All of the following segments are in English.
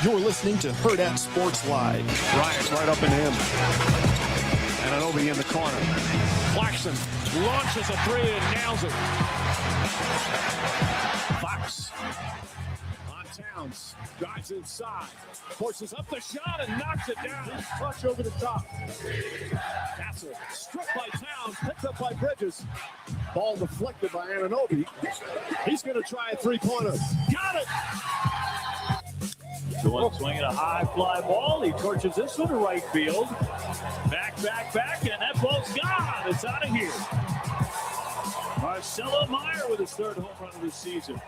You're listening to Hurrdat Sports Live. Bryant's right up in him. And Anobi in the corner. Clarkson launches a three and nails it. Fox on Towns. Drives inside. Forces up the shot and knocks it down. Clutch over the top. Castle stripped by Towns. Picked up by Bridges. Ball deflected by Anunoby. He's going to try a three-pointer. Got it! Swinging a high fly ball. He torches this one to right field. Back, and that ball's gone. It's out of here. Marcelo Meyer with his third home run of the season.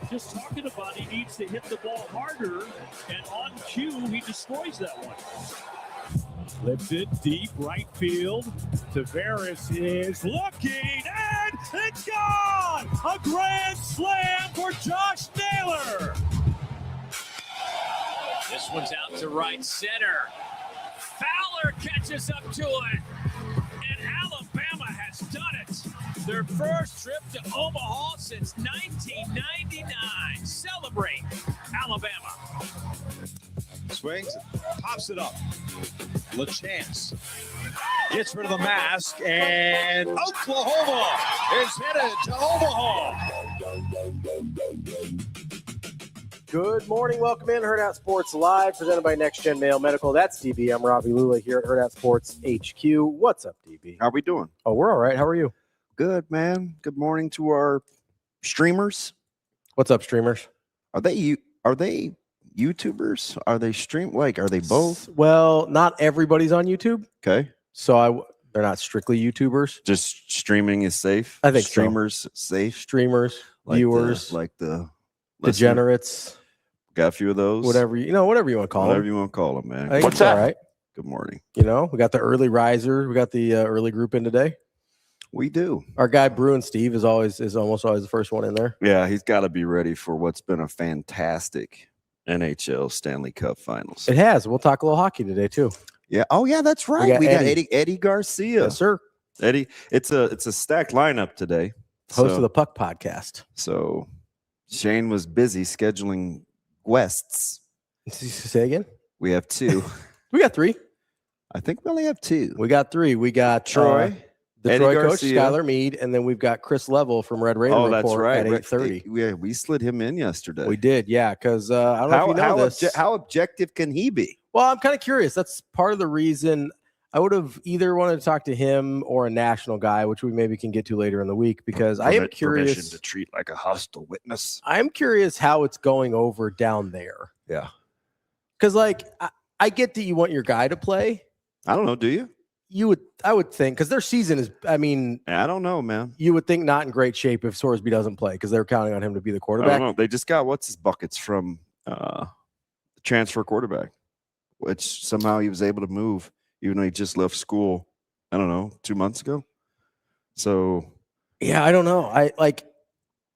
Just talking about he needs to hit the ball harder, and on cue, he destroys that one. Lifted deep right field. Tavares is looking, and it's gone! A grand slam for Josh Naylor. This one's out to right center. Fowler catches up to it. And Alabama has done it. Their first trip to Omaha since 1999. Celebrate, Alabama. Swings, pops it up. LaChance gets rid of the mask, and Oklahoma is headed to Omaha. Good morning. Welcome in. Hurrdat Sports Live, presented by Next Gen Mail Medical. That's DB. I'm Ravi Lulla here at Hurrdat Sports HQ. What's up, DB? How we doing? Oh, we're all right. How are you? Good, man. Good morning to our streamers. What's up, streamers? Are they YouTubers? Are they are they both? Well, not everybody's on YouTube, Okay. so they're not strictly YouTubers. Just streaming is safe. I think so. streamers safe. Streamers, Like viewers, the degenerates, Got a few of those. whatever you want to call Whatever them. you want to call them, man. I think What's it's that? all right. Good morning. We got the early riser. We got the early group in today. We do. Our guy Bruin Steve is almost always the first one in there. Yeah, he's got to be ready for what's been a fantastic NHL Stanley Cup Finals. It has. We'll talk a little hockey today too. Yeah. Oh, yeah, that's right. We got Eddie Garcia. Yes, sir. Eddie, it's a stacked lineup today. Host of the Puck Podcast. So Shane was busy scheduling guests. Say again? We have two. We got three. I think we only have two. We got three. We got Troy, the Eddie Troy Garcia. coach, SKYLAR MEADE, and then we've got Chris Level from Red Raider Oh, that's Report right. at 8:30. We slid him in yesterday. We did, yeah, because I don't know if you know this. How objective can he be? Well, I'm kind of curious. That's part of the reason I would have either wanted to talk to him or a national guy, which we maybe can get to later in the week, because I am curious. Permission to treat like a hostile witness. I'm curious how it's going over down there. Yeah. Because, I get that you want your guy to play. I don't know. Do you? I would think, because their season is, I don't know, man. you would think not in great shape if Sorsby doesn't play, because they're counting on him to be the I quarterback. don't know. They just got what's his buckets from the transfer quarterback, which somehow he was able to move, even though he just left school, I don't know, 2 months ago. So Yeah, I don't know.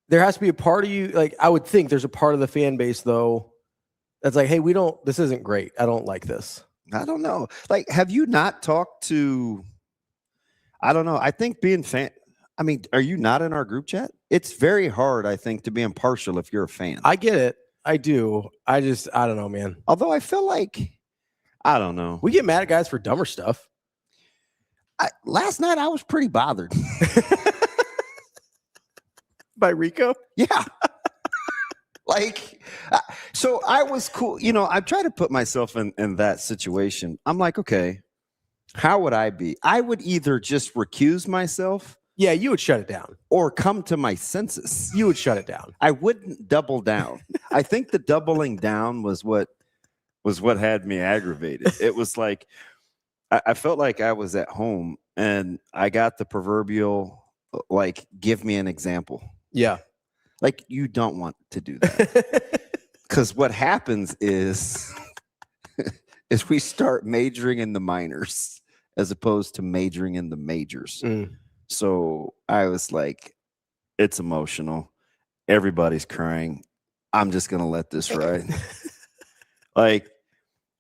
There has to be a part of you, I would think there's a part of the fan base, though, that's like, hey, this isn't great. I don't like this. I don't know. Have you not talked to, I don't know. I think are you not in our group chat? It's very hard, I think, to be impartial if you're a fan. I get it. I do. I don't know, man. Although I feel like, I don't know. We get mad at guys for dumber stuff. Last night I was pretty bothered. By Rico? Yeah. So I was cool. I try to put myself in that situation. I'm like, okay, how would I be? I would either just recuse myself. Yeah, you would shut it down. Or come to my senses. You would shut it down. I wouldn't double down. I think the doubling down was what had me aggravated. It was like, I felt like I was at home and I got the proverbial, give me an example. Yeah. You don't want to do that. Because what happens is we start majoring in the minors as opposed to majoring in the majors. So I was like, it's emotional. Everybody's crying. I'm just going to let this ride.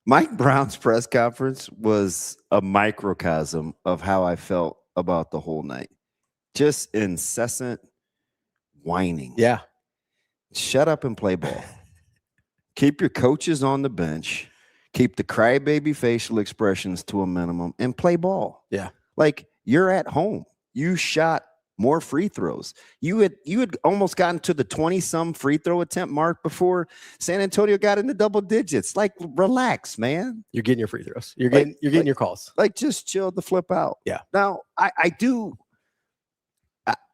Mike Brown's press conference was a microcosm of how I felt about the whole night. Just incessant whining. Yeah. Shut up and play ball. Keep your coaches on the bench. Keep the crybaby facial expressions to a minimum and play ball. Yeah. Like, you're at home. You shot more free throws. You had almost gotten to the 20-some free throw attempt mark before San Antonio got into double digits. Like, relax, man. You're getting your free throws. You're getting your calls. Like, just chill the flip out. Yeah. Now, I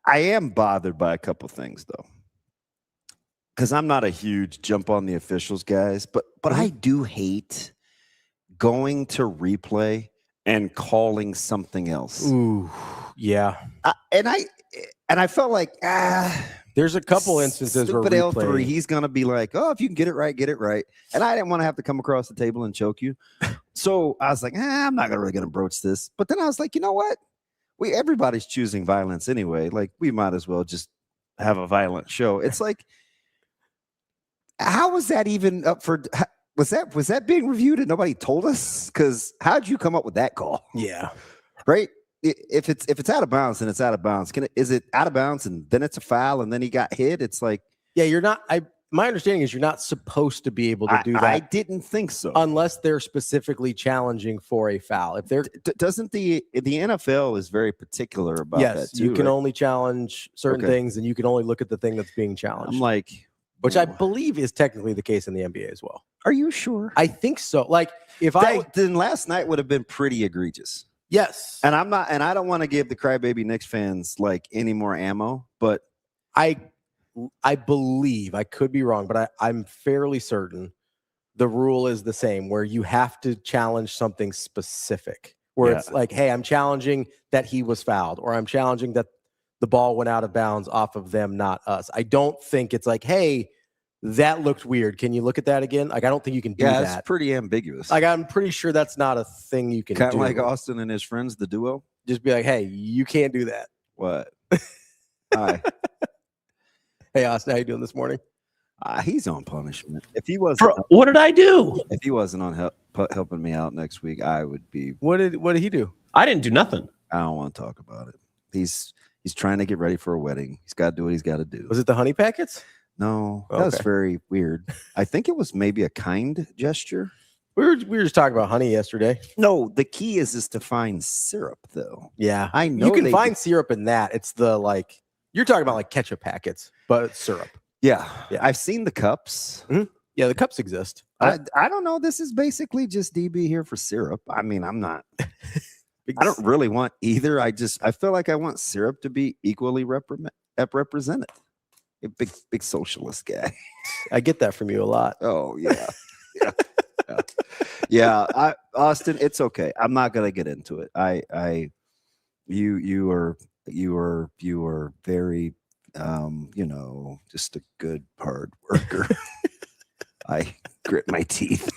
am bothered by a couple things, though. Because I'm not a huge jump on the officials guys, but I do hate going to replay and calling something else. Ooh, yeah. And I felt like there's a couple instances where L3, he's gonna be like, oh, if you can get it right, get it right. And I didn't want to have to come across the table and choke you, so I was like, I'm not really gonna broach this. But then I was like, you know what? Everybody's choosing violence anyway. Like, we might as well just have a violent show. It's like, how was that even up for? Was that being reviewed and nobody told us? Because how'd you come up with that call? Yeah, right. If it's out of bounds, then it's out of bounds. Is it out of bounds and then it's a foul and then he got hit? It's like, yeah, you're not. My understanding is you're not supposed to be able to do that. I didn't think so, unless they're specifically challenging for a foul. If they're doesn't the NFL is very particular about that too. You can only challenge certain things, and you can only look at the thing that's being challenged. I'm like, which I believe is technically the case in the NBA as well. Are you sure? I think so. Like, then last night would have been pretty egregious. Yes. And I don't want to give the crybaby Knicks fans like any more ammo, but I believe, I could be wrong, but I'm fairly certain the rule is the same, where you have to challenge something specific, where it's like, hey, I'm challenging that he was fouled, or I'm challenging that the ball went out of bounds off of them, not us. I don't think it's like, hey, that looked weird. Can you look at that again? Like, I don't think you can do that. Yeah, it's pretty ambiguous. Like, I'm pretty sure that's not a thing you can do. Kind of like Austin and his friends, the duo. Just be like, hey, you can't do that. What? Hi. Hey, Austin, how you doing this morning? He's on punishment. If he wasn't, what did I do? If he wasn't on helping me out next week, I would be. What did he do? I didn't do nothing. I don't want to talk about it. He's trying to get ready for a wedding. He's got to do what he's got to do. Was it the honey packets? No, that was very weird. I think it was maybe a kind gesture. We were just talking about honey yesterday. No, the key is to find syrup, though. Yeah, I know you can find syrup in that. It's the like you're talking about like ketchup packets, but it's syrup. Yeah. I've seen the cups. Mm-hmm. Yeah, the cups exist. I don't know. This is basically just DB here for syrup. I mean, I'm not. I don't really want either. I feel like I want syrup to be equally represented. A big socialist guy. I get that from you a lot. Oh yeah, yeah. Austin, it's okay. I'm not gonna get into it. You are very, just a good hard worker. I grit my teeth.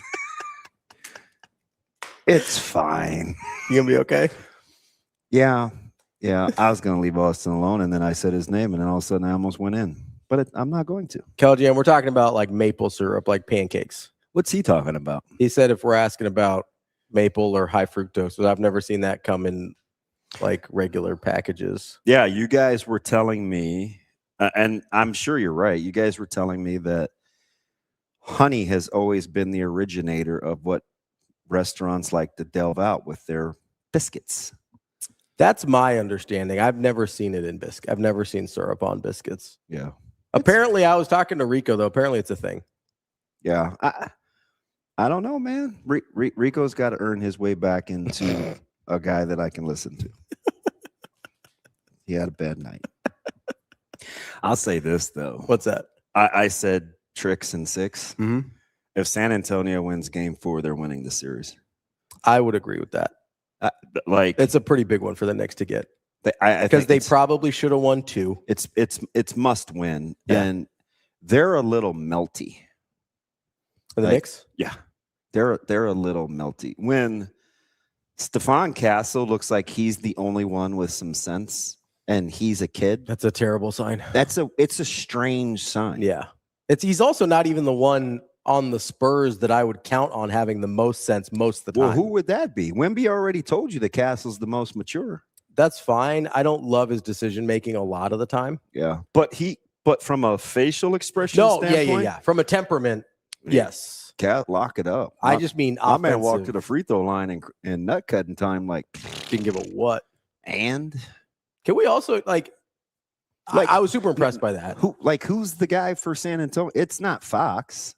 It's fine. You gonna be okay? Yeah. I was gonna leave Austin alone, and then I said his name, and then all of a sudden I almost went in. But I'm not going to. Keljan, we're talking about like maple syrup, like pancakes. What's he talking about? He said if we're asking about maple or high fructose, but I've never seen that come in like regular packages. Yeah, you guys were telling me, and I'm sure you're right. You guys were telling me that honey has always been the originator of what restaurants like to delve out with their biscuits. That's my understanding. I've never seen it in biscuit. I've never seen syrup on biscuits. Yeah. Apparently, I was talking to Rico, though. Apparently, it's a thing. Yeah. I don't know, man. Rico's got to earn his way back into a guy that I can listen to. He had a bad night. I'll say this, though. What's that? I said tricks in 6. Mm-hmm. If San Antonio wins game 4, they're winning the series. I would agree with that. It's a pretty big one for the Knicks to get. Because they probably should have won 2. It's must win, and they're a little melty. For the Knicks? Yeah, they're a little melty. When Stephon Castle looks like he's the only one with some sense, and he's a kid. That's a terrible sign. It's a strange sign. Yeah, he's also not even the one on the Spurs that I would count on having the most sense most of the time. Well, who would that be? Wemby already told you that Castle's the most mature. That's fine. I don't love his decision making a lot of the time. Yeah, but from a facial expression standpoint, yeah. From a temperament, Yes. Cat, lock it up. I just mean my man walked offensive. to the free throw line and nut cutting time like Didn't give a what. and Can we also like I was super impressed by that. Who's the guy for San Antonio? It's not Fox.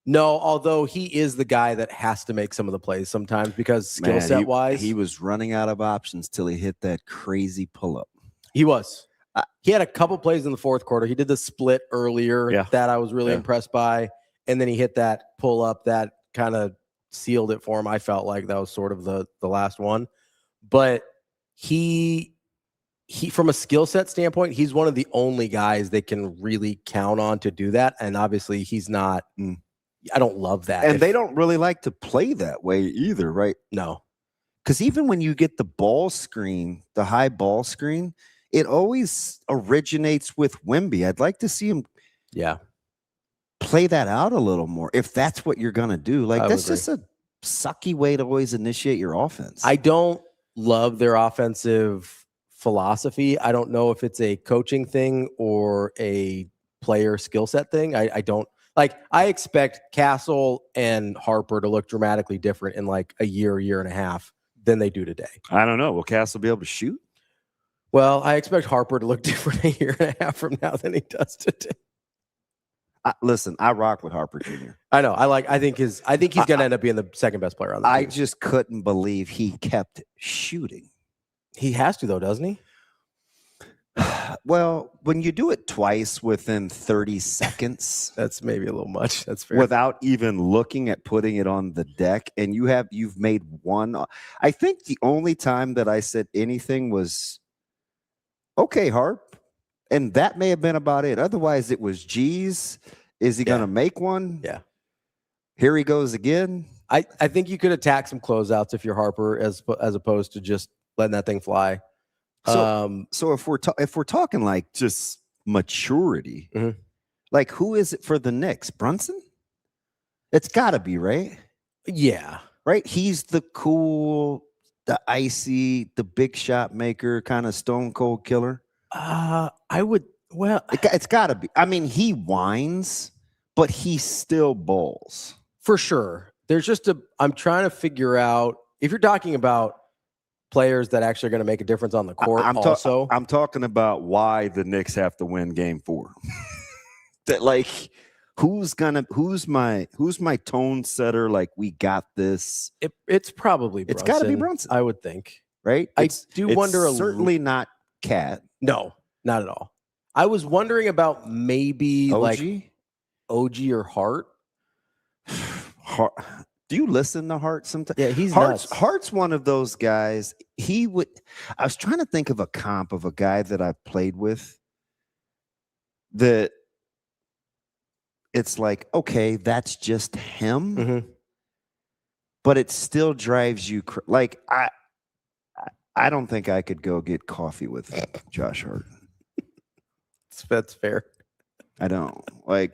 No, although he is the guy that has to make some of the plays sometimes because skill set wise, he was running out of options till he hit that crazy pull up. He was. He had a couple plays in the fourth quarter. He did the split earlier that I was really impressed by, and then he hit that pull up that kind of sealed it for him. I felt like that was sort of the last one, but he from a skill set standpoint, he's one of the only guys they can really count on to do that, and obviously he's not. I don't love that, and they don't really like to play that way either, right? No, because even when you get the ball screen, the high ball screen, it always originates with Wemby. I'd like to see him play that out a little more if that's what you're going to do. Like, that's just a sucky way to always initiate your offense. I don't love their offensive philosophy. I don't know if it's a coaching thing or a player skill set thing. I don't. Like, I expect Castle and Harper to look dramatically different in like a year and a half than they do today. I don't know. Will Castle be able to shoot? Well, I expect Harper to look different a year and a half from now than he does today. Listen, I rock with Harper Jr. I know. I think he's going to end up being the second best player on the team. I just couldn't believe he kept shooting. He has to, though, doesn't he? Well, when you do it twice within 30 seconds, that's maybe a little much. That's fair. Without even looking at putting it on the deck, and you've made one. I think the only time that I said anything was, okay, Harp, and that may have been about it. Otherwise, it was, geez, is he going to make one? Yeah. Here he goes again. I think you could attack some closeouts if you're Harper as opposed to just letting that thing fly. So if we're talking like just maturity, like who is it for the Knicks? Brunson? It's got to be, right? Yeah, right. He's the cool, the icy, the big shot maker, kind of stone cold killer. I would. Well, it's got to be. I mean, he whines, but he still bowls for sure. There's just I'm trying to figure out if you're talking about players that actually are going to make a difference on the court. I'm talking about why the Knicks have to win Game 4. That like, who's my tone setter? Like, we got this. It's probably Brunson. It's got to be Brunson, I would think. Right? I do wonder. Certainly not Cat. No, not at all. I was wondering about maybe OG? like OG or Hart. Do you listen to Hart sometimes? Yeah, he's nuts. Hart's one of those guys. I was trying to think of a comp of a guy that I've played with that it's like, okay, that's just him, but it still drives you like I don't think I could go get coffee with Josh Hart. That's fair. I don't like.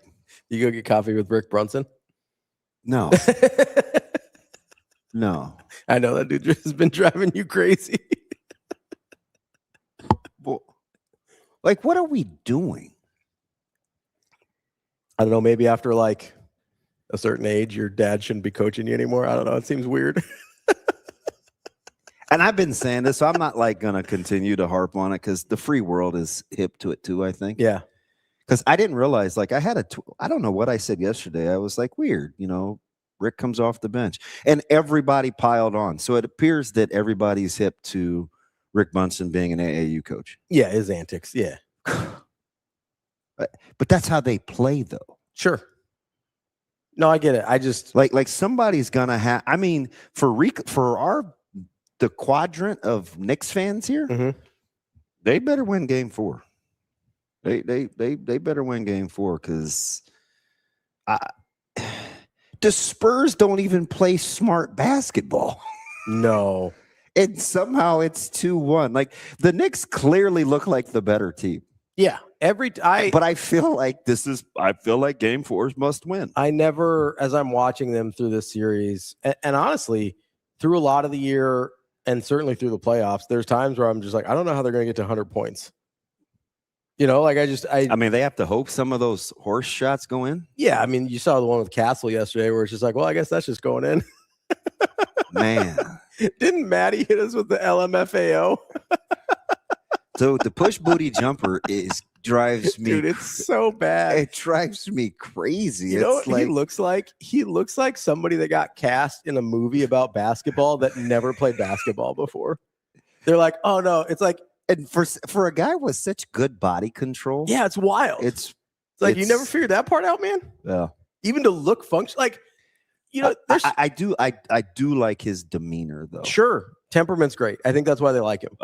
You go get coffee with Rick Brunson? No. No. I know that dude has been driving you crazy. Well, like, what are we doing? I don't know. Maybe after like a certain age, your dad shouldn't be coaching you anymore. I don't know. It seems weird. And I've been saying this, so I'm not like going to continue to harp on it because the free world is hip to it too, I think. Yeah. Because I didn't realize, like, I don't know what I said yesterday. I was like, weird, Rick comes off the bench and everybody piled on. So it appears that everybody's hip to Rick Brunson being an AAU coach. Yeah, his antics. Yeah. But that's how they play, though. Sure. No, I get it. I just like somebody's going to have, I mean, for the quadrant of Knicks fans here, they better win Game 4. They better win Game 4 because the Spurs don't even play smart basketball. No. And somehow it's 2-1. Like, the Knicks clearly look like the better team. Yeah. But I feel like Game 4 is must win. I never, as I'm watching them through this series, and honestly, through a lot of the year and certainly through the playoffs, there's times where I'm just like, I don't know how they're going to get to 100 points. You know, like I mean, they have to hope some of those horse shots go in. Yeah, I mean, you saw the one with Castle yesterday where it's just like, well, I guess that's just going in. Man. Didn't Maddie hit us with the LMFAO? So the push booty jumper drives me. Dude, it's so bad. It drives me crazy. You know it's what he looks like? He looks like somebody that got cast in a movie about basketball that never played basketball before. They're like, oh no, it's like, and for a guy with such good body control, yeah, it's wild. It's like you never figured that part out, man. Yeah. Even to look function, like, you know, I do like his demeanor though. Sure, temperament's great. I think that's why they like him.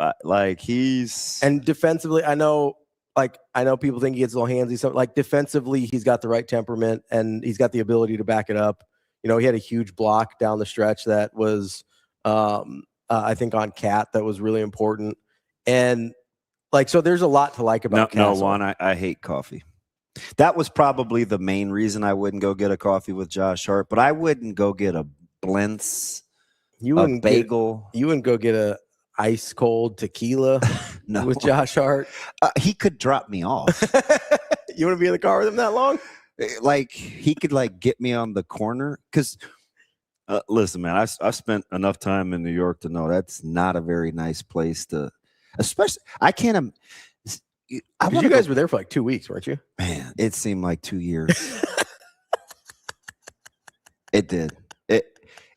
And defensively, I know people think he gets a little handsy. Something like defensively, he's got the right temperament and he's got the ability to back it up. You know, he had a huge block down the stretch that was, I think, on Cat that was really important. And like, so there's a lot to like about Castle. No, Juan, I hate coffee. That was probably the main reason I wouldn't go get a coffee with Josh Hart, but I wouldn't go get a Blintz, a bagel. You wouldn't go get a ice cold tequila with Josh Hart. He could drop me off. You want to be in the car with him that long? Like he could get me on the corner because listen, man, I've spent enough time in New York to know that's not a very nice place to. Especially, I can't. You guys were there for like 2 weeks, weren't you? Man, it seemed like 2 years. It did.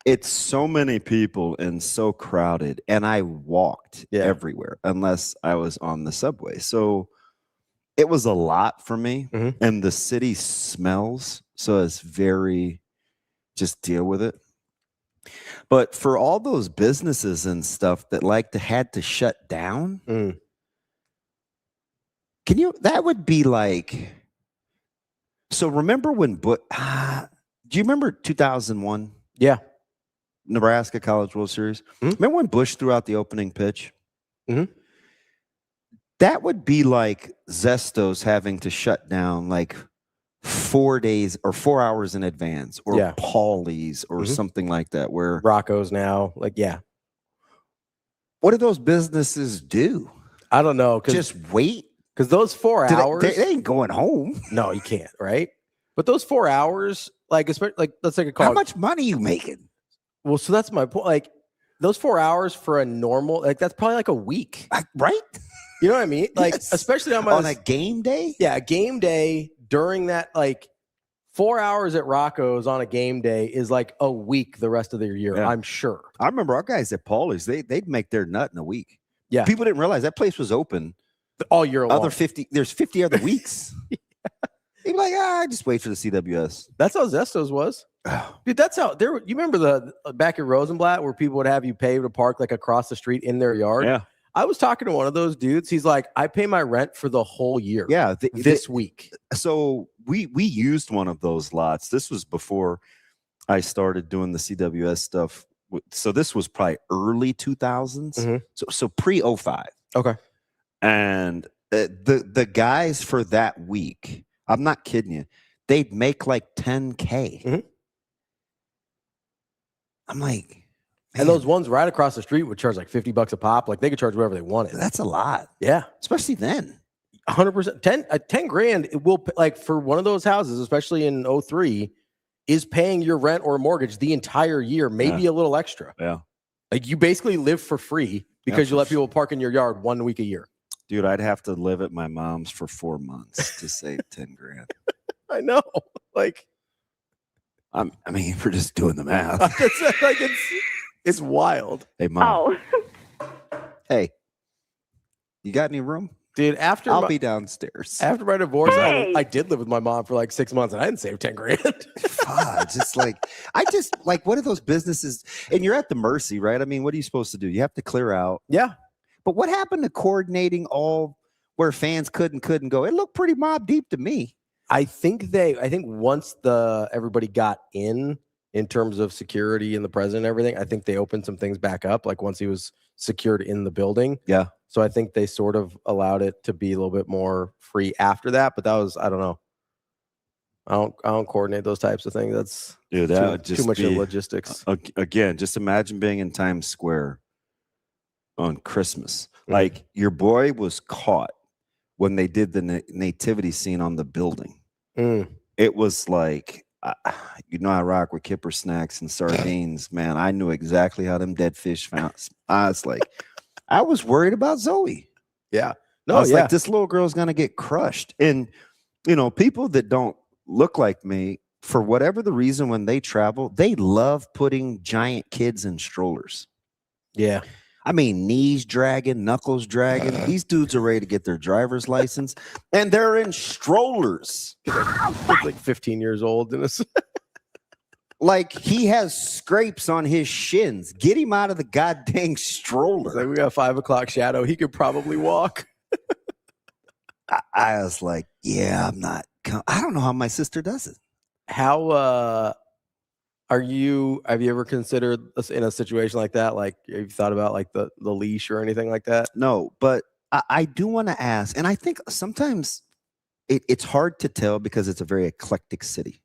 It's so many people and so crowded, and I walked everywhere unless I was on the subway. So it was a lot for me, and the city smells, so it's very. Just deal with it. But for all those businesses and stuff that had to shut down, that would be like, so remember when, do you remember 2001? Yeah. Nebraska College World Series? Remember when Bush threw out the opening pitch? That would be like Zestos having to shut down like 4 days or 4 hours in advance, or Paulie's or something like that, where Rocco's now, like, yeah. What do those businesses do? I don't know. Just wait? Because those 4 hours, they ain't going home. No, you can't, right? But those 4 hours, like, especially, like, let's take a call. How much money you making? Well, so that's my point. Like, those 4 hours for a normal, like, that's probably like a week, right? You know what I mean? Like, especially on a game day. Yeah, a game day. During that, like 4 hours at Rocco's on a game day is like a week the rest of the year, I'm sure. I remember our guys at Paulie's, they'd make their nut in a week. Yeah. People didn't realize that place was open all year long. There's 50 other weeks. They'd be like, just wait for the CWS. That's how Zestos was. Dude, that's how you remember the back at Rosenblatt where people would have you pay to park like across the street in their yard? Yeah. I was talking to one of those dudes. He's like, I pay my rent for the whole year. Yeah. This week. So we used one of those lots. This was before I started doing the CWS stuff. So this was probably early 2000s. So pre 05. Okay. And the guys for that week, I'm not kidding you, they'd make like $10K. I'm like, man. And those ones right across the street would charge like $50 a pop. Like they could charge whatever they wanted. That's a lot. Yeah. Especially then. 100%. 10 grand, it will, like, for one of those houses, especially in 03, is paying your rent or mortgage the entire year, maybe a little extra. Yeah. Like you basically live for free because you let people park in your yard 1 week a year. Dude, I'd have to live at my mom's for 4 months to save 10 grand. I know. Like, I mean, we're just doing the math. Like it's wild. Hey, Mom. Hey, you got any room? Dude, I'll be downstairs. After my divorce, I did live with my mom for like 6 months and I didn't save 10 grand. What are those businesses? And you're at the mercy, right? I mean, what are you supposed to do? You have to clear out. Yeah. But what happened to coordinating all where fans couldn't go? It looked pretty Mob Deep to me. I think once everybody got in terms of security and the president and everything, I think they opened some things back up. Like once he was secured in the building. Yeah. So I think they sort of allowed it to be a little bit more free after that. But that was, I don't know. I don't coordinate those types of things. That's too much of logistics. Again, just imagine being in Times Square on Christmas. Like your boy was caught when they did the nativity scene on the building. Mm. It was like, you know, I rock with kipper snacks and sardines, man. I knew exactly how them dead fish found. I was like, I was worried about Zoe. Yeah. No, I was like, this little girl's going to get crushed. And, you know, people that don't look like me, for whatever the reason, when they travel, they love putting giant kids in strollers. Yeah. I mean, knees dragging, knuckles dragging. These dudes are ready to get their driver's license, and they're in strollers. It's like 15 years old. And it's like he has scrapes on his shins. Get him out of the goddamn stroller. like we got a 5 o'clock shadow. He could probably walk. I was like, yeah, I'm not. I don't know how my sister does it. How have you ever considered in a situation like that? Like, have you thought about like the leash or anything like that? No, but I do want to ask, and I think sometimes it's hard to tell because it's a very eclectic city,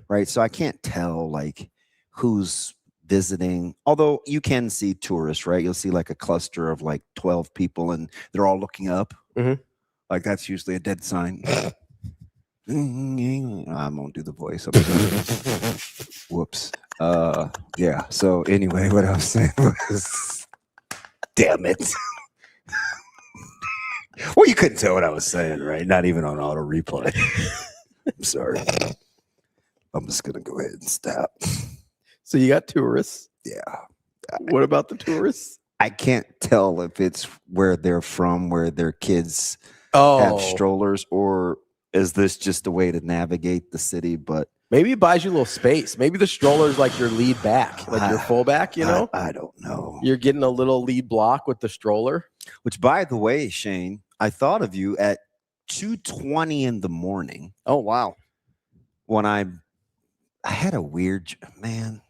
right? So I can't tell like who's visiting, although you can see tourists, right? You'll see like a cluster of like 12 people and they're all looking up. Like that's usually a dead sign. I won't do the voice. Whoops. Yeah. So anyway, what I was saying was, damn it. Well, you couldn't tell what I was saying, right? Not even on auto replay. I'm sorry. I'm just gonna go ahead and stop. So you got tourists. Yeah. What about the tourists? I can't tell if it's where they're from, where their kids have strollers, or is this just a way to navigate the city? But maybe it buys you a little space. Maybe the stroller is like your lead back, like your fullback, you know? I don't know. You're getting a little lead block with the stroller. Which, by the way, Shane, I thought of you at 2:20 in the morning. Oh, wow. When I had a weird, man.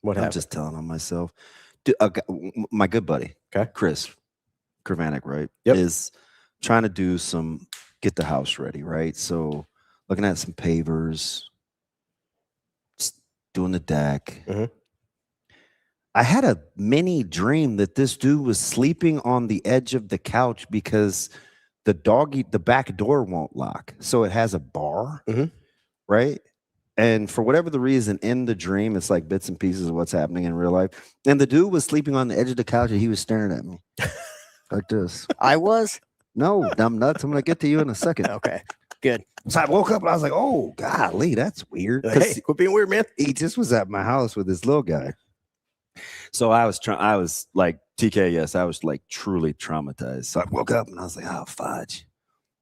What happened? I'm just telling on myself. My good buddy, Chris Kravanek, right, is trying to do get the house ready, right? So looking at some pavers, doing the deck. I had a mini dream that this dude was sleeping on the edge of the couch because the back door won't lock. So it has a bar, right? And for whatever the reason, in the dream, it's like bits and pieces of what's happening in real life. And the dude was sleeping on the edge of the couch and he was staring at me like this. I was? No, dumb nuts. I'm going to get to you in a second. Okay, good. So I woke up and I was like, oh, golly, that's weird. Hey, quit being weird, man. He just was at my house with this little guy. So I was like, TK, yes, I was like truly traumatized. So I woke up and I was like, oh, fudge.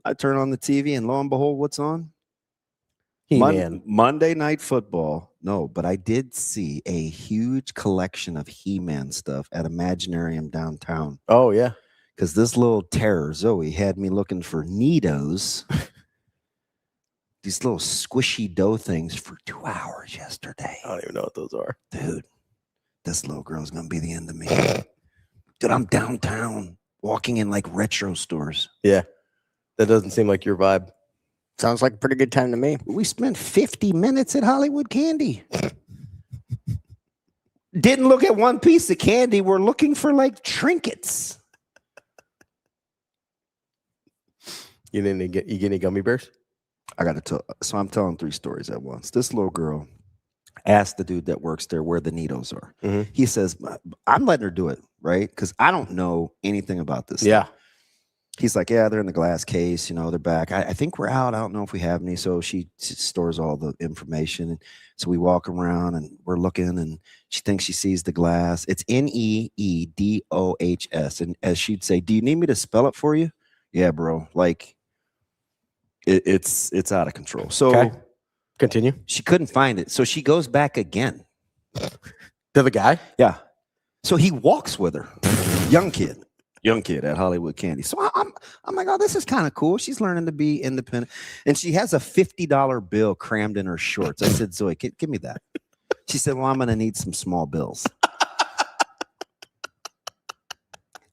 I turn on the TV and lo and behold, what's on? He-Man. Monday Night Football. No, but I did see a huge collection of He-Man stuff at Imaginarium downtown. Oh, yeah. Because this little terror, Zoe, had me looking for Neatos. These little squishy dough things for 2 hours yesterday. I don't even know what those are. Dude, this little girl's going to be the end of me. Dude, I'm downtown walking in like retro stores. Yeah. That doesn't seem like your vibe. Sounds like a pretty good time to me. We spent 50 minutes at Hollywood Candy. Didn't look at one piece of candy. We're looking for like trinkets. You get any gummy bears? I got to tell. So I'm telling 3 stories at once. This little girl asked the dude that works there where the needles are. He says, I'm letting her do it, right? Because I don't know anything about this. Yeah. He's like, yeah, they're in the glass case. You know, they're back. I think we're out. I don't know if we have any. So she stores all the information. And so we walk around and we're looking and she thinks she sees the glass. It's NEEDOHS. And as she'd say, do you need me to spell it for you? Yeah, bro. Like it's out of control. So continue. She couldn't find it. So she goes back again. To the guy? Yeah. So he walks with her. Young kid at Hollywood Candy. So I'm like, oh, this is kind of cool. She's learning to be independent. And she has a $50 bill crammed in her shorts. I said, Zoe, give me that. She said, well, I'm going to need some small bills.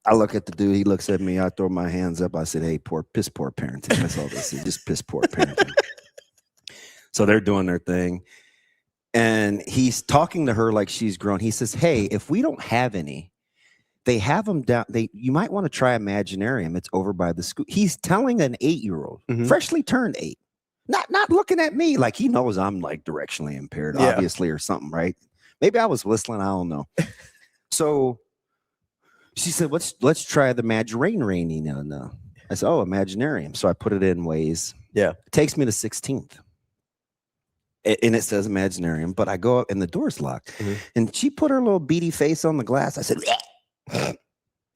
I look at the dude. He looks at me. I throw my hands up. I said, hey, piss poor parenting. That's all this is. Just piss poor parenting. So they're doing their thing. And he's talking to her like she's grown. He says, hey, if we don't have any, they have them down. You might want to try Imaginarium. It's over by the school. He's telling an 8-year-old, freshly turned 8, not looking at me like he knows I'm like directionally impaired, obviously, or something, right? Maybe I was whistling. I don't know. So she said, let's try the Imaginarium. No. I said, oh, Imaginarium. So I put it in Waze. Yeah. It takes me to 16th. And it says Imaginarium, but I go up and the door's locked. And she put her little beady face on the glass. I said, I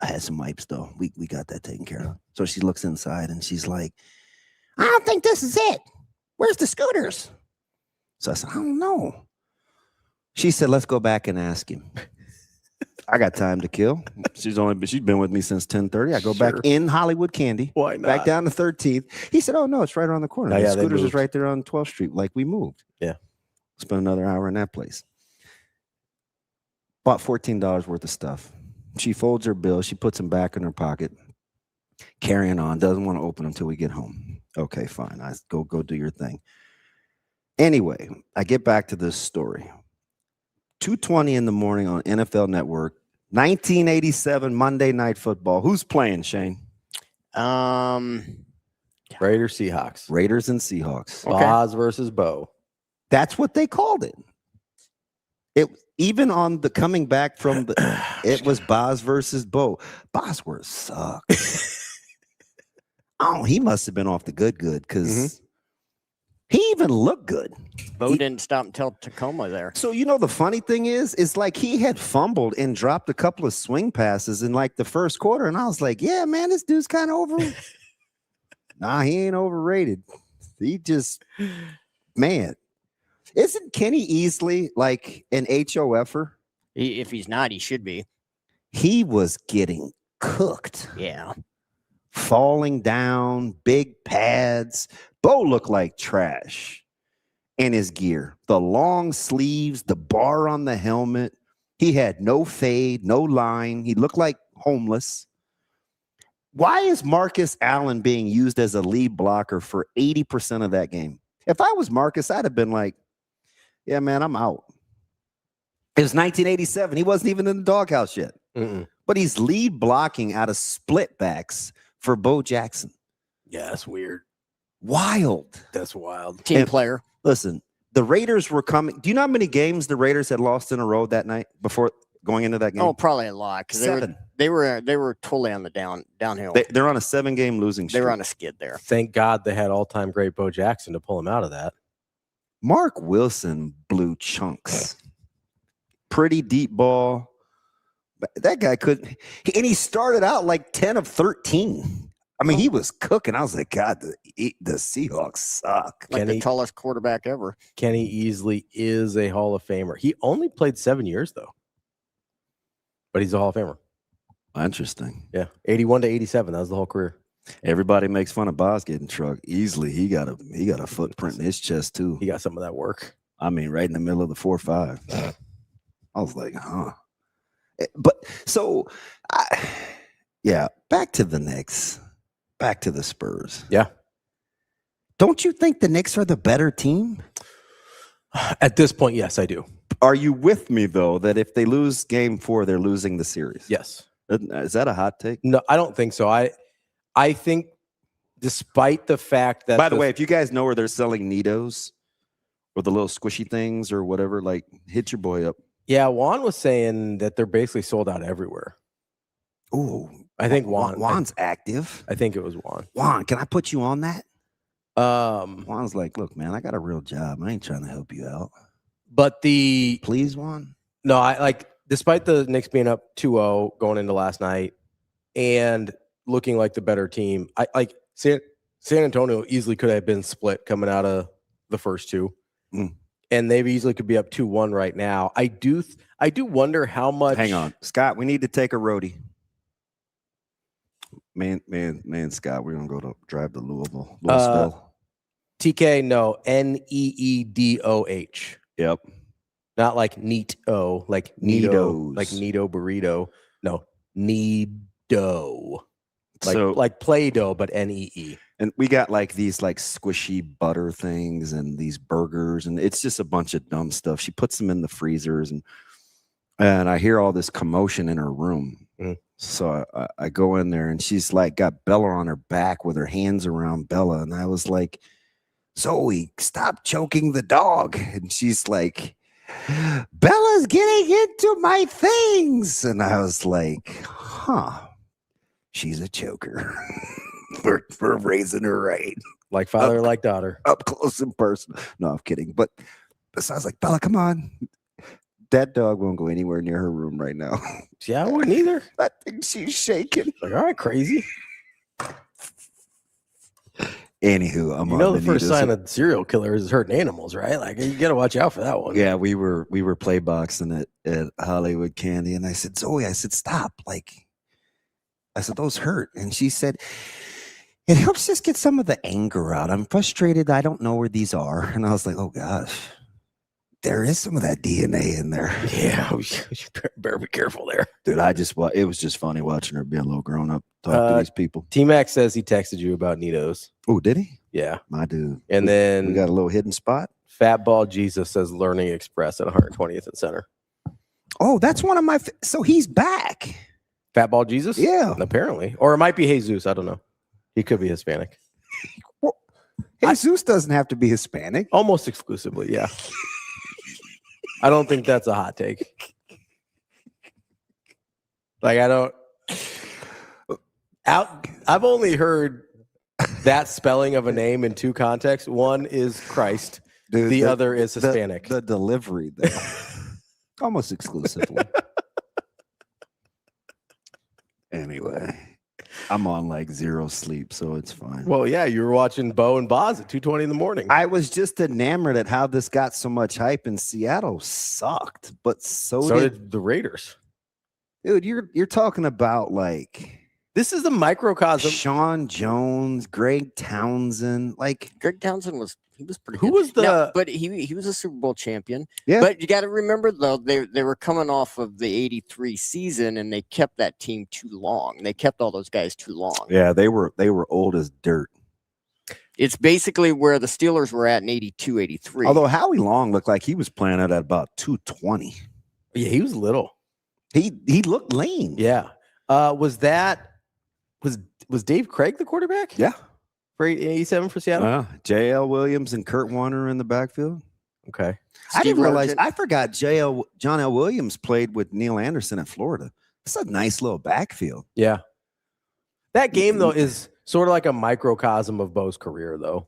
had some wipes though. We got that taken care of. So she looks inside and she's like, I don't think this is it. Where's the scooters? So I said, I don't know. She said, let's go back and ask him. I got time to kill. She's been with me since 10:30. I go back in Hollywood Candy. Why not? Back down to 13th. He said, oh no, it's right around the corner. The scooters is right there on 12th Street. Like we moved. Yeah. Spent another hour in that place. Bought $14 worth of stuff. She folds her bill. She puts them back in her pocket. Carrying on. Doesn't want to open them until we get home. Okay, fine. I go do your thing. Anyway, I get back to this story. 2:20 in the morning on NFL Network. 1987 Monday Night Football. Who's playing, Shane? Raiders, Seahawks. Raiders and Seahawks. Boz versus Bo. That's what they called it. It even on the coming back from the it was Boz versus Bo. Bosworth sucked. Oh, he must have been off the good because he even looked good. Bo didn't stop until Tacoma there. So, the funny thing is like he had fumbled and dropped a couple of swing passes in like the first quarter. And I was like, yeah, man, this dude's kind of over. Nah, he ain't overrated. He just, man. Isn't Kenny Easley like an HOFer? If he's not, he should be. He was getting cooked. Yeah. Falling down, big pads. Bo looked like trash in his gear. The long sleeves, the bar on the helmet. He had no fade, no line. He looked like homeless. Why is Marcus Allen being used as a lead blocker for 80% of that game? If I was Marcus, I'd have been like, yeah, man, I'm out. It was 1987. He wasn't even in the doghouse yet. But he's lead blocking out of split backs for Bo Jackson. Yeah, that's weird. Wild. That's wild. Team player. Listen, the Raiders were coming. Do you know how many games the Raiders had lost in a row that night before going into that game? Oh, probably a lot. Because they were totally on the downhill. They're on a 7-game losing streak. They were on a skid there. Thank God they had all-time great Bo Jackson to pull him out of that. Mark Wilson blew chunks. Pretty deep ball. But that guy couldn't. And he started out like 10 of 13. I mean, he was cooking. I was like, God, the Seahawks suck. Like the tallest quarterback ever. Kenny Easley is a Hall of Famer. He only played 7 years, though. But he's a Hall of Famer. Interesting. Yeah. 81 to 87. That was the whole career. Everybody makes fun of Boz getting trucked. Easily, he got a footprint in his chest, too. He got some of that work. I mean, right in the middle of the 4-5. I was like, huh. But so, back to the Knicks. Back to the Spurs. Yeah. Don't you think the Knicks are the better team? At this point, yes, I do. Are you with me, though, that if they lose game 4, they're losing the series? Yes. Is that a hot take? No, I don't think so. I think despite the fact that... By the way, if you guys know where they're selling Nidos or the little squishy things or whatever, like, hit your boy up. Yeah, Juan was saying that they're basically sold out everywhere. Ooh. I think Juan's active. I think it was Juan. Juan, can I put you on that? Juan's like, look, man, I got a real job. I ain't trying to help you out. But please, Juan. No, I like, despite the Knicks being up 2-0 going into last night and looking like the better team, I like San Antonio easily could have been split coming out of the first two. And they easily could be up 2-1 right now. I do wonder how much. Hang on, Scott. We need to take a roadie. Man, Scott. We're gonna drive to Louisville. TK, no, NEEDOH. Yep. Not like neat-o, like Neato, like Neato burrito. No, Neato. Like Play-Doh, but NEE. And we got like these like squishy butter things and these burgers, and it's just a bunch of dumb stuff. She puts them in the freezers, and I hear all this commotion in her room. So I go in there and she's like got Bella on her back with her hands around Bella. And I was like, Zoe, stop choking the dog. And she's like, Bella's getting into my things. And I was like, she's a choker. we're raising her right. Like father, like daughter. Up close and personal. No, I'm kidding. But so I was like, Bella, come on. That dog won't go anywhere near her room right now. Yeah, I wouldn't either. I think she's shaking. Like, all right, crazy. Anywho, I'm you know the first sign of serial killer is hurting animals, right? Like you got to watch out for that one. Yeah, we were play boxing at Hollywood Candy, and I said, Zoe, I said, stop. Like, I said, those hurt, and she said, it helps just get some of the anger out. I'm frustrated. I don't know where these are, and I was like, oh gosh. There is some of that DNA in there. Yeah, you better be careful there. Dude, it was just funny watching her be a little grown up, talk to these people. T-Mac says he texted you about Nitos. Oh, did he? Yeah. My dude. And then we got a little hidden spot. Fatball Jesus says Learning Express at 120th and Center. Oh, that's one of my, so he's back. Fatball Jesus? Yeah. Apparently. Or it might be Jesus. I don't know. He could be Hispanic. Well, Jesus doesn't have to be Hispanic. Almost exclusively, yeah. I don't think that's a hot take. Like I've only heard that spelling of a name in two contexts. One is Christ. Dude, the other is Hispanic. The delivery, though. Almost exclusively. Anyway, I'm on like zero sleep, so it's fine. Well, yeah, you were watching Bo and Boz at 2:20 in the morning. I was just enamored at how this got so much hype, and Seattle sucked, but so did the Raiders. Dude, you're talking about like this is a microcosm. Sean Jones, Greg Townsend, like Greg Townsend was pretty Who good. was the Now, but he was a Super Bowl champion. Yeah. But you got to remember though, they were coming off of the 83 season and they kept that team too long. They kept all those guys too long. Yeah, they were old as dirt. It's basically where the Steelers were at in 82, 83. Although Howie Long looked like he was playing at about 220. Yeah, he was little. He looked lean. Yeah. Was Dave Craig the quarterback? Yeah. For 87 for Seattle? J.L. Williams and Kurt Warner in the backfield. Okay. I didn't realize. I forgot John L. Williams played with Neil Anderson at Florida. It's a nice little backfield. Yeah. That game, though, is sort of like a microcosm of Bo's career, though.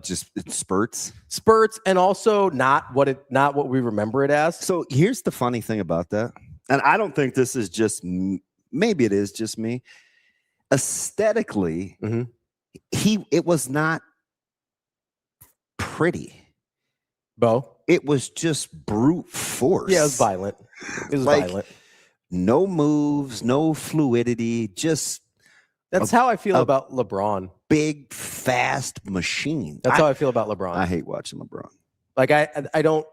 Just spurts. Spurts, and also not what we remember it as. So here's the funny thing about that. And I don't think this is just maybe it is just me. Aesthetically, it was not pretty. Bo? It was just brute force. Yeah, it was violent. It was like, violent. No moves, no fluidity, just that's how I feel about LeBron. Big, fast machine. That's how I feel about LeBron. I hate watching LeBron. Like I don't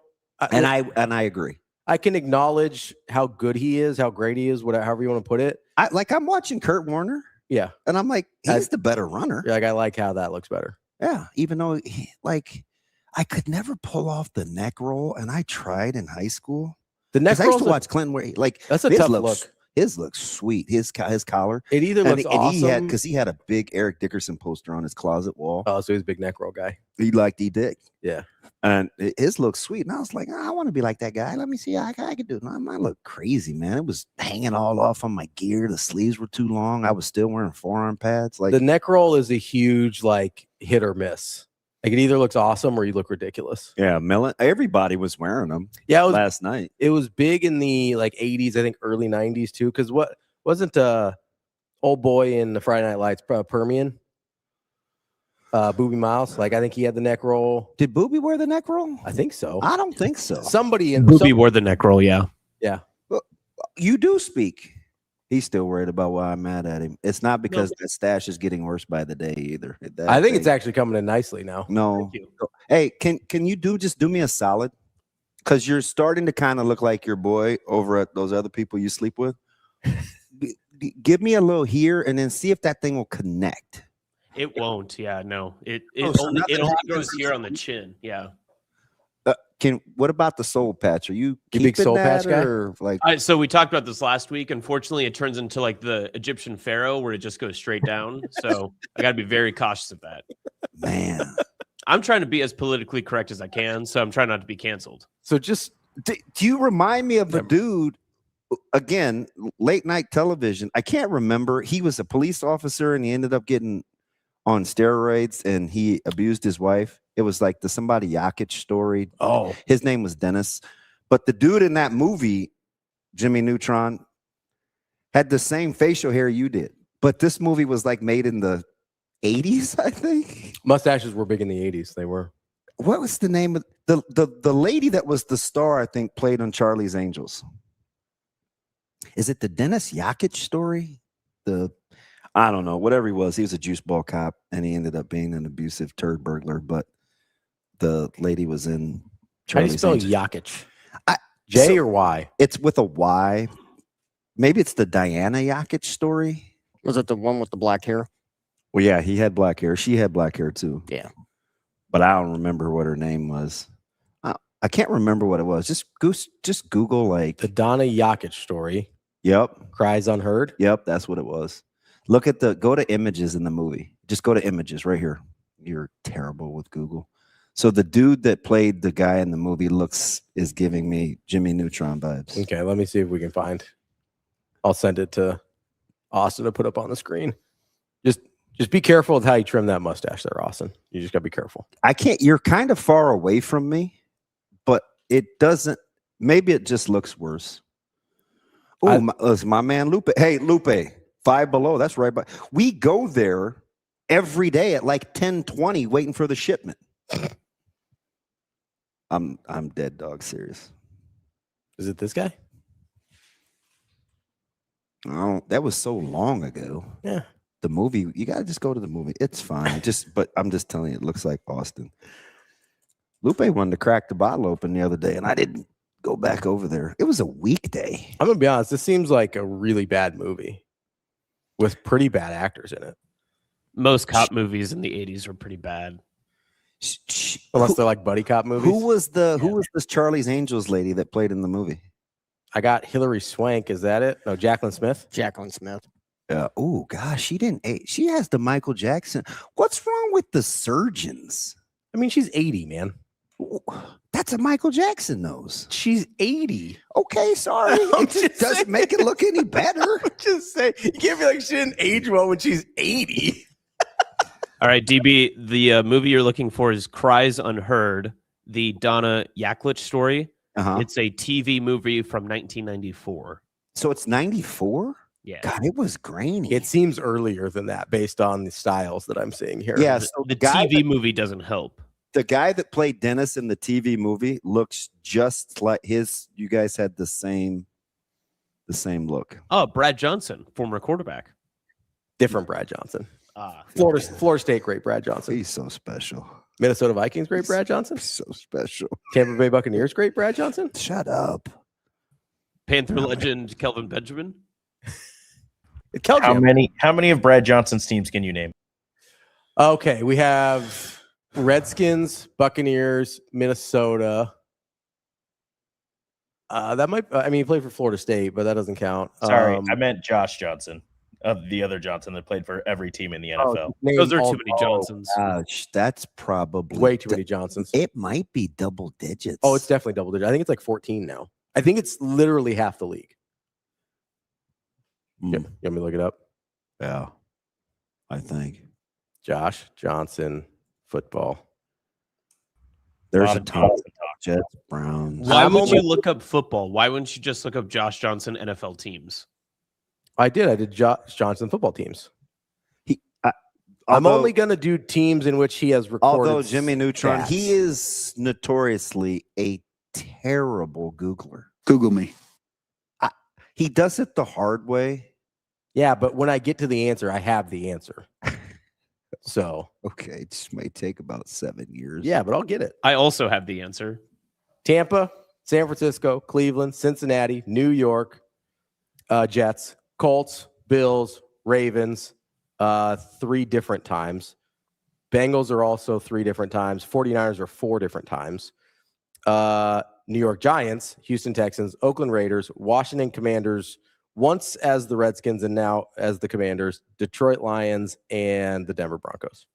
and I agree. I can acknowledge how good he is, how great he is, however you want to put it. I'm watching Kurt Warner. Yeah. And I'm like, he's the better runner. Like I like how that looks better. Yeah. Even though I could never pull off the neck roll, and I tried in high school. The neck roll. I used to watch Clinton where that's a tough look. His looks sweet. His collar. It either looks awesome because he had a big Eric Dickerson poster on his closet wall. Oh, so he's a big neck roll guy. He liked E-Dick. Yeah. And his looks sweet. And I was like, I want to be like that guy. Let me see how I could do it. Mine looked crazy, man. It was hanging all off on my gear. The sleeves were too long. I was still wearing forearm pads. Like the neck roll is a huge hit or miss. Like it either looks awesome or you look ridiculous. Yeah, everybody was wearing them. Yeah, last night. It was big in the 80s, I think early 90s too. Because what wasn't old boy in the Friday Night Lights Permian? Booby Miles, I think he had the neck roll. Did Booby wear the neck roll? I think so. I don't think so. Booby wore the neck roll, yeah. Yeah. Well, you do speak. He's still worried about why I'm mad at him. It's not because that stash is getting worse by the day either. I think it's actually coming in nicely now. No. Hey, can you do me a solid? Because you're starting to kind of look like your boy over at those other people you sleep with. Give me a little here and then see if that thing will connect. It won't. Yeah, no. It so only goes here on the chin. Yeah. what about the soul patch? Are you big keeping soul that, patch guy? or like So we talked about this last week. Unfortunately, it turns into like the Egyptian pharaoh where it just goes straight down. So I got to be very cautious of that. man? I'm trying to be as politically correct as I can, so I'm trying not to be canceled. So just Do you remind me of a dude? Again, late night television. I can't remember. He was a police officer and he ended up getting on steroids and he abused his wife. It was like the somebody Jokic story. oh, His name was Dennis. But the dude in that movie, Jimmy Neutron, had the same facial hair you did. But this movie was like made in the 80s, I think. mustaches were big in the 80s. They were. What was the name of the lady that was the star, I think, played on Charlie's Angels? Is it the Dennis Jokic story? I don't know, whatever he was a juice ball cop and he ended up being an abusive turd burglar, but the lady was in How do you Charlie's spell Angels. Jokic? J or Y? It's with a Y. Maybe it's the Diana Jokic story. Was it the one with the black hair? Well, yeah, he had black hair. She had black hair too. Yeah. But I don't remember what her name was. I can't remember what it was. Just Google like The Donna Jokic story. Yep. Cries Unheard. Yep, that's what it was. Go to images in the movie. Just go to images right here. You're terrible with Google. So the dude that played the guy in the movie is giving me Jimmy Neutron vibes. Okay, let me see if we can find. I'll send it to Austin to put up on the screen. Just be careful with how you trim that mustache there, Austin. You just gotta be careful. I can't. You're kind of far away from me, but it doesn't. Maybe it just looks worse. Oh, my man Lupe. Hey, Lupe, Five Below. That's right. But we go there every day at like 10:20, waiting for the shipment. I'm dead dog serious. Is it this guy? Oh, that was so long ago. Yeah. The movie, you gotta just go to the movie. It's fine. But I'm just telling you, it looks like Austin. Lupe wanted to crack the bottle open the other day, and I didn't go back over there. It was a weekday. I'm gonna be honest. This seems like a really bad movie with pretty bad actors in it. Most cop movies in the 80s were pretty bad. Unless they're like buddy cop movies. Who was this Charlie's Angels lady that played in the movie? I got Hillary Swank. Is that it? No, Jacqueline Smith. Jacqueline Smith. Oh gosh, she didn't age. She has the Michael Jackson. What's wrong with the surgeons? I mean, she's 80, man. That's a Michael Jackson nose. She's 80. Okay, sorry. It just doesn't make it look any better. Just say you can't be like she didn't age well when she's 80. All right, DB, the movie you're looking for is Cries Unheard, the Donna Jokic story. Uh-huh. It's a TV movie from 1994. So it's 94? Yeah. God, it was grainy. It seems earlier than that based on the styles that I'm seeing here. Yeah, so The TV movie doesn't help. the guy that played Dennis in the TV movie looks just like you guys had the same look. Oh, Brad Johnson, former quarterback. Different Brad Johnson. Florida State great Brad Johnson. He's so special. Minnesota Vikings great Brad Johnson. So special. Tampa Bay Buccaneers great Brad Johnson. Shut up. Panther legend Kelvin Benjamin. How How many of Brad Johnson's teams can you name? Okay, we have Redskins, Buccaneers, Minnesota. That might. I mean, he played for Florida State, but that doesn't count. Sorry, I meant Josh Johnson, the other Johnson that played for every team in the NFL. Those are too many Johnsons. Gosh, that's probably way too many Johnsons. It might be double digits. Oh, it's definitely double digits. I think it's like 14 now. I think it's literally half the league. You want me to look it up? Yeah, I think. Josh Johnson football. There's a ton of Jets, Browns. Why would you look up football? Why wouldn't you just look up Josh Johnson NFL teams? I did Josh Johnson football teams. I'm only going to do teams in which he has recorded. Although Jimmy Neutron, stats. he is notoriously a terrible Googler. Google me. He does it the hard way. Yeah, but when I get to the answer, I have the answer. So okay, it just may take about 7 years. Yeah, but I'll get it. I also have the answer. Tampa, San Francisco, Cleveland, Cincinnati, New York, Jets, Colts, Bills, Ravens, 3 different times. Bengals are also 3 different times. 49ers are 4 different times. New York Giants, Houston Texans, Oakland Raiders, Washington Commanders, once as the Redskins and now as the Commanders, Detroit Lions, and the Denver Broncos.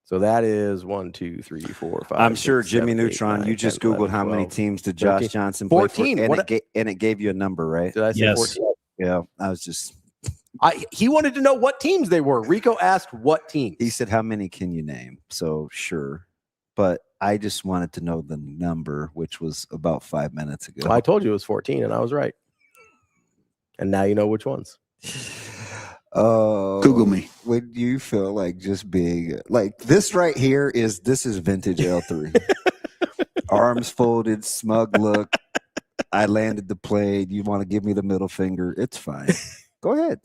So that is 1, 2, 3, 4, 5. I'm sure 6, Jimmy 7, 8, Neutron, 9, you just 10, Googled 11, how many 12, teams did Josh 13, Johnson play 14. for, and it gave you a number, right? Did I say Yes. 14? Yeah, I was just. He wanted to know what teams they were. Rico asked what teams. He said, "How many can you name?" So sure, but I just wanted to know the number, which was about 5 minutes ago. I told you it was 14, and I was right. And now you know which ones. Google me. When you feel like just being like this right here this is vintage L3. Arms folded, smug look. I landed the plane. You want to give me the middle finger? It's fine. Go ahead.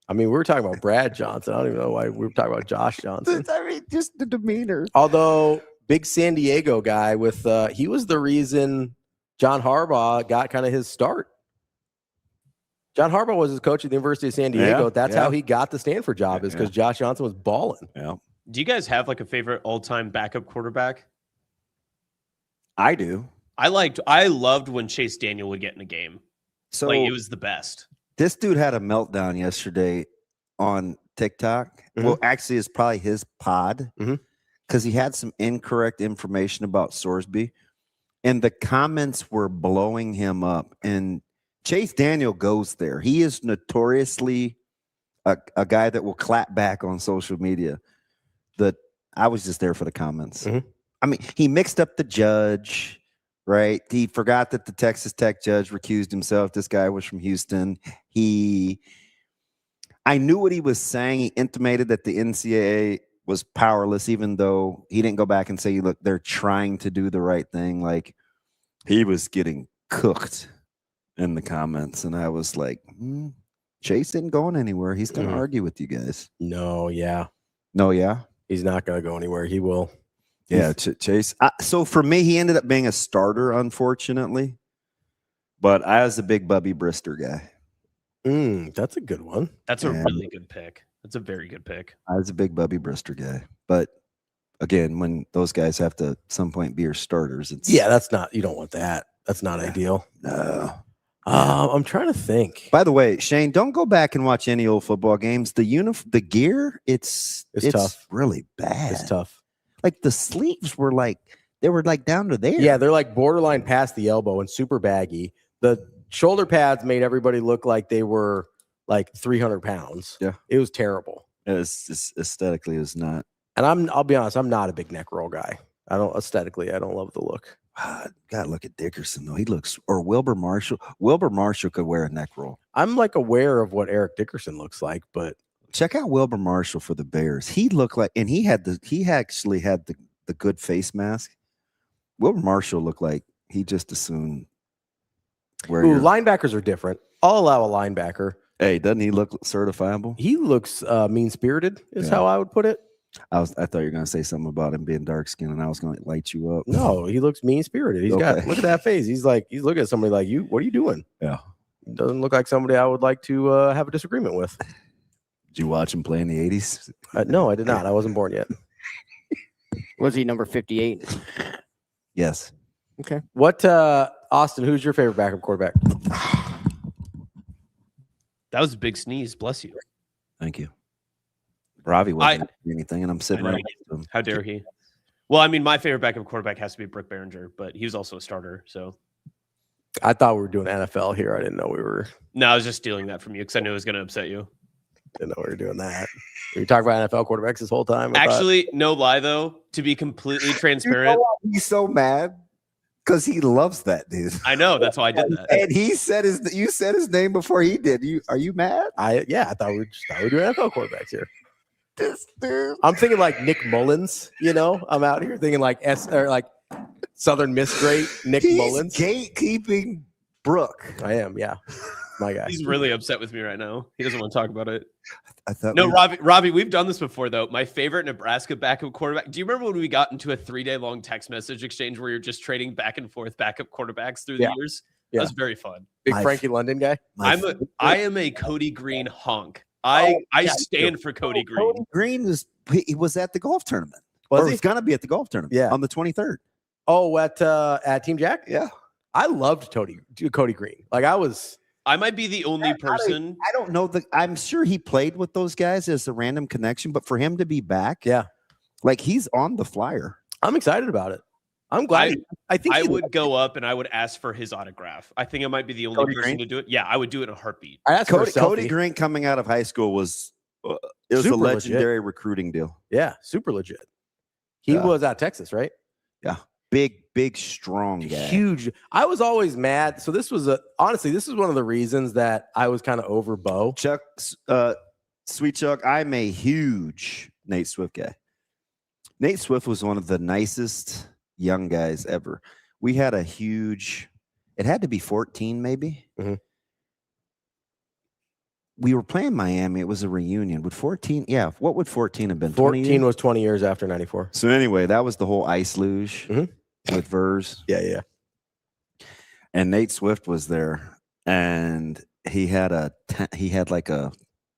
I mean, we were talking about Brad Johnson. I don't even know why we were talking about Josh Johnson. I mean, just the demeanor. Although big San Diego guy with he was the reason John Harbaugh got kind of his start. John Harbaugh was his coach at the University of San Diego. Yeah, That's how he got the Stanford job, is because Josh Johnson was balling. Yeah. Do you guys have like a favorite all-time backup quarterback? I do. I loved when Chase Daniel would get in a game. So Like it was the best. this dude had a meltdown yesterday on TikTok. Mhm. Well, actually, it's probably his pod because he had some incorrect information about Sorsby, and the comments were blowing him up. And Chase Daniel goes there. He is notoriously a guy that will clap back on social media. I was just there for the comments. I mean, he mixed up the judge, right? He forgot that the Texas Tech judge recused himself. This guy was from Houston. I knew what he was saying. He intimated that the NCAA was powerless, even though he didn't go back and say, look, they're trying to do the right thing. Like, he was getting cooked in the comments. And I was like, Chase isn't going anywhere. He's going to argue with you guys. No, yeah. No, yeah? He's not going to go anywhere. He will. Yeah, Chase. So for me, he ended up being a starter, unfortunately. But I was a big Bubby Brister guy. That's a good one. That's a really good pick. That's a very good pick. I was a big Bubby Brister guy. But again, when those guys have to at some point be your starters, it's that's not, you don't want that. That's not ideal. no. I'm trying to think. By the way, Shane, don't go back and watch any old football games. The gear, it's tough. Really bad. It's tough. Like the sleeves were down to there. Yeah, they're like borderline past the elbow and super baggy. The shoulder pads made everybody look like they were like 300 pounds. Yeah. It was terrible. It's aesthetically is not. And I'll be honest, I'm not a big neck roll guy. I don't love the look. Gotta look at Dickerson though. He looks, or Wilbur Marshall. Wilbur Marshall could wear a neck roll. I'm like aware of what Eric Dickerson looks like, but check out Wilbur Marshall for the Bears. He looked like, and he actually had the good face mask. Wilbur Marshall looked like he just assumed where linebackers are different. I'll allow a linebacker. Hey, doesn't he look certifiable? He looks mean-spirited, is how I would put it. I thought you were gonna say something about him being dark skinned, and I was gonna light you up. No, he looks mean-spirited. He's got, look at that face. He's looking at somebody like, you, what are you doing? Yeah. Doesn't look like somebody I would like to have a disagreement with. Did you watch him play in the 80s? No, I did not. I wasn't born yet. Was he number 58? Yes. Okay. What, Austin, who's your favorite backup quarterback? That was a big sneeze. Bless you. Thank you. Ravi wasn't doing anything, and I'm sitting right next to him. How dare he? Well, I mean, my favorite backup quarterback has to be Brooke Behringer, but he was also a starter. So I thought we were doing NFL here. I didn't know we were. No, I was just stealing that from you because I knew it was going to upset you. Didn't know we were doing that. We talked about NFL quarterbacks this whole time. Actually, no lie though. To be completely transparent, You know why he's so mad because he loves that dude. I know that's why I did that. And you said his name before he did. Are you mad? I thought we were doing NFL quarterbacks here. This dude. I'm thinking like Nick Mullins. I'm out here thinking like Southern Miss great Nick Mullins. Gatekeeping Brooke. I am, yeah. My guy. He's really upset with me right now. He doesn't want to talk about it. I thought No, Robbie, we've done this before though. My favorite Nebraska backup quarterback. Do you remember when we got into a 3-day long text message exchange where you're just trading back and forth backup quarterbacks through the years? Yeah. That was very fun. Big Frankie London guy. I am a Cody Green honk. I stand for Cody Green. Cody Green was at the golf tournament. Was Or he? he's gonna be at the golf tournament. Yeah. On the 23rd. Oh, at Team Jack? Yeah. I loved Cody Green. Like I might be the only person. I don't know. I'm sure he played with those guys as a random connection, but for him to be back, yeah, like he's on the flyer. I'm excited about it. I'm glad. I think I would go up and I would ask for his autograph. I think I might be the only person to do it. Yeah, I would do it in a heartbeat. I asked for a selfie. Cody Green coming out of high school was it was Super a legendary legit. Recruiting deal. Yeah, super legit. He was at Texas, right? Yeah. Big, strong guy. Huge. I was always mad. So this was honestly, this is one of the reasons that I was kind of over Bo. Chuck, Sweet Chuck, I'm a huge Nate Swift guy. Nate Swift was one of the nicest young guys ever. We had a huge, it had to be 14 maybe. Mm-hmm. We were playing Miami. It was a reunion. Would 14, yeah, what would 14 have been? 14 was 20 years after 94. So anyway, that was the whole ice luge with Vers. Yeah. And Nate Swift was there, and he had like a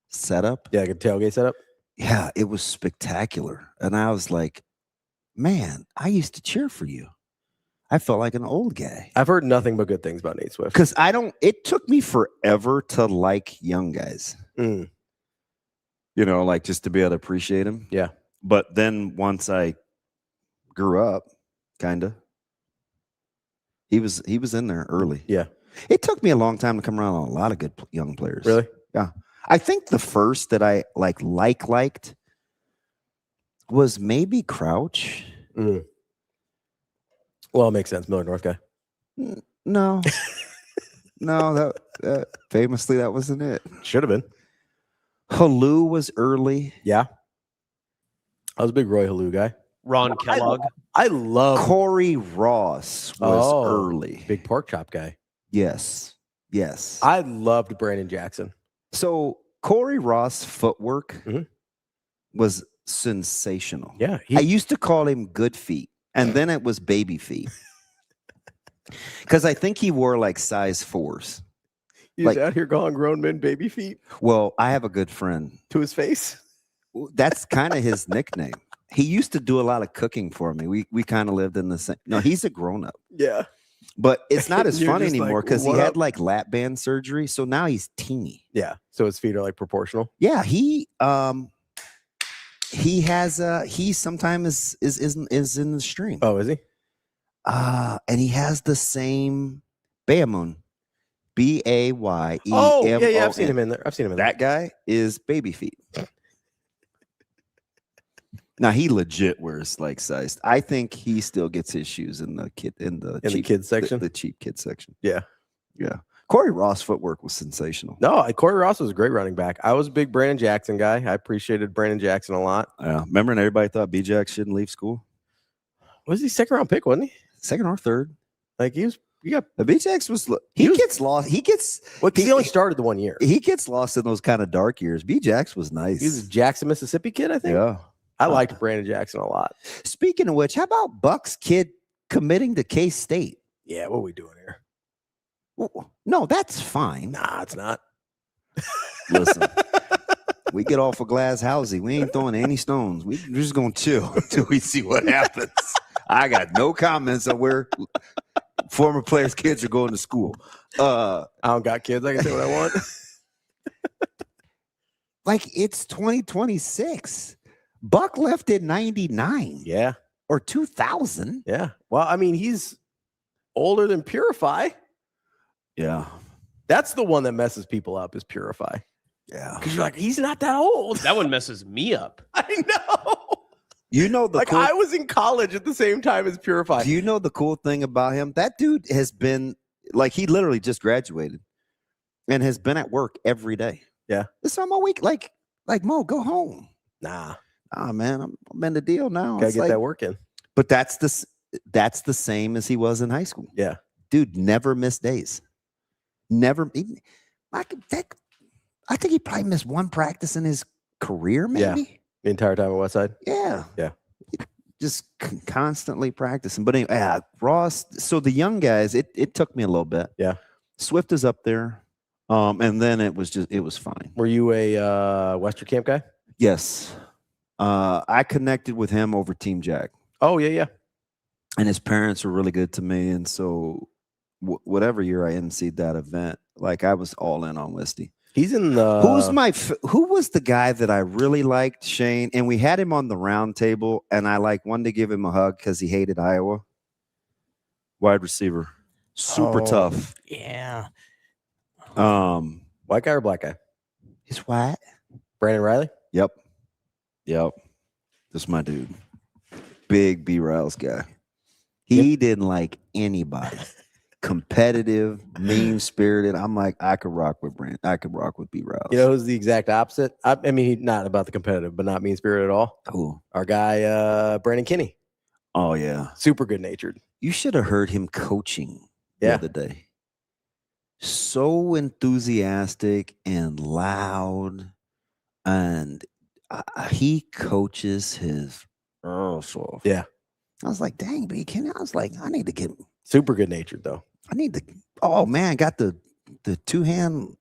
setup. Yeah, like a tailgate setup. Yeah, it was spectacular. And I was like, man, I used to cheer for you. I felt like an old guy. I've heard nothing but good things about Nate Swift. Because it took me forever to like young guys. Mm. You know, like just to be able to appreciate him. Yeah. But then once I grew up, kind of, he was in there early. Yeah. It took me a long time to come around on a lot of good young players. Really? Yeah. I think the first that I liked was maybe Crouch. Mm. Well, it makes sense. Miller North guy. No. No, that famously that wasn't it. Should have been. Halou was early. Yeah. I was a big Roy Halou guy. Ron Kellogg. I love Corey Ross was early. Big pork chop guy. Yes. I loved Brandon Jackson. So Corey Ross' footwork was sensational. Yeah. I used to call him good feet, and then it was baby feet. Because I think he wore like size 4s. He's like, out here calling grown men baby feet. Well, I have a good friend. To his face? That's kind of his nickname. He used to do a lot of cooking for me. We kind of lived in the same. No, he's a grown-up. Yeah. But it's not as fun anymore like, because he had like lap band surgery. So now he's teeny. Yeah. So his feet are like proportional. Yeah. He sometimes is in the stream. Oh, is he? And he has the same Bayamoon. Bayemon. Oh, yeah. I've seen him in there. That guy is baby feet. Now he legit wears like sized. I think he still gets his shoes in the kids section. The cheap kids section. Yeah. Corey Ross' footwork was sensational. No, Corey Ross was a great running back. I was a big Brandon Jackson guy. I appreciated Brandon Jackson a lot. Yeah. Remember when everybody thought B-Jack shouldn't leave school? Was he second round pick, wasn't he? Second or third. Like the B-Jax gets lost. He only started the 1 year. He gets lost in those kind of dark years. B-Jax was nice. He was a Jackson, Mississippi kid, I think. Yeah. I liked Brandon Jackson a lot. Speaking of which, how about Buck's kid committing to K-State? Yeah, what are we doing here? Well, no, that's fine. Nah, it's not. Listen, we get off of Glass Housey. We ain't throwing any stones. We're just going to chill until we see what happens. I got no comments on where former players' kids are going to school. I don't got kids. I can say what I want. Like, it's 2026. Buck left in 99. Yeah. Or 2000. Yeah. Well, I mean, he's older than Purify. Yeah. That's the one that messes people up is Purify. Yeah. Because you're like, he's not that old. That one messes me up. I know. You know I was in college at the same time as Purify. Do you know the cool thing about him? That dude has been like he literally just graduated and has been at work every day. Yeah. This time a week, like Mo, go home. Nah, man, I'm in the deal now. Gotta get that work in. But that's the same as he was in high school. Yeah. Dude never missed days. Never. I think he probably missed one practice in his career, maybe. Yeah. The entire time at Westside? Yeah. Yeah. Just constantly practicing. But anyway, Ross, so the young guys, it took me a little bit. Yeah. Swift is up there. And then it was fine. Were you a Western Camp guy? Yes. I connected with him over Team Jack. Oh, yeah. And his parents were really good to me. And so whatever year I emceed that event, like I was all in on Wisty. He's in the. Who was the guy that I really liked, Shane? And we had him on the round table, and I wanted to give him a hug because he hated Iowa. Wide receiver, super tough. Yeah. White guy or black guy? He's white. Brandon Riley? Yep. That's my dude. Big B Riles guy. He didn't like anybody. Competitive, mean-spirited. I'm like, I could rock with Brandon. I could rock with B Riles. You know who's the exact opposite? I mean, he's not about the competitive, but not mean-spirited at all. Who? Our guy, Brandon Kinney. Oh, yeah. Super good-natured. You should have heard him coaching the other day. So enthusiastic and loud, and he coaches his earls off. Yeah. I was like, dang, B Kenny. I was like, I need to get super good-natured though. I need to. Oh man, got the 2-hand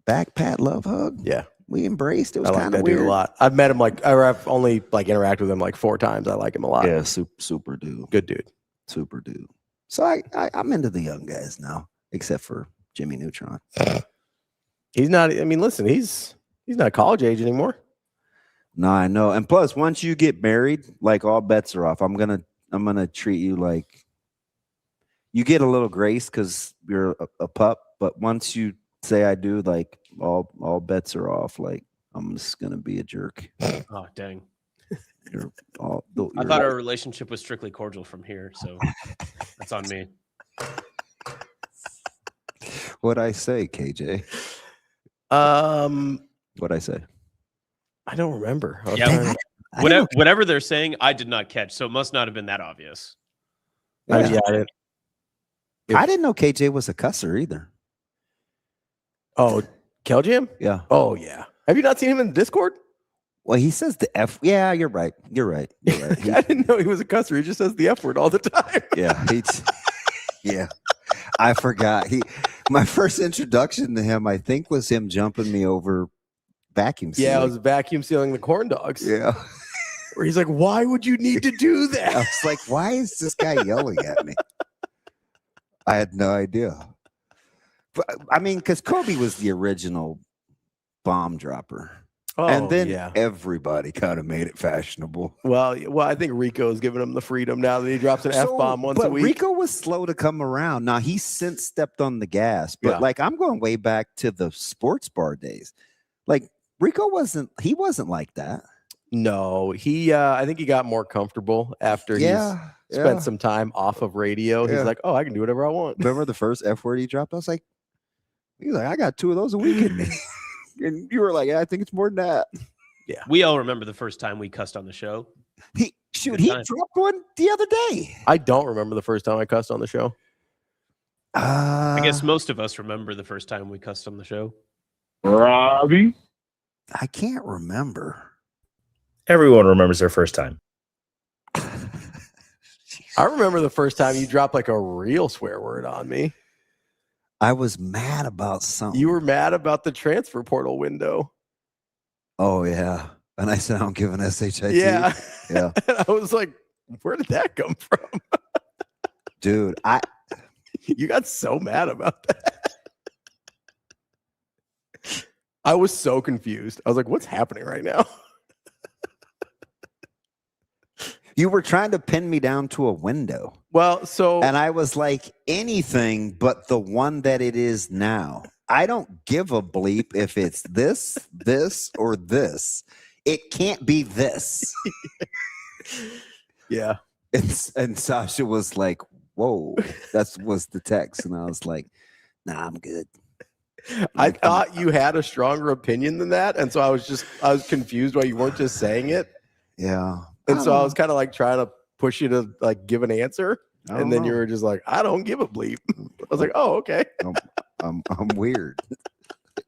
back pat love hug. Yeah, we embraced. It was kind of that weird. Dude a lot. I've met him I've only interacted with him 4 times. I like him a lot. Yeah, super dude. Good dude. Super dude. So I'm into the young guys now, except for Jimmy Neutron. He's not. I mean, listen, he's not college age anymore. No, I know. And plus, once you get married, all bets are off. I'm gonna treat you like you get a little grace because you're a pup. But once you say I do, all bets are off. I'm just gonna be a jerk. Oh dang! I thought our relationship was strictly cordial from here, so that's on me. What'd I say, KJ? What'd I say? I don't remember. Yeah, whatever they're saying, I did not catch, so it must not have been that obvious. Yeah, I didn't. I didn't know KJ was a cusser either. Oh, Keljam? Yeah. Oh, yeah. Have you not seen him in Discord? Well, he says the F. Yeah, you're right. I didn't know he was a cusser. He just says the F word all the time. Yeah. Yeah. I forgot. My first introduction to him, I think, was him jumping me over vacuum sealing. Yeah, I was vacuum sealing the corn dogs. Yeah. Where he's like, why would you need to do that? I was like, why is this guy yelling at me? I had no idea. But I mean, because Kobe was the original bomb dropper. Oh, and then everybody kind of made it fashionable. Well, I think Rico's giving him the freedom now that he drops an F-bomb once a week. Rico was slow to come around. Now, he's since stepped on the gas. But, I'm going way back to the sports bar days. Rico wasn't like that. No, I think he got more comfortable after he spent some time off of radio. He's like, oh, I can do whatever I want. Remember the first F word he dropped? I was like, I got 2 of those a week in me. And you were like, I think it's more than that. Yeah. We all remember the first time we cussed on the show. He dropped one the other day. I don't remember the first time I cussed on the show. I guess most of us remember the first time we cussed on the show. Ravi? I can't remember. Everyone remembers their first time. I remember the first time you dropped a real swear word on me. I was mad about something. You were mad about the transfer portal window. Oh, yeah. And I said, I don't give an SHIT. Yeah. Yeah. And I was like, where did that come from? Dude, you got so mad about that. I was so confused. I was like, what's happening right now? You were trying to pin me down to a window. Well, and I was like, anything but the one that it is now. I don't give a bleep if it's this, or this. It can't be this. Yeah. And Sasha was like, whoa, that was the text. And I was like, nah, I'm good. I thought you had a stronger opinion than that. And so I was confused why you weren't just saying it. Yeah. And so I was kind of trying to push you to give an answer. And then you were just like, I don't give a bleep. I was like, oh, okay. I'm weird.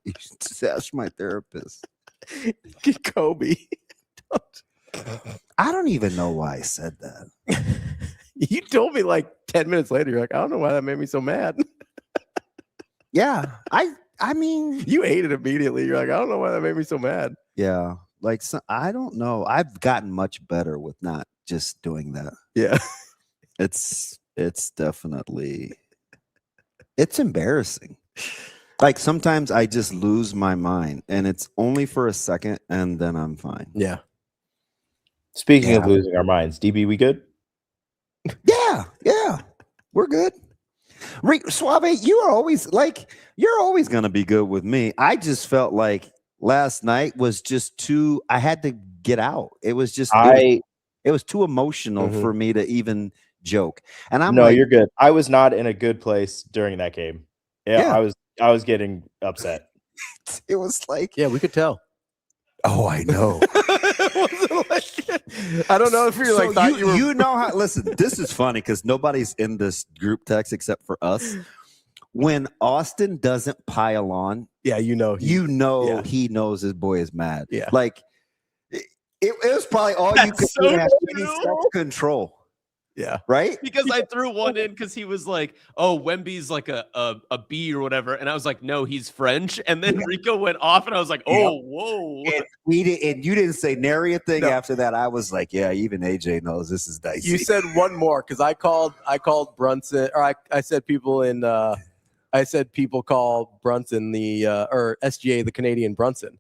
You should just ask my therapist. Kobe. I don't even know why I said that. You told me 10 minutes later, you're like, I don't know why that made me so mad. Yeah. I mean, you ate it immediately. You're like, I don't know why that made me so mad. Yeah. I don't know. I've gotten much better with not just doing that. Yeah. It's definitely, it's embarrassing. Like sometimes I just lose my mind and it's only for a second and then I'm fine. Yeah. Speaking of losing our minds, DB, we good? Yeah. We're good. Suave, you're always going to be good with me. I just felt like last night was just too, I had to get out. It was just, it was too emotional for me to even joke. And I'm No, you're good. I was not in a good place during that game. Yeah. I was getting upset. It was like, yeah, we could tell. Oh, I know. I don't know if you're like, thought you know how, listen, this is funny because nobody's in this group text except for us. When Austin doesn't pile on, yeah, he knows his boy is mad. Yeah. Like it was probably all you could do to have any self-control. Yeah. Right? Because I threw one in because he was like, oh, Wemby's like a B or whatever. And I was like, no, he's French. And then Rico went off and I was like, oh, whoa. And you didn't say nary a thing after that. I was like, yeah, even AJ knows this is dicey. You said one more because I called Brunson, or I said people call Brunson or SGA the Canadian Brunson.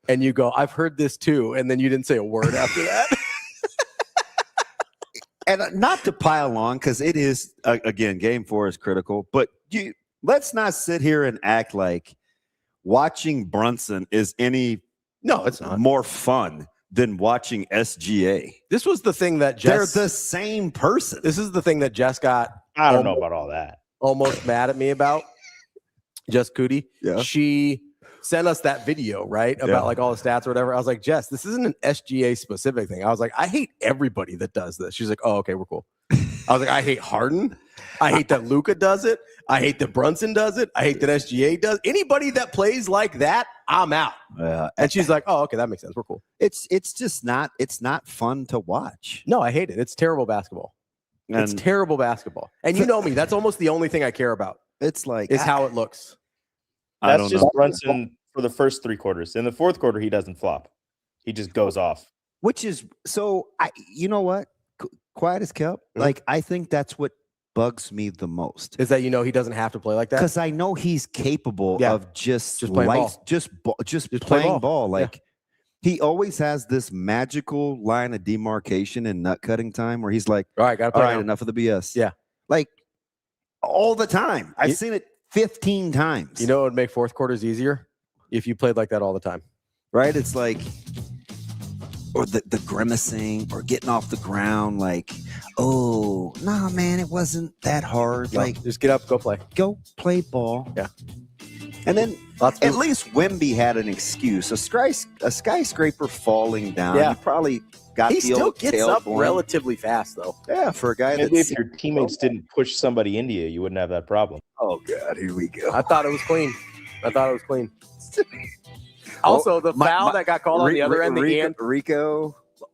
And you go, I've heard this too. And then you didn't say a word after that. And not to pile on, because it is, again, game 4 is critical. But let's not sit here and act like watching Brunson is it's not more fun than watching SGA. This was the thing that Jess... They're the same person. This is the thing that Jess got... I don't know about all that. Almost mad at me about. Jess Cootie. Yeah. She sent us that video, right? About like all the stats or whatever. I was like, Jess, this isn't an SGA specific thing. I was like, I hate everybody that does this. She's like, oh, okay, we're cool. I was like, I hate Harden. I hate that Luka does it. I hate that Brunson does it. I hate that SGA does. Anybody that plays like that, I'm out. And she's like, oh, okay, that makes sense. We're cool. It's just not, it's not fun to watch. No, I hate it. It's terrible basketball. It's terrible basketball. And you know me, that's almost the only thing I care about. It's like, is how it looks. That's just Brunson for the first 3 quarters. In the 4th quarter, he doesn't flop. He just goes off. Which is, so, you know what? Quiet as kept. Like, I think that's what bugs me the most. Is that, he doesn't have to play like that? Because I know he's capable of just playing ball. Just playing ball. Like, he always has this magical line of demarcation and nut cutting time where he's like, all right, enough of the BS. Yeah. Like, all the time. I've seen it 15 times. You know what would make 4th quarters easier? If you played like that all the time. Right? It's like, or the grimacing or getting off the ground like, oh, nah, man, it wasn't that hard. No, like, just get up, go play. Go play ball. Yeah. And then at least Wemby had an excuse. A skyscraper falling down. Yeah. He probably got he the still old gets up relatively fast, though. Yeah, for a guy maybe if your teammates didn't push somebody into you, you wouldn't have that problem. Oh, God, here we go. I thought it was clean. Also, the foul that got called on the other end,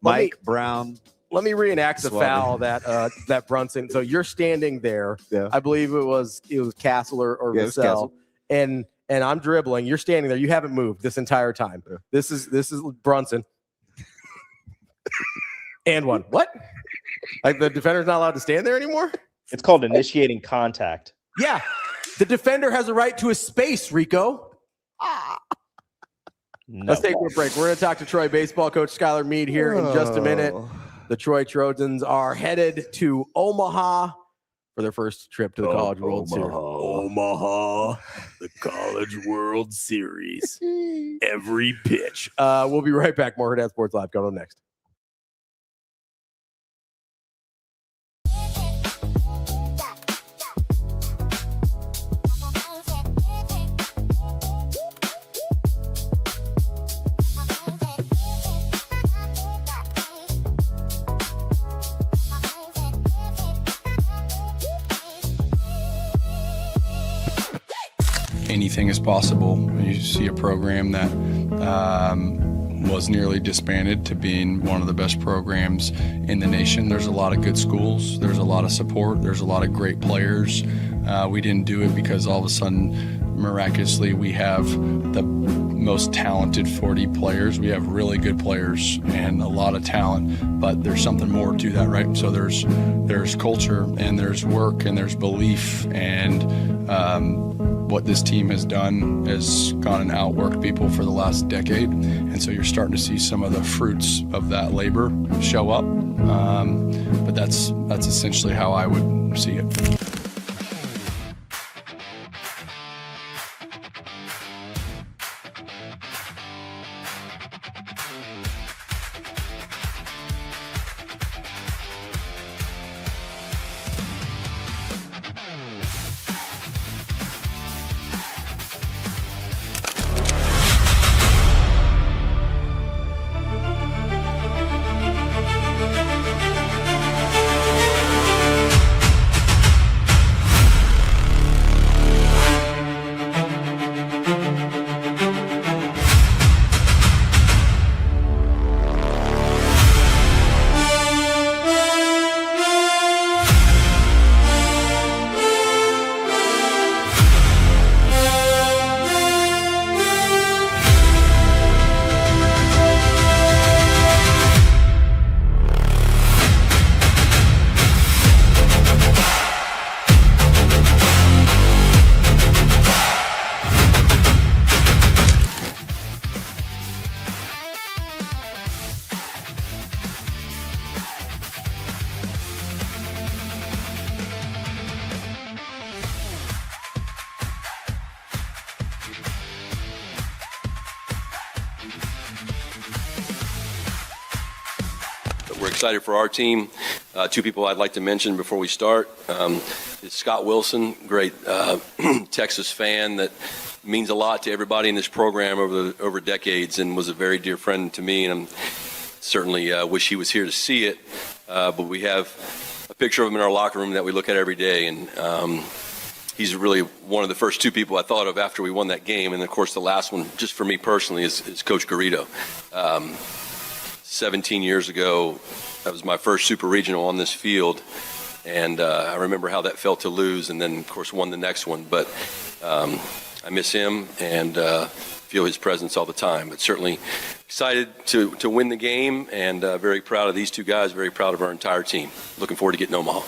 Mike Brown. Let me reenact the foul that Brunson. So you're standing there. Yeah. I believe it was Castle or Vassell, and I'm dribbling. You're standing there. You haven't moved this entire time. Yeah. This is Brunson. And one. What? Like the defender's not allowed to stand there anymore? It's called initiating contact. Yeah. The defender has a right to a space, Rico. No. Let's take a break. We're going to talk to Troy baseball coach SKYLAR MEADE here in just a minute. The Troy Trojans are headed to Omaha for their first trip to the College World Series. Omaha, the College World Series. Every pitch. We'll be right back. More Hurrdat Sports Live. Going on next. Anything is possible. You see a program that was nearly disbanded to being one of the best programs in the nation. There's a lot of good schools. There's a lot of support. There's a lot of great players. We didn't do it because all of a sudden, miraculously, we have the most talented 40 players. We have really good players and a lot of talent, but there's something more to that, right? So there's culture and there's work and there's belief, and what this team has done has gone and outworked people for the last decade. And so you're starting to see some of the fruits of that labor show up. But that's essentially how I would see it. We're excited for our team. Two people I'd like to mention before we start is Scott Wilson, great Texas fan that means a lot to everybody in this program over decades and was a very dear friend to me, and I certainly wish he was here to see it. But we have a picture of him in our locker room that we look at every day, and he's really one of the first two people I thought of after we won that game. And of course, the last one, just for me personally, is Coach Garrido. 17 years ago, that was my first super regional on this field, and I remember how that felt to lose, and then of course won the next one. But I miss him and feel his presence all the time. But certainly excited to win the game, and very proud of these two guys, very proud of our entire team. Looking forward to getting Omaha.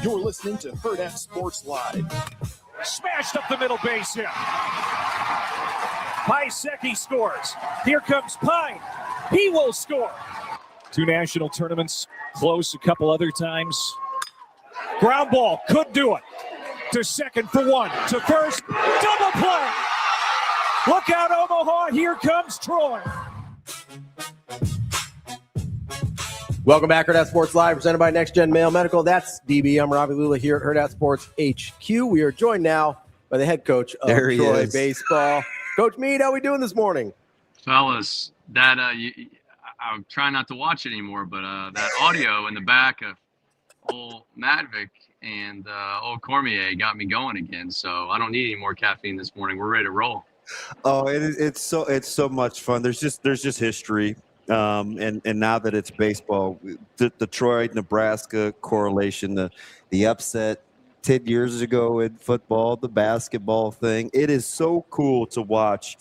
You're listening to Hurrdat Sports Live. Smashed up the middle base here. Paiseki scores. Here comes Pine. He will score. Two national tournaments, close a couple other times. Ground ball, could do it. To second for one. To first, double play. Look out, Omaha. Here comes Troy. Welcome back, Hurrdat Sports Live, presented by Next Gen Male Medical. That's DB. I'm Ravi Lulla here at Hurrdat Sports HQ. We are joined now by the head coach of Troy baseball, Coach Meade. How are we doing this morning, fellas? That I'm trying not to watch it anymore, but that audio in the back of old Madvick and old Cormier got me going again. So I don't need any more caffeine this morning. We're ready to roll. Oh, it's so much fun. There's just history. And now that it's baseball, the Detroit, Nebraska correlation, the upset 10 years ago in football, the basketball thing, it is so cool to watch.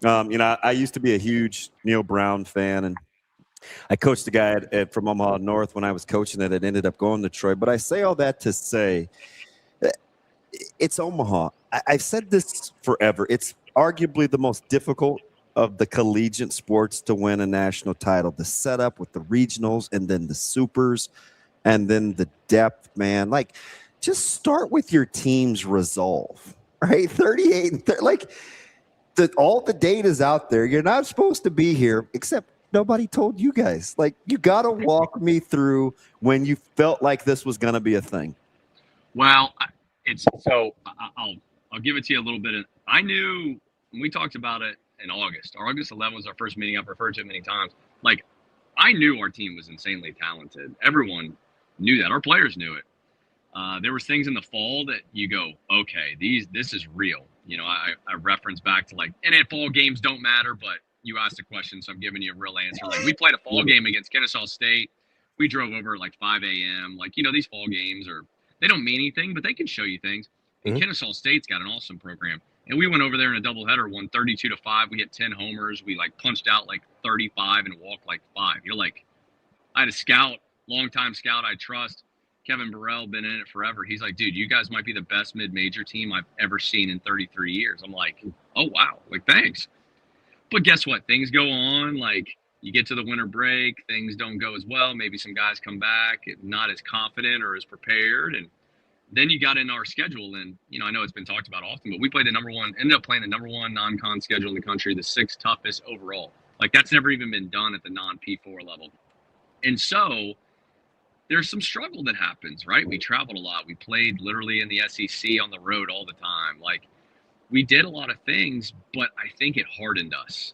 I used to be a huge Neil Brown fan, and I coached a guy from Omaha North when I was coaching it. It ended up going to Detroit. But I say all that to say it's Omaha. I've said this forever. It's arguably the most difficult of the collegiate sports to win a national title. The setup with the regionals and then the supers and then the depth, man. Like, just start with your team's resolve, right? 38 and 30, like all the data's out there. You're not supposed to be here, except nobody told you guys. Like, you got to walk me through when you felt like this was going to be a thing. Well, I'll give it to you a little bit. I knew when we talked about it in August 11 was our first meeting. I've referred to it many times. Like, I knew our team was insanely talented. Everyone knew that. Our players knew it. There was things in the fall that you go, okay, this is real. I reference back to like, and fall games don't matter, but you asked a question, so I'm giving you a real answer. Like, we played a fall game against Kennesaw State. We drove over at like 5 a.m. Like, these fall games they don't mean anything, but they can show you things. And Kennesaw State's got an awesome program. And we went over there in a doubleheader, won 32-5. We hit 10 homers. We like punched out like 35 and walked like 5. You're like, I had a scout, longtime scout I trust, Kevin Burrell, been in it forever. He's like, dude, you guys might be the best mid-major team I've ever seen in 33 years. I'm like, oh, wow. Like, thanks. But guess what? Things go on. Like, you get to the winter break, things don't go as well. Maybe some guys come back not as confident or as prepared. And then you got in our schedule. And, I know it's been talked about often, but we played ended up playing the number 1 non-con schedule in the country, the 6th toughest overall. Like, that's never even been done at the non-P4 level. And so there's some struggle that happens, right? We traveled a lot. We played literally in the SEC on the road all the time. Like, we did a lot of things, but I think it hardened us.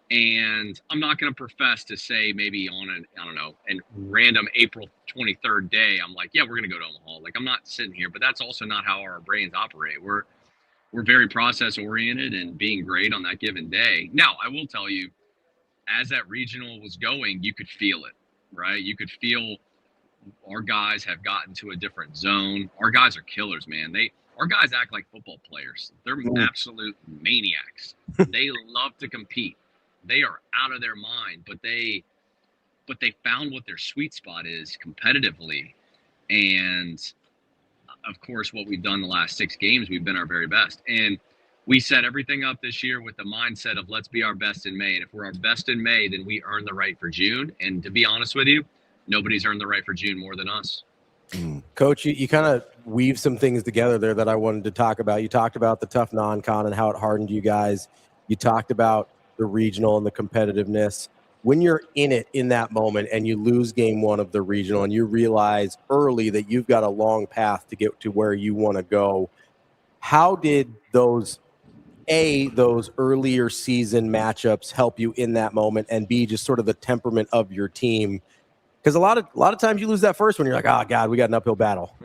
And I'm not going to profess to say maybe on a random April 23rd day, I'm like, yeah, we're going to go to Omaha. Like, I'm not sitting here, but that's also not how our brains operate. We're very process oriented and being great on that given day. Now, I will tell you, as that regional was going, you could feel it, right? You could feel our guys have gotten to a different zone. Our guys are killers, man. Our guys act like football players. They're absolute maniacs. They love to compete. They are out of their mind, but they found what their sweet spot is competitively. And of course, what we've done the last 6 games, we've been our very best. And we set everything up this year with the mindset of let's be our best in May. And if we're our best in May, then we earn the right for June. And to be honest with you, nobody's earned the right for June more than us. Coach, you kind of weave some things together there that I wanted to talk about. You talked about the tough non-con and how it hardened you guys. You talked about the regional and the competitiveness. When you're in it in that moment and you lose game 1 of the regional and you realize early that you've got a long path to get to where you want to go, how did those earlier season matchups help you in that moment, and B, just sort of the temperament of your team? Because a lot of times you lose that first one, you're like, oh God, we got an uphill battle.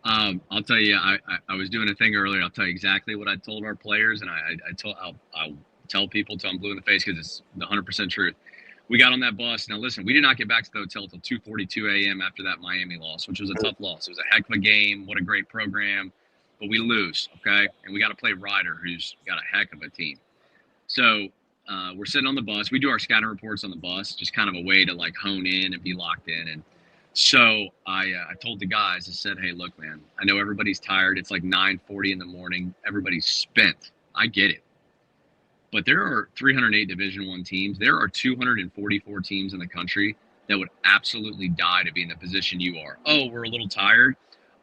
I'll tell you, I was doing a thing earlier. I'll tell you exactly what I told our players, and I'll tell people till I'm blue in the face because it's the 100% truth. We got on that bus. Now listen, we did not get back to the hotel till 2:42 a.m. after that Miami loss, which was a tough loss. It was a heck of a game. What a great program, but we lose, okay? And we got to play Ryder, who's got a heck of a team. So we're sitting on the bus. We do our scouting reports on the bus, just kind of a way to like hone in and be locked in. And so I told the guys, I said, hey, look, man, I know everybody's tired. It's like 9:40 in the morning. Everybody's spent. I get it. But there are 308 Division I teams. There are 244 teams in the country that would absolutely die to be in the position you are. Oh, we're a little tired.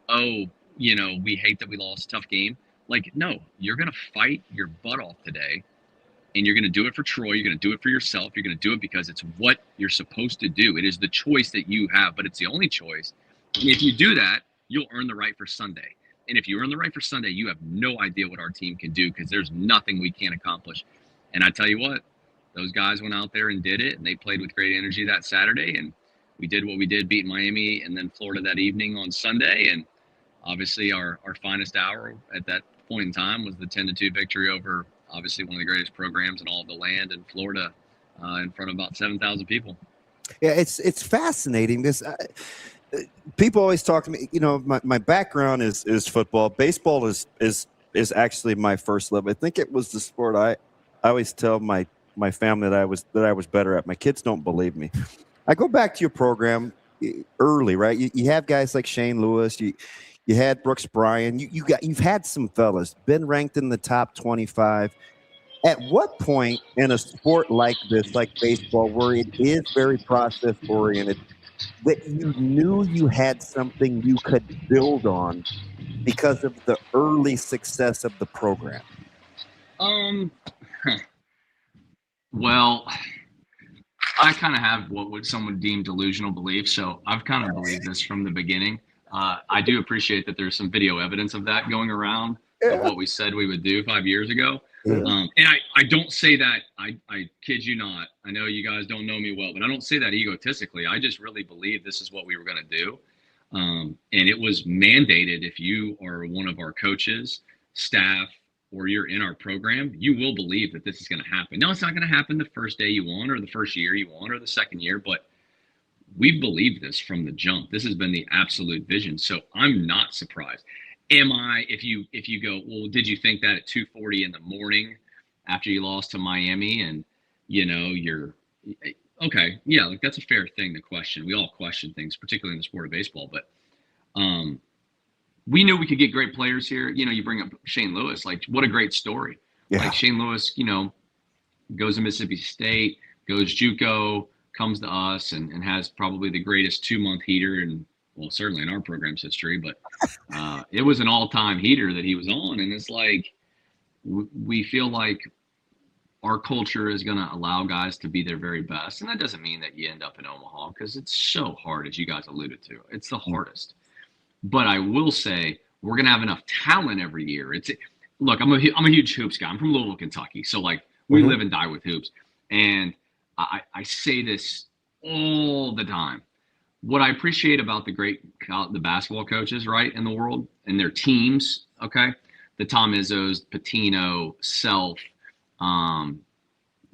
Oh, we hate that we lost a tough game. Like, no, you're going to fight your butt off today. And you're going to do it for Troy. You're going to do it for yourself. You're going to do it because it's what you're supposed to do. It is the choice that you have, but it's the only choice. And if you do that, you'll earn the right for Sunday. And if you earn the right for Sunday, you have no idea what our team can do because there's nothing we can't accomplish. And I tell you what, those guys went out there and did it, and they played with great energy that Saturday. And we did what we did, beat Miami and then Florida that evening on Sunday. And obviously our finest hour at that point in time was the 10-2 victory over obviously one of the greatest programs in all of the land in Florida in front of about 7,000 people. Yeah, it's fascinating. This people always talk to me. My background is football. Baseball is actually my first love. I think it was the sport I always tell my family that I was better at. My kids don't believe me. I go back to your program early, right? You have guys like Shane Lewis. You had Brooks Bryan. You've had some fellas been ranked in the top 25. At what point in a sport like this, like baseball, where it is very process oriented, that you knew you had something you could build on because of the early success of the program? Well, I kind of have what some would deem delusional beliefs. So I've kind of believed this from the beginning. I do appreciate that there's some video evidence of that going around of what we said we would do 5 years ago. And I don't say that, I kid you not. I know you guys don't know me well, but I don't say that egotistically. I just really believe this is what we were going to do. And it was mandated if you are one of our coaches, staff, or you're in our program, you will believe that this is going to happen. No, it's not going to happen the first day you want or the first year you want or the second year, but we've believed this from the jump. This has been the absolute vision. So I'm not surprised. Am I, if you go, well, did you think that at 2:40 in the morning after you lost to Miami and, you're okay. Yeah. Like that's a fair thing to question. We all question things, particularly in the sport of baseball, but we knew we could get great players here. You bring up Shane Lewis, like what a great story. Yeah. Like Shane Lewis, goes to Mississippi State, goes JUCO, comes to us and has probably the greatest 2-month heater certainly in our program's history, but it was an all-time heater that he was on. And it's like, we feel like our culture is going to allow guys to be their very best. And that doesn't mean that you end up in Omaha because it's so hard, as you guys alluded to. It's the hardest. But I will say we're going to have enough talent every year. Look, I'm a huge hoops guy. I'm from Louisville, Kentucky. So like we live and die with hoops. And I say this all the time. What I appreciate about the basketball coaches, right, in the world and their teams, okay, the Tom Izzos, Patino, Self,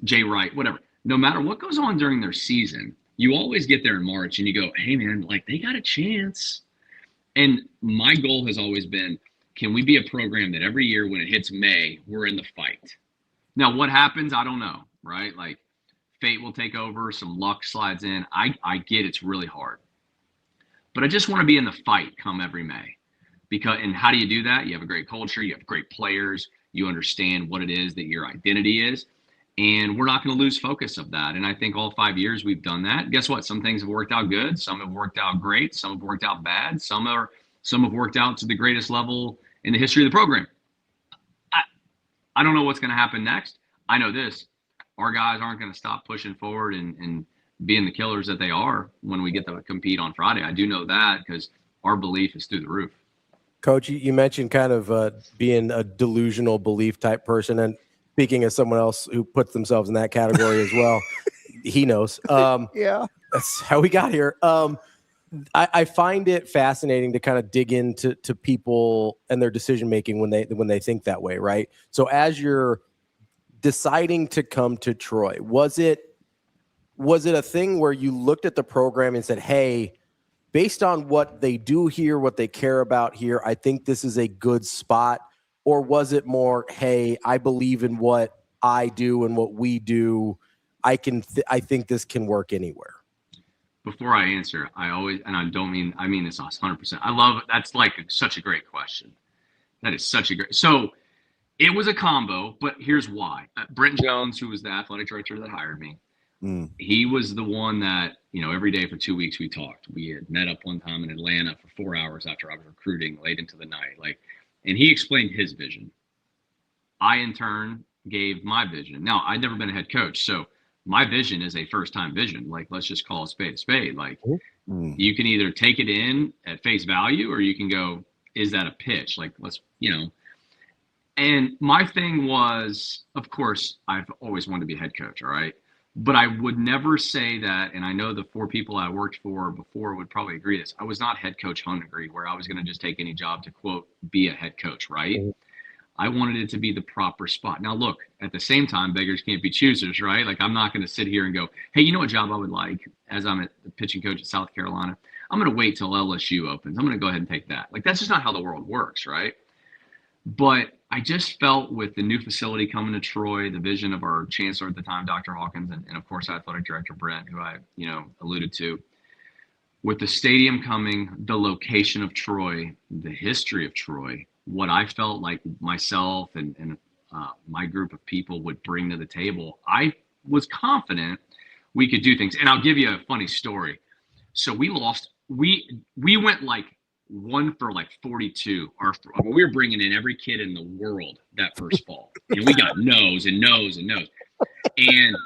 Jay Wright, whatever. No matter what goes on during their season, you always get there in March and you go, hey, man, like they got a chance. And my goal has always been, can we be a program that every year when it hits May, we're in the fight? Now, what happens? I don't know, right? Like fate will take over, some luck slides in. I get it's really hard. But I just want to be in the fight come every May. And how do you do that? You have a great culture, you have great players, you understand what it is that your identity is. And we're not going to lose focus of that. And I think all 5 years we've done that. Guess what? Some things have worked out good. Some have worked out great. Some have worked out bad. Some have worked out to the greatest level in the history of the program. I don't know what's going to happen next. I know this. Our guys aren't going to stop pushing forward and being the killers that they are when we get to compete on Friday. I do know that because our belief is through the roof. Coach, you mentioned kind of being a delusional belief type person. And speaking as someone else who puts themselves in that category as well, he knows. Yeah, that's how we got here. I find it fascinating to kind of dig into people and their decision making when they think that way, right? So as you're deciding to come to Troy, was it a thing where you looked at the program and said, hey, based on what they do here, what they care about here, I think this is a good spot? Or was it more, hey, I believe in what I do and what we do. I think this can work anywhere. Before I answer, I mean this 100%. I love it. That's like such a great question. That is such a great. So it was a combo, but here's why. Brent Jones, who was the athletic director that hired me, he was the one that, every day for 2 weeks we talked. We had met up one time in Atlanta for 4 hours after I was recruiting late into the night. And he explained his vision. I, in turn, gave my vision. Now, I'd never been a head coach, so my vision is a first-time vision. Let's just call a spade a spade. You can either take it in at face value or you can go, is that a pitch? And my thing was, of course, I've always wanted to be a head coach, all right? But I would never say that, and I know the 4 people I worked for before would probably agree to this. I was not head coach hungry where I was going to just take any job to, quote, be a head coach, right? I wanted it to be the proper spot. Now, look, at the same time, beggars can't be choosers, right? I'm not going to sit here and go, hey, you know what job I would like as I'm the pitching coach at South Carolina? I'm going to wait till LSU opens. I'm going to go ahead and take that. That's just not how the world works, right? But I just felt with the new facility coming to Troy, the vision of our chancellor at the time, Dr. Hawkins, and of course, athletic director Brent, who I, alluded to, with the stadium coming, the location of Troy, the history of Troy, what I felt like myself and my group of people would bring to the table, I was confident we could do things. And I'll give you a funny story. So we lost. We went 1 for 42. We were bringing in every kid in the world that first fall, and we got no's and no's and no's. And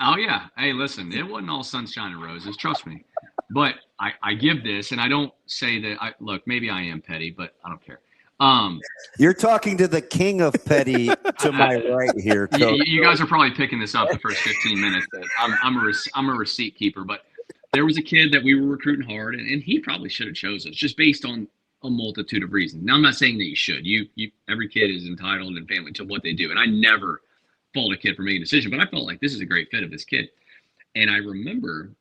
oh yeah, hey, listen, it wasn't all sunshine and roses, trust me. But I give this, and I don't say that. Look, maybe I am petty, but I don't care. You're talking to the king of petty to my right here, Coach. You guys are probably picking this up the first 15 minutes. That I'm a receipt keeper, but there was a kid that we were recruiting hard, and he probably should have chosen us just based on a multitude of reasons. Now, I'm not saying that you should. Every kid is entitled and family to what they do. And I never fault a kid for making a decision, but I felt like this is a great fit of this kid. And I remember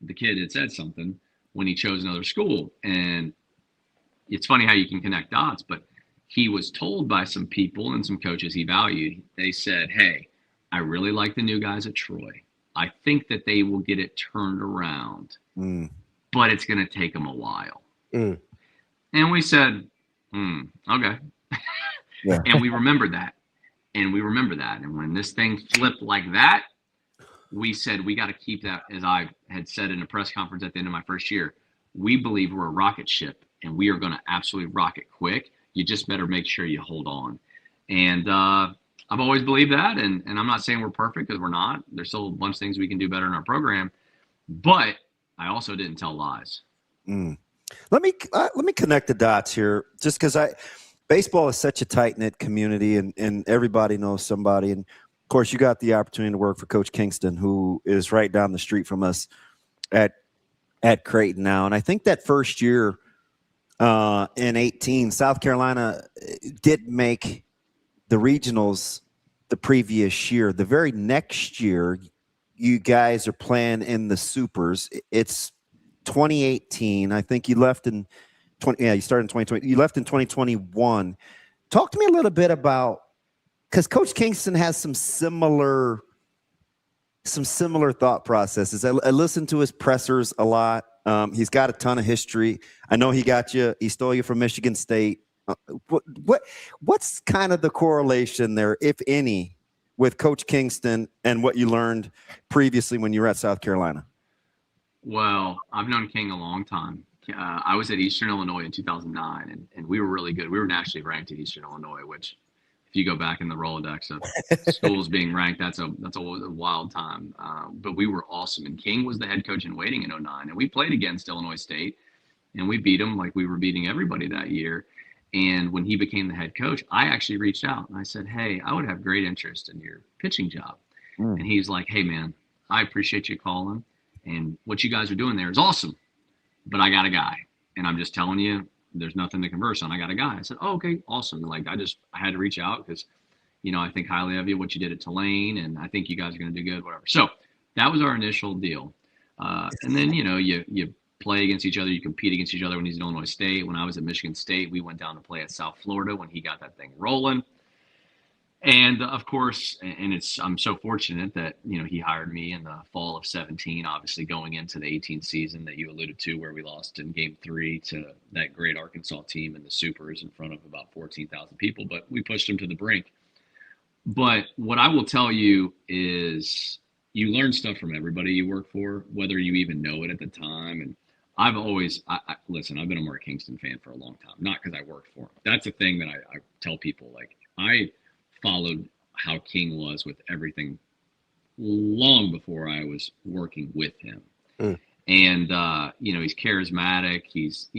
the kid had said something when he chose another school. And it's funny how you can connect dots, but he was told by some people and some coaches he valued. They said, hey, I really like the new guys at Troy. I think that they will get it turned around, but it's going to take them a while. And we said, okay. Yeah. And we remembered that. And when this thing flipped like that, we said, we got to keep that, as I had said in a press conference at the end of my first year, we believe we're a rocket ship and we are going to absolutely rocket quick. You just better make sure you hold on. And I've always believed that. And I'm not saying we're perfect, because we're not. There's still a bunch of things we can do better in our program. But I also didn't tell lies. Let me connect the dots here, just because baseball is such a tight-knit community, and everybody knows somebody. And of course, you got the opportunity to work for Coach Kingston, who is right down the street from us at Creighton now. And I think that first year in 18, South Carolina did make the regionals the previous year. The very next year, you guys are playing in the Supers. It's 2018. I think you left in you started in 2020. You left in 2021. Talk to me a little bit about, because Coach Kingston has some similar thought processes. I listen to his pressers a lot. He's got a ton of history. I know he stole you from Michigan State. What's kind of the correlation there, if any, with Coach Kingston and what you learned previously when you were at South Carolina? Well, I've known King a long time. I was at Eastern Illinois in 2009, and we were really good. We were nationally ranked at Eastern Illinois, which, if you go back in the Rolodex of schools being ranked, that's a wild time. But we were awesome. And King was the head coach in waiting in 2009, and we played against Illinois State, and we beat them like we were beating everybody that year. And when he became the head coach, I actually reached out and I said, hey, I would have great interest in your pitching job. And he's like, hey, man, I appreciate you calling. And what you guys are doing there is awesome. But I got a guy. And I'm just telling you, there's nothing to converse on. I got a guy. I said, oh, okay, awesome. Like, I had to reach out because, I think highly of you, what you did at Tulane. And I think you guys are going to do good, whatever. So that was our initial deal. And then, you play against each other. You compete against each other when he's at Illinois State. When I was at Michigan State, we went down to play at South Florida when he got that thing rolling. And of course, I'm so fortunate that, he hired me in the fall of 17, obviously going into the 18 season that you alluded to, where we lost in game 3 to that great Arkansas team in the Supers in front of about 14,000 people, but we pushed them to the brink. But what I will tell you is you learn stuff from everybody you work for, whether you even know it at the time. And I've always, listen, I've been a Mark Kingston fan for a long time, not because I worked for him. That's a thing that I tell people, like, I followed how King was with everything long before I was working with him. And, he's charismatic. He's,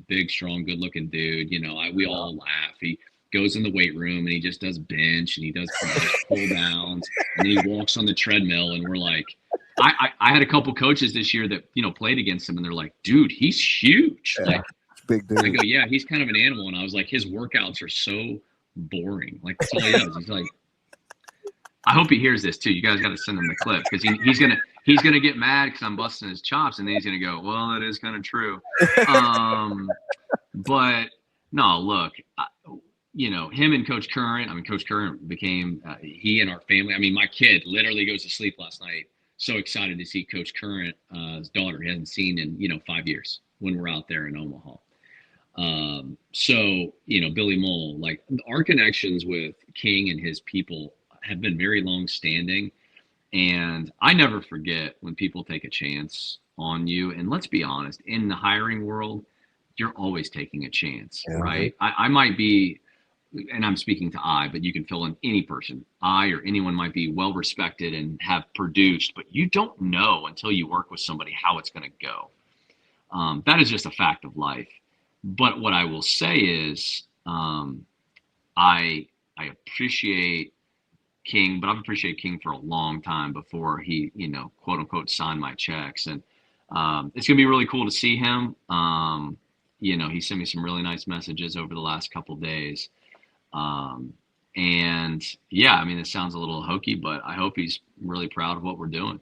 big, strong, good looking dude. We all laugh. He goes in the weight room and he just does bench and he does pull downs and then he walks on the treadmill. And we're like, I had a couple coaches this year that, played against him and they're like, dude, he's huge. Yeah, like, big dude. I go, yeah, he's kind of an animal. And I was like, his workouts are so boring. Like, that's all he does. He's like, I hope he hears this too. You guys got to send him the clip because he's gonna get mad because I'm busting his chops, and then he's gonna go, well, that is kind of true. But no, look, him and Coach Current. I mean, Coach Current became he and our family. I mean, my kid literally goes to sleep last night so excited to see Coach Current's daughter. He hasn't seen in 5 years when we're out there in Omaha. So, Billy Mole, like, our connections with King and his people have been very long standing. And I never forget when people take a chance on you. And let's be honest, in the hiring world, you're always taking a chance, right? I might be, and I'm speaking to but you can fill in any person. I or anyone might be well respected and have produced, but you don't know until you work with somebody how it's going to go. That is just a fact of life. But what I will say is, I appreciate King, but I've appreciated King for a long time before he, quote unquote, signed my checks. And it's gonna be really cool to see him. he sent me some really nice messages over the last couple days. And yeah, I mean, it sounds a little hokey, but I hope he's really proud of what we're doing,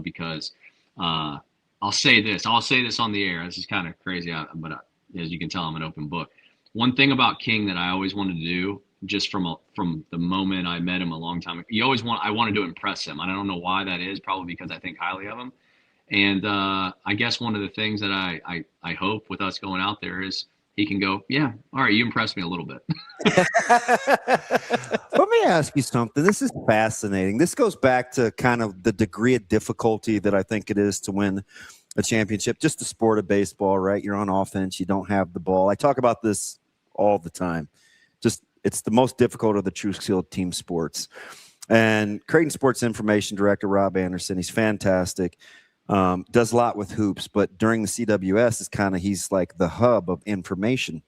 because I'll say this on the air. This is kind of crazy, but as you can tell, I'm an open book. One thing about King that I always wanted to do, just from the moment I met him a long time ago, I wanted to impress him. I don't know why that is, probably because I think highly of him. And I guess one of the things that I hope with us going out there is he can go, yeah, all right, you impressed me a little bit. Let me ask you something. This is fascinating. This goes back to kind of the degree of difficulty that I think it is to win a championship. Just the sport of baseball, right? You're on offense. You don't have the ball. I talk about this all the time. Just it's the most difficult of the true skill team sports. And Creighton Sports Information Director Rob Anderson, he's fantastic. Does a lot with hoops, but during the CWS he's like the hub of information.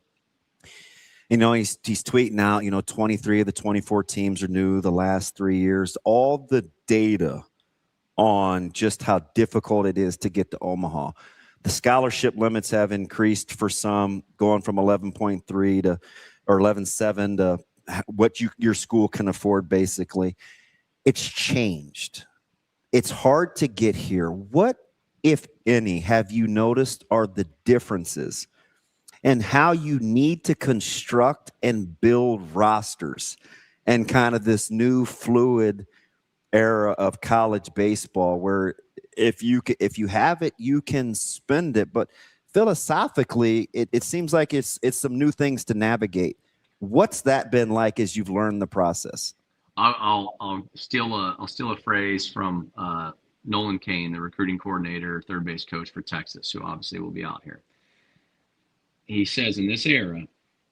He's tweeting out, 23 of the 24 teams are new the last 3 years. All the data on just how difficult it is to get to Omaha. The scholarship limits have increased for some, going from 11.3 to or 11.7 to what your school can afford. Basically, it's changed. It's hard to get here. What, if any, have you noticed are the differences and how you need to construct and build rosters and kind of this new fluid era of college baseball where if you have it, you can spend it. But philosophically, it seems like it's some new things to navigate. What's that been like as you've learned the process? I'll steal a phrase from Nolan Kane, the recruiting coordinator, third base coach for Texas, who obviously will be out here. He says in this era,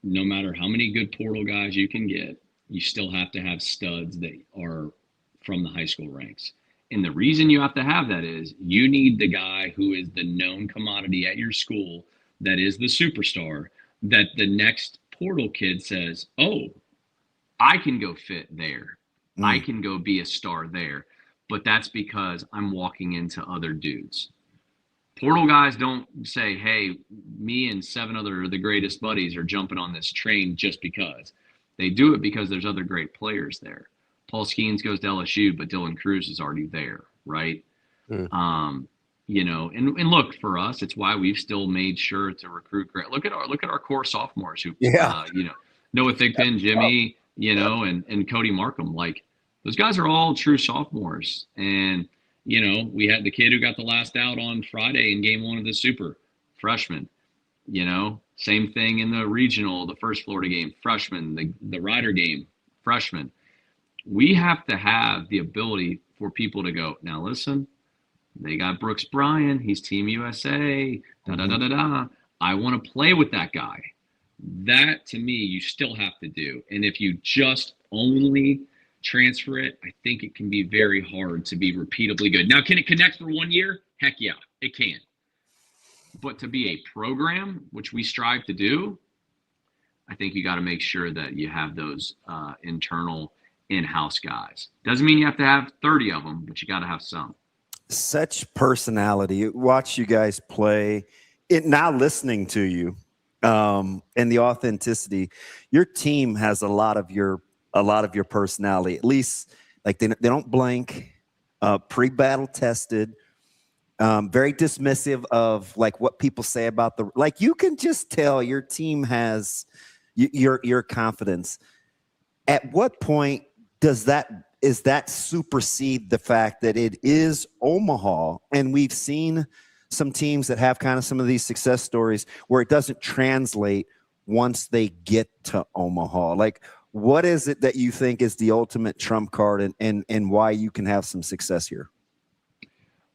no matter how many good portal guys you can get, you still have to have studs that are from the high school ranks. And the reason you have to have that is you need the guy who is the known commodity at your school that is the superstar, that the next portal kid says, oh, I can go fit there. I can go be a star there. But that's because I'm walking into other dudes. Portal guys don't say, hey, me and 7 other of the greatest buddies are jumping on this train just because. They do it because there's other great players there. Paul Skeens goes to LSU, but Dylan Cruz is already there, right? And look, for us, it's why we've still made sure to recruit great. Look at our core sophomores who, Noah Thigpen, Jimmy, and Cody Markham. Like, those guys are all true sophomores. And, we had the kid who got the last out on Friday in game 1 of the Super, freshman. Same thing in the regional, the first Florida game, freshman, the Rider game, freshman. We have to have the ability for people to go, now listen, they got Brooks Bryan, he's Team USA, da-da-da-da-da. I want to play with that guy. That, to me, you still have to do. And if you just only transfer it, I think it can be very hard to be repeatably good. Now, can it connect for 1 year? Heck yeah, it can. But to be a program, which we strive to do, I think you got to make sure that you have those internal in-house guys. Doesn't mean you have to have 30 of them, but you got to have some. Such personality. Watch you guys play. Now listening to you and the authenticity, your team has a lot of your personality. At least, like they don't blank. Pre-battle tested. Very dismissive of like what people say about you can just tell your team has your confidence. At what point is that supersede the fact that it is Omaha? And we've seen some teams that have kind of some of these success stories where it doesn't translate once they get to Omaha. Like, what is it that you think is the ultimate trump card and why you can have some success here?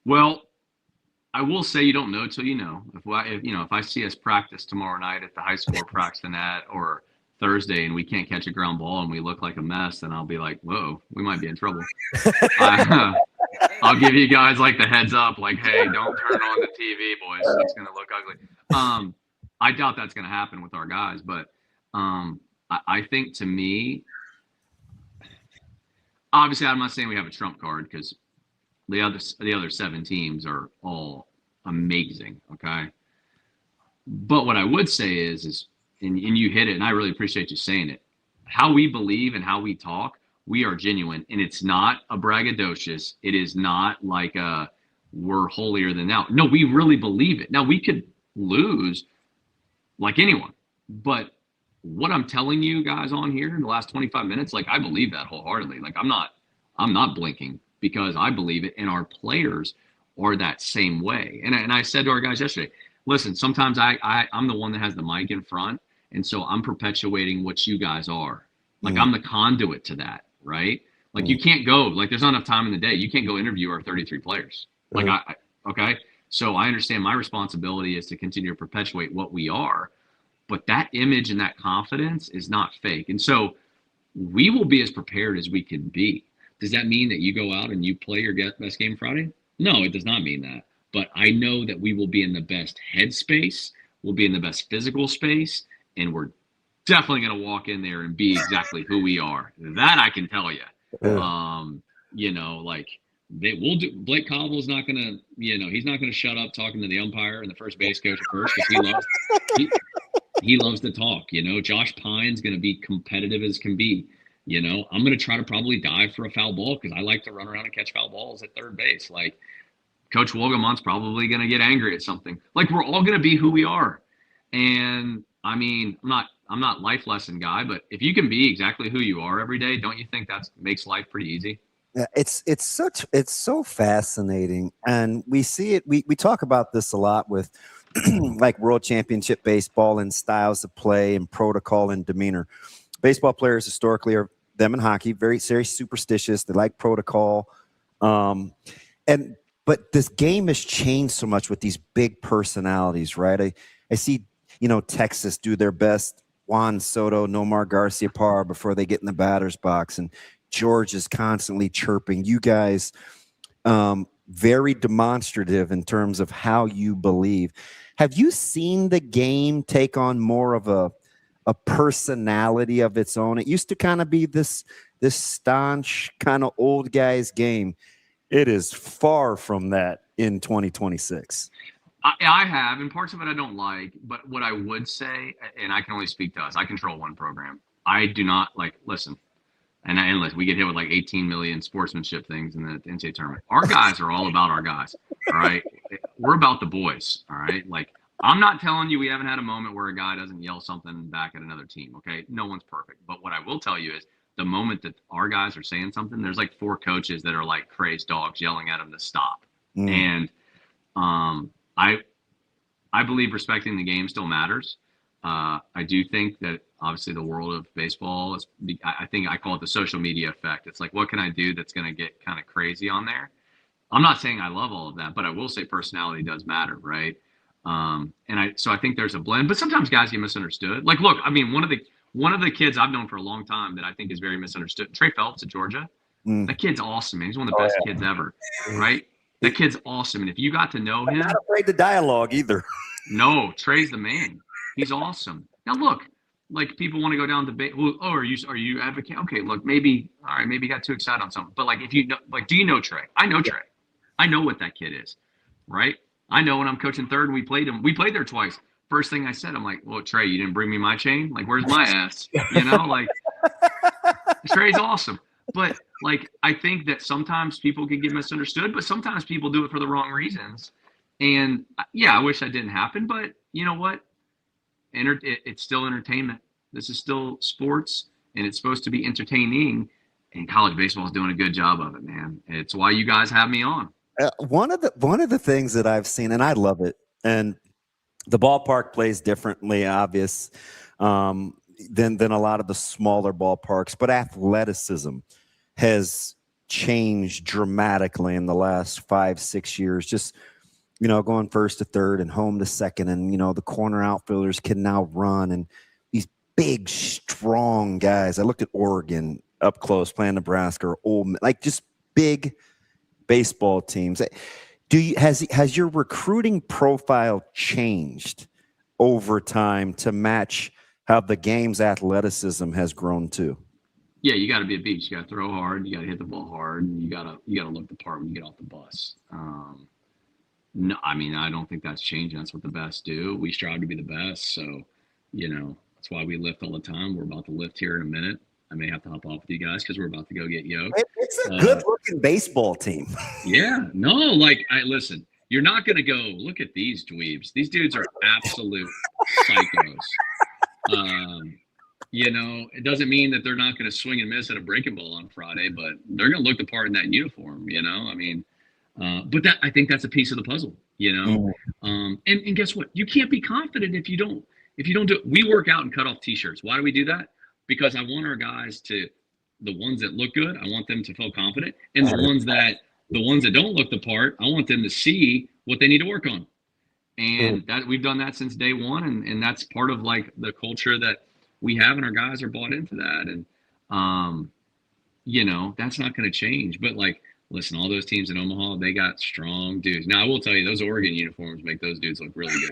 Well, I will say you don't know till you know. If I see us practice tomorrow night at the high school practice and that, or Thursday, and we can't catch a ground ball and we look like a mess, then I'll be like, whoa, we might be in trouble. I'll give you guys like the heads up, like, hey, don't turn on the TV, boys. It's going to look ugly. I doubt that's going to happen with our guys, but I think, to me, obviously I'm not saying we have a trump card because the other 7 teams are all amazing, okay? But what I would say is and you hit it, and I really appreciate you saying it. How we believe and how we talk, we are genuine, and it's not a braggadocious. It is not like we're holier than thou. No, we really believe it. Now, we could lose like anyone, but what I'm telling you guys on here in the last 25 minutes, like, I believe that wholeheartedly. Like, I'm not blinking, because I believe it, and our players are that same way. And I said to our guys yesterday, listen, sometimes I'm the one that has the mic in front, and so I'm perpetuating what you guys are. Like, I'm the conduit to that, right? Like, you can't go, like, there's not enough time in the day. You can't go interview our 33 players. Like, okay? So I understand my responsibility is to continue to perpetuate what we are, but that image and that confidence is not fake. And so we will be as prepared as we can be. Does that mean that you go out and you play your best game Friday? No, it does not mean that. But I know that we will be in the best headspace, we'll be in the best physical space, and we're definitely going to walk in there and be exactly who we are. That I can tell you. You know, like, we'll do. Blake Cobble's not going to, he's not going to shut up talking to the umpire and the first base coach at first, because he loves to talk. Josh Pine's going to be competitive as can be. I'm going to try to probably dive for a foul ball, because I like to run around and catch foul balls at third base. Like, Coach Wolgamont's probably going to get angry at something. Like, we're all going to be who we are. And I mean, I'm not life lesson guy, but if you can be exactly who you are every day, don't you think that makes life pretty easy? Yeah, it's so fascinating, and we see it. We talk about this a lot with like World Championship baseball and styles of play and protocol and demeanor. Baseball players historically are, them in hockey, very, very superstitious. They like protocol, but this game has changed so much with these big personalities, right? I see, Texas do their best Juan Soto, Nomar Garciaparra before they get in the batter's box, and George is constantly chirping. You guys, very demonstrative in terms of how you believe. Have you seen the game take on more of a personality of its own? It used to kind of be this staunch kind of old guy's game. It is far from that in 2026. I have, and parts of it I don't like, but what I would say, and I can only speak to us, I control one program. I do not listen, and listen, we get hit with like 18 million sportsmanship things in the NCAA tournament. Our guys are all about our guys, all right? We're about the boys, all right? Like, I'm not telling you we haven't had a moment where a guy doesn't yell something back at another team, okay? No one's perfect. But what I will tell you is, the moment that our guys are saying something, there's like 4 coaches that are like crazed dogs yelling at them to stop. And I believe respecting the game still matters. I do think that obviously the world of baseball is, I think I call it the social media effect. It's like, what can I do that's going to get kind of crazy on there? I'm not saying I love all of that, but I will say personality does matter, right? So I think there's a blend, but sometimes guys get misunderstood. Like, look, I mean, one of the kids I've known for a long time that I think is very misunderstood, Trey Phelps at Georgia. That kid's awesome, man. He's one of the best kids ever, right? That kid's awesome. And if you got to know him. I'm not afraid to dialogue either. No, Trey's the man. He's awesome. Now, look, like, people want to go down debate. Well, are you advocating? Okay, look, maybe you got too excited on something. But, like, if you know, like, do you know Trey? I know Trey. I know what that kid is, right? I know when I'm coaching third and we played there twice. First thing I said, I'm like, well, Trey, you didn't bring me my chain? Like, where's my ass? Like, Trey's awesome. But, like, I think that sometimes people can get misunderstood, but sometimes people do it for the wrong reasons. And, yeah, I wish that didn't happen, but you know what? It's still entertainment. This is still sports, and it's supposed to be entertaining, and college baseball is doing a good job of it, man. It's why you guys have me on. One of the things that I've seen, and I love it, and the ballpark plays differently, obvious, than a lot of the smaller ballparks, but athleticism has changed dramatically in the last 5-6 years. Just, going first to third and home to second, and the corner outfielders can now run, and these big, strong guys. I looked at Oregon up close playing Nebraska or Ole Miss, like just big baseball teams. Has your recruiting profile changed over time to match how the game's athleticism has grown too? Yeah, you got to be a beast. You got to throw hard. You got to hit the ball hard. And you got to look the part when you get off the bus. No, I mean, I don't think that's changing. That's what the best do. We strive to be the best. So, that's why we lift all the time. We're about to lift here in a minute. I may have to hop off with you guys because we're about to go get yoked. It's a good-looking baseball team. Yeah. No, listen, you're not going to go, look at these dweebs. These dudes are absolute psychos. It doesn't mean that they're not going to swing and miss at a breaking ball on Friday, but they're going to look the part in that uniform, I mean, but I think that's a piece of the puzzle, and guess what? You can't be confident if you don't do it. We work out and cut off t-shirts. Why do we do that? Because I want our guys the ones that look good, I want them to feel confident. And the ones that don't look the part, I want them to see what they need to work on. And that we've done that since day one. And that's part of the culture that we have, and our guys are bought into that. And, that's not going to change. But listen, all those teams in Omaha, they got strong dudes. Now, I will tell you, those Oregon uniforms make those dudes look really good.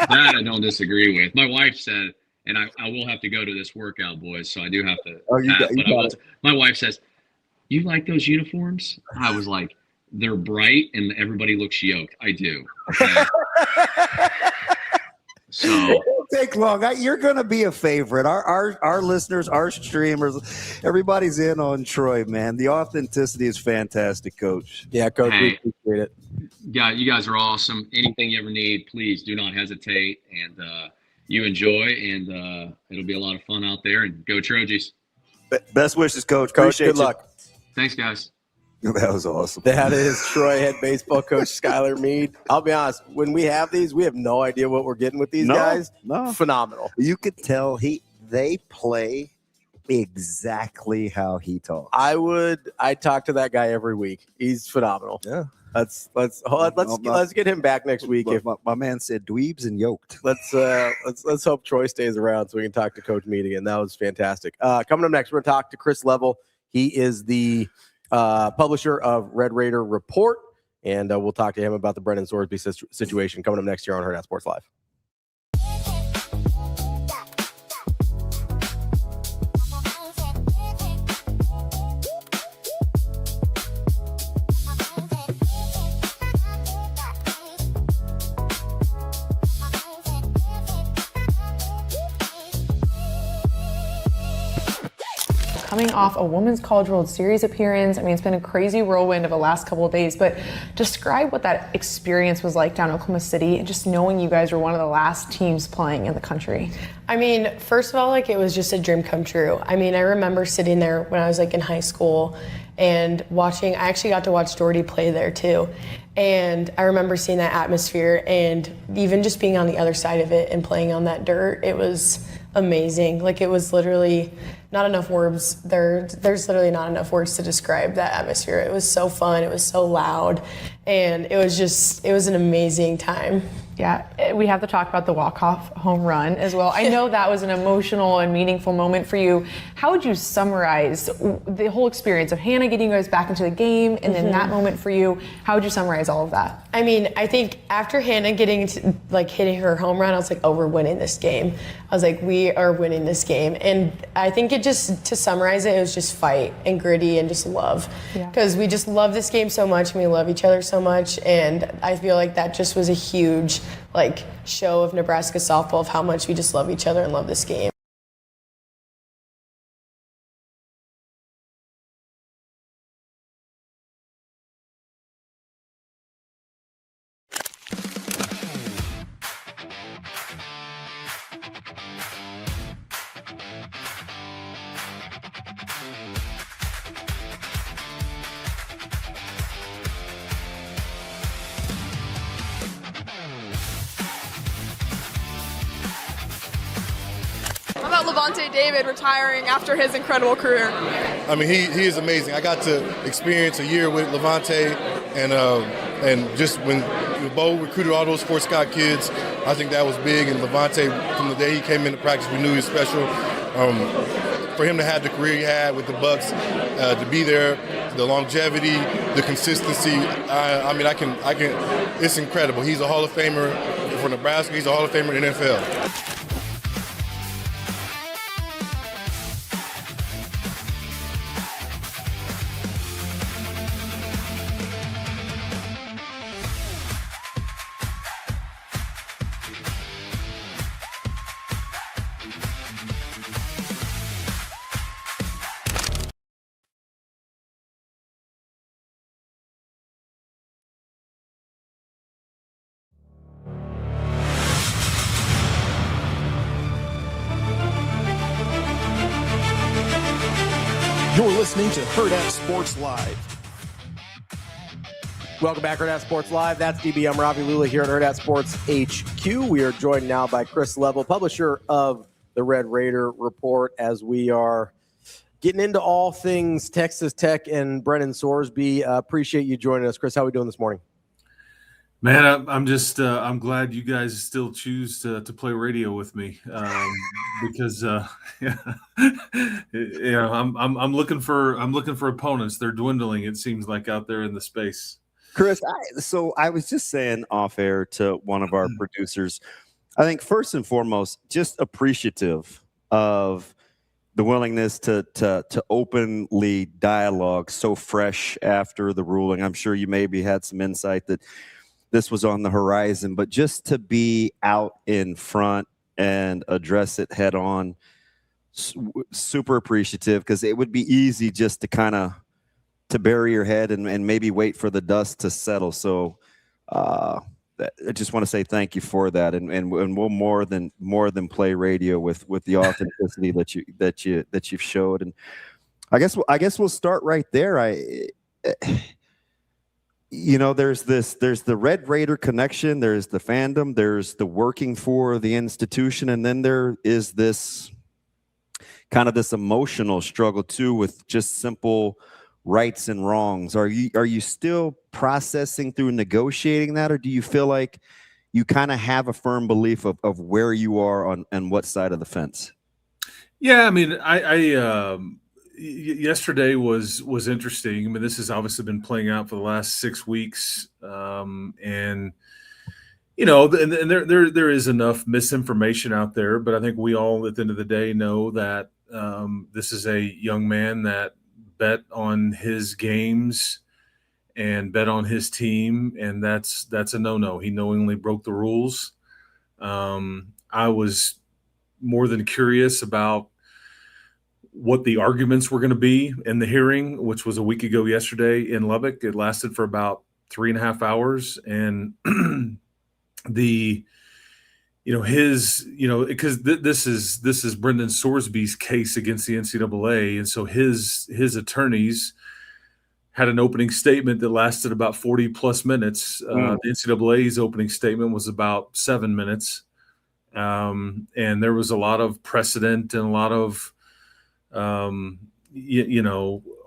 That I don't disagree with. My wife said, and I will have to go to this workout, boys, so I do have to. Oh, you got it. My wife says, "You like those uniforms?" I was like, "They're bright and everybody looks yoked." I do. Okay? So it won't take long. You're going to be a favorite. Our listeners, our streamers, everybody's in on Troy, man. The authenticity is fantastic, Coach. Yeah, Coach, we appreciate it. Yeah, you guys are awesome. Anything you ever need, please do not hesitate. And you enjoy, and it'll be a lot of fun out there. And go Trojans. Best wishes, Coach. Coach, good luck. Thanks, guys. That was awesome. That is Troy head baseball coach SKYLAR MEADE. I'll be honest, when we have these, we have no idea what we're getting with these guys. No. Phenomenal. You could tell they play exactly how he talks. I'd talk to that guy every week. He's phenomenal. Yeah. Let's get him back next week. If my man said dweebs and yoked. Let's hope Troy stays around so we can talk to Coach MEADE again. That was fantastic. Coming up next, we're gonna talk to Chris Level. He is the publisher of Red Raider Report, and we'll talk to him about the Brendan Sorsby situation coming up next year on Hurrdat Sports Live. Coming off a Women's College World Series appearance. I mean, it's been a crazy whirlwind of the last couple of days, but describe what that experience was like down in Oklahoma City and just knowing you guys were one of the last teams playing in the country. I mean, first of all, it was just a dream come true. I mean, I remember sitting there when I was in high school and watching. I actually got to watch Doherty play there too. And I remember seeing that atmosphere and even just being on the other side of it and playing on that dirt. It was amazing. It was literally not enough words. There's literally not enough words to describe that atmosphere. It was so fun. It was so loud. And it was an amazing time. Yeah, we have to talk about the walk-off home run as well. I know that was an emotional and meaningful moment for you. How would you summarize the whole experience of Hannah getting you guys back into the game and then that moment for you? How would you summarize all of that? I mean, I think after Hannah getting to, hitting her home run, I was like, oh, we're winning this game. I was like, we are winning this game. And I think to summarize it, it was just fight and gritty and just love. Because we just love this game so much and we love each other so much. And I feel like that just was a huge show of Nebraska softball of how much we just love each other and love this game. How about Levante David retiring after his incredible career? I mean, he is amazing. I got to experience a year with Levante, and just when Bo recruited all those Fort Scott kids, I think that was big. And Levante, from the day he came into practice, we knew he was special. For him to have the career he had with the Bucks, to be there, the longevity, the consistency. I mean, I can. It's incredible. He's a Hall of Famer for Nebraska. He's a Hall of Famer in the NFL. You're listening to Hurrdat Sports Live. Welcome back, Hurrdat Sports Live. That's DB. I'm Ravi Lulla here at Hurrdat Sports HQ. We are joined now by Chris Level, publisher of the Red Raider Report, as we are getting into all things Texas Tech and Brendan Sorsby. Appreciate you joining us, Chris. How are we doing this morning? Man, I'm just I'm glad you guys still choose to play radio with me because I'm looking for opponents. They're dwindling, it seems like, out there in the space. Chris, so I was just saying off air to one of our producers, I think first and foremost, just appreciative of the willingness to openly dialogue so fresh after the ruling. I'm sure you maybe had some insight that this was on the horizon, but just to be out in front and address it head on, super appreciative, because it would be easy just to kind of to bury your head and maybe wait for the dust to settle. So I just want to say thank you for that, and we'll more than play radio with the authenticity that you've showed. And I guess we'll start right there. There's the Red Raider connection, there's the fandom, there's the working for the institution, and then there is this kind of this emotional struggle too with just simple rights and wrongs. Are you still processing through negotiating that, or do you feel like you kind of have a firm belief of where you are on what side of the fence? Yeah, I mean, yesterday was interesting. I mean, this has obviously been playing out for the last 6 weeks, and there is enough misinformation out there. But I think we all, at the end of the day, know that this is a young man that bet on his games and bet on his team, and that's a no-no. He knowingly broke the rules. I was more than curious about what the arguments were going to be in the hearing, which was a week ago yesterday in Lubbock. It lasted for about 3.5 hours, and because this is Brendan Sorsby's case against the NCAA, and so his attorneys had an opening statement that lasted about 40 plus minutes. The NCAA's opening statement was about 7 minutes, and there was a lot of precedent and a lot of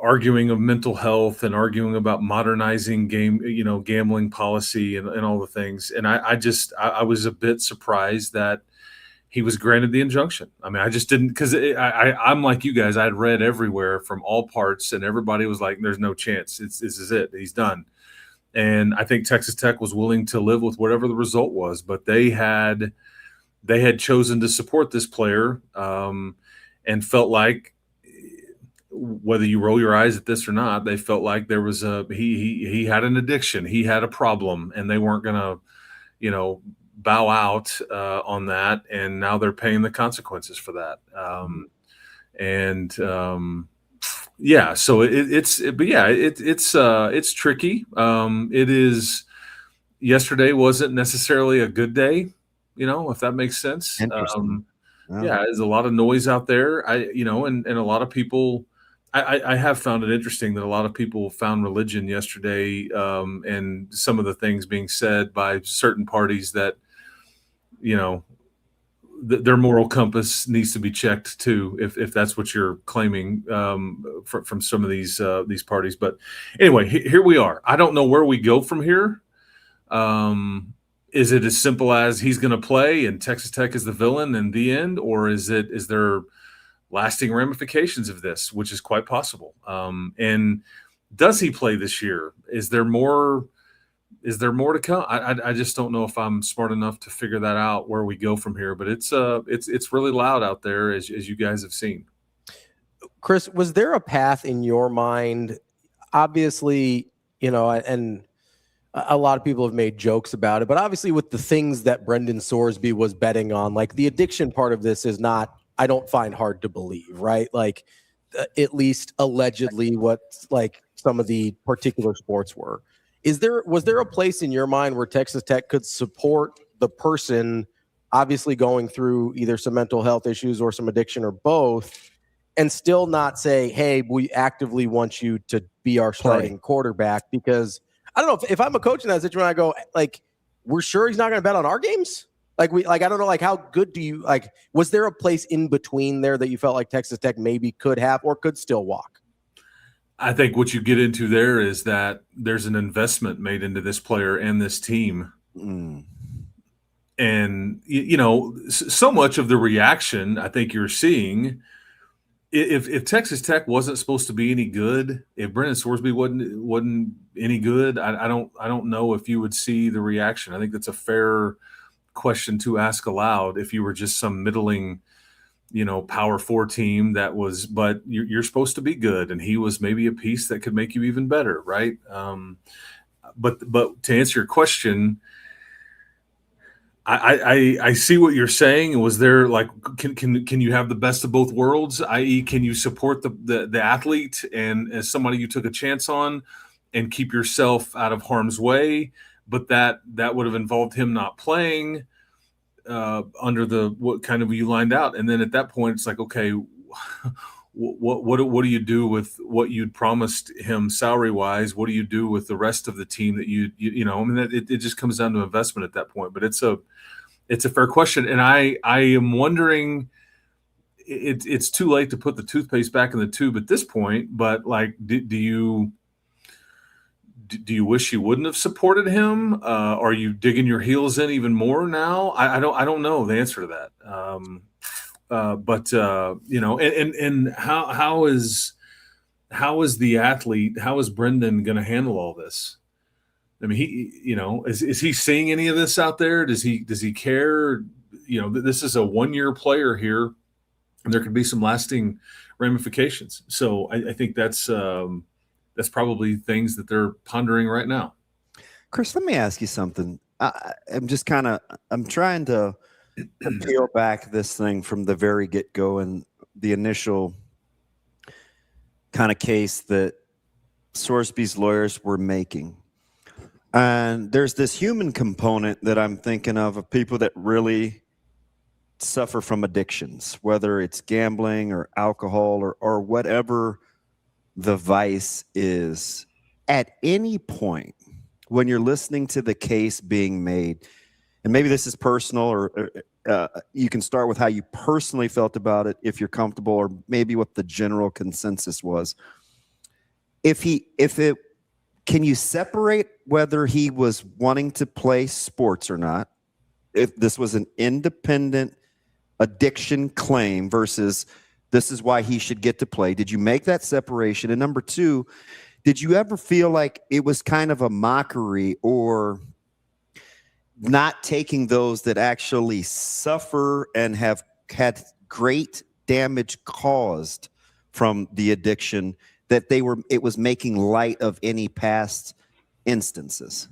arguing of mental health and arguing about modernizing gambling policy and all the things. And I was a bit surprised that he was granted the injunction. I mean, I just didn't, because I'm like you guys. I had read everywhere from all parts, and everybody was like, "There's no chance. This is it. He's done." And I think Texas Tech was willing to live with whatever the result was, but they had chosen to support this player, and felt like, whether you roll your eyes at this or not, they felt like there was he had an addiction, he had a problem, and they weren't going to, bow out on that. And now they're paying the consequences for that. So it's tricky. It is. Yesterday wasn't necessarily a good day, if that makes sense. Yeah, there's a lot of noise out there. And a lot of people. I have found it interesting that a lot of people found religion yesterday, and some of the things being said by certain parties that, their moral compass needs to be checked too, if that's what you're claiming from some of these parties. But anyway, here we are. I don't know where we go from here. Is it as simple as he's going to play and Texas Tech is the villain in the end, or is there lasting ramifications of this, which is quite possible? And does he play this year? Is there more to come? I just don't know if I'm smart enough to figure that out, where we go from here. But it's really loud out there, as you guys have seen. Chris, was there a path in your mind? Obviously, and a lot of people have made jokes about it, but obviously with the things that Brendan Sorsby was betting on, like the addiction part of this is not, I don't find hard to believe, right? Like at least allegedly what like some of the particular sports were. Was there a place in your mind where Texas Tech could support the person obviously going through either some mental health issues or some addiction or both, and still not say, hey, we actively want you to be our starting quarterback? Because I don't know if I'm a coach in that situation, I go like, we're sure he's not going to bet on our games. I don't know, how good do you was there a place in between there that you felt like Texas Tech maybe could have or could still walk? I think what you get into there is that there's an investment made into this player and this team. And, so much of the reaction I think you're seeing, if Texas Tech wasn't supposed to be any good, if Brendan Sorsby wasn't any good, I don't know if you would see the reaction. I think that's a fair question to ask aloud if you were just some middling, Power 4 team but you're supposed to be good, and he was maybe a piece that could make you even better, right? But to answer your question, I see what you're saying. Was there can you have the best of both worlds? I.e., can you support the athlete and as somebody you took a chance on, and keep yourself out of harm's way? But that would have involved him not playing under what kind of you lined out, and then at that point it's like, okay, what do you do with what you'd promised him salary wise? What do you do with the rest of the team that it just comes down to investment at that point. But it's a fair question, and I am wondering. It's too late to put the toothpaste back in the tube at this point, but do you wish you wouldn't have supported him? Are you digging your heels in even more now? I don't know the answer to that. And how is the athlete? How is Brendan going to handle all this? I mean, is he seeing any of this out there? Does he care? This is a 1-year player here, and there could be some lasting ramifications. So I think that's probably things that they're pondering right now. Chris, let me ask you something. I'm trying to peel back this thing from the very get-go and the initial kind of case that Sorsby's lawyers were making. And there's this human component that I'm thinking of people that really suffer from addictions, whether it's gambling or alcohol or whatever the vice is. At any point when you're listening to the case being made, and maybe this is personal, or you can start with how you personally felt about it if you're comfortable, or maybe what the general consensus was. Can you separate whether he was wanting to play sports or not, if this was an independent addiction claim versus this is why he should get to play? Did you make that separation? And number two, did you ever feel like it was kind of a mockery or not taking those that actually suffer and have had great damage caused from the addiction, that it was making light of any past instances?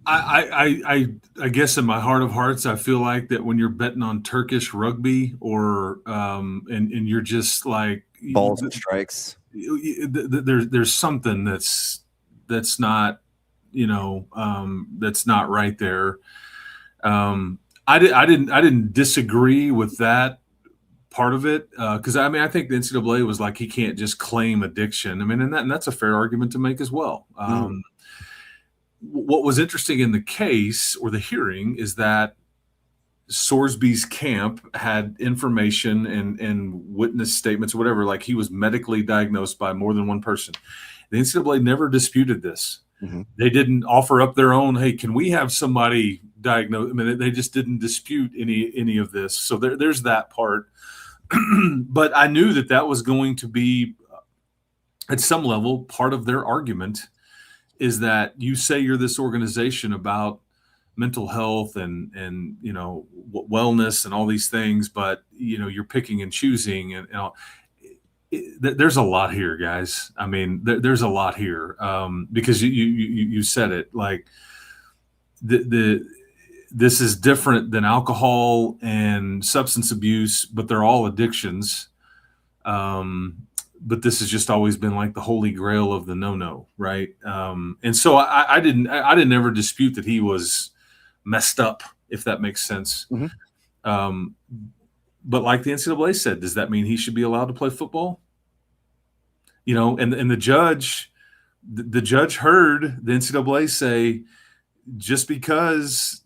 I guess in my heart of hearts, I feel like that when you're betting on Turkish rugby or and you're just like balls and strikes, there's something that's not that's not right there. I didn't disagree with that part of it, because I think the NCAA was like, he can't just claim addiction. I mean, and that's a fair argument to make as well. What was interesting in the case or the hearing is that Sorsby's camp had information and witness statements or whatever, like he was medically diagnosed by more than one person. The NCAA never disputed this. Mm-hmm. They didn't offer up their own, hey, can we have somebody diagnosed? I mean, they just didn't dispute any of this. So there's that part. But I knew that was going to be, at some level, part of their argument, is that you say you're this organization about mental health and wellness and all these things, but you're picking and choosing, and there's a lot here, guys. I mean, there's a lot here, because you said it, like this is different than alcohol and substance abuse, but they're all addictions. But this has just always been like the holy grail of the no, right? And so I didn't ever dispute that he was messed up, if that makes sense. Mm-hmm. But like the NCAA said, does that mean he should be allowed to play football? And the judge heard the NCAA say, just because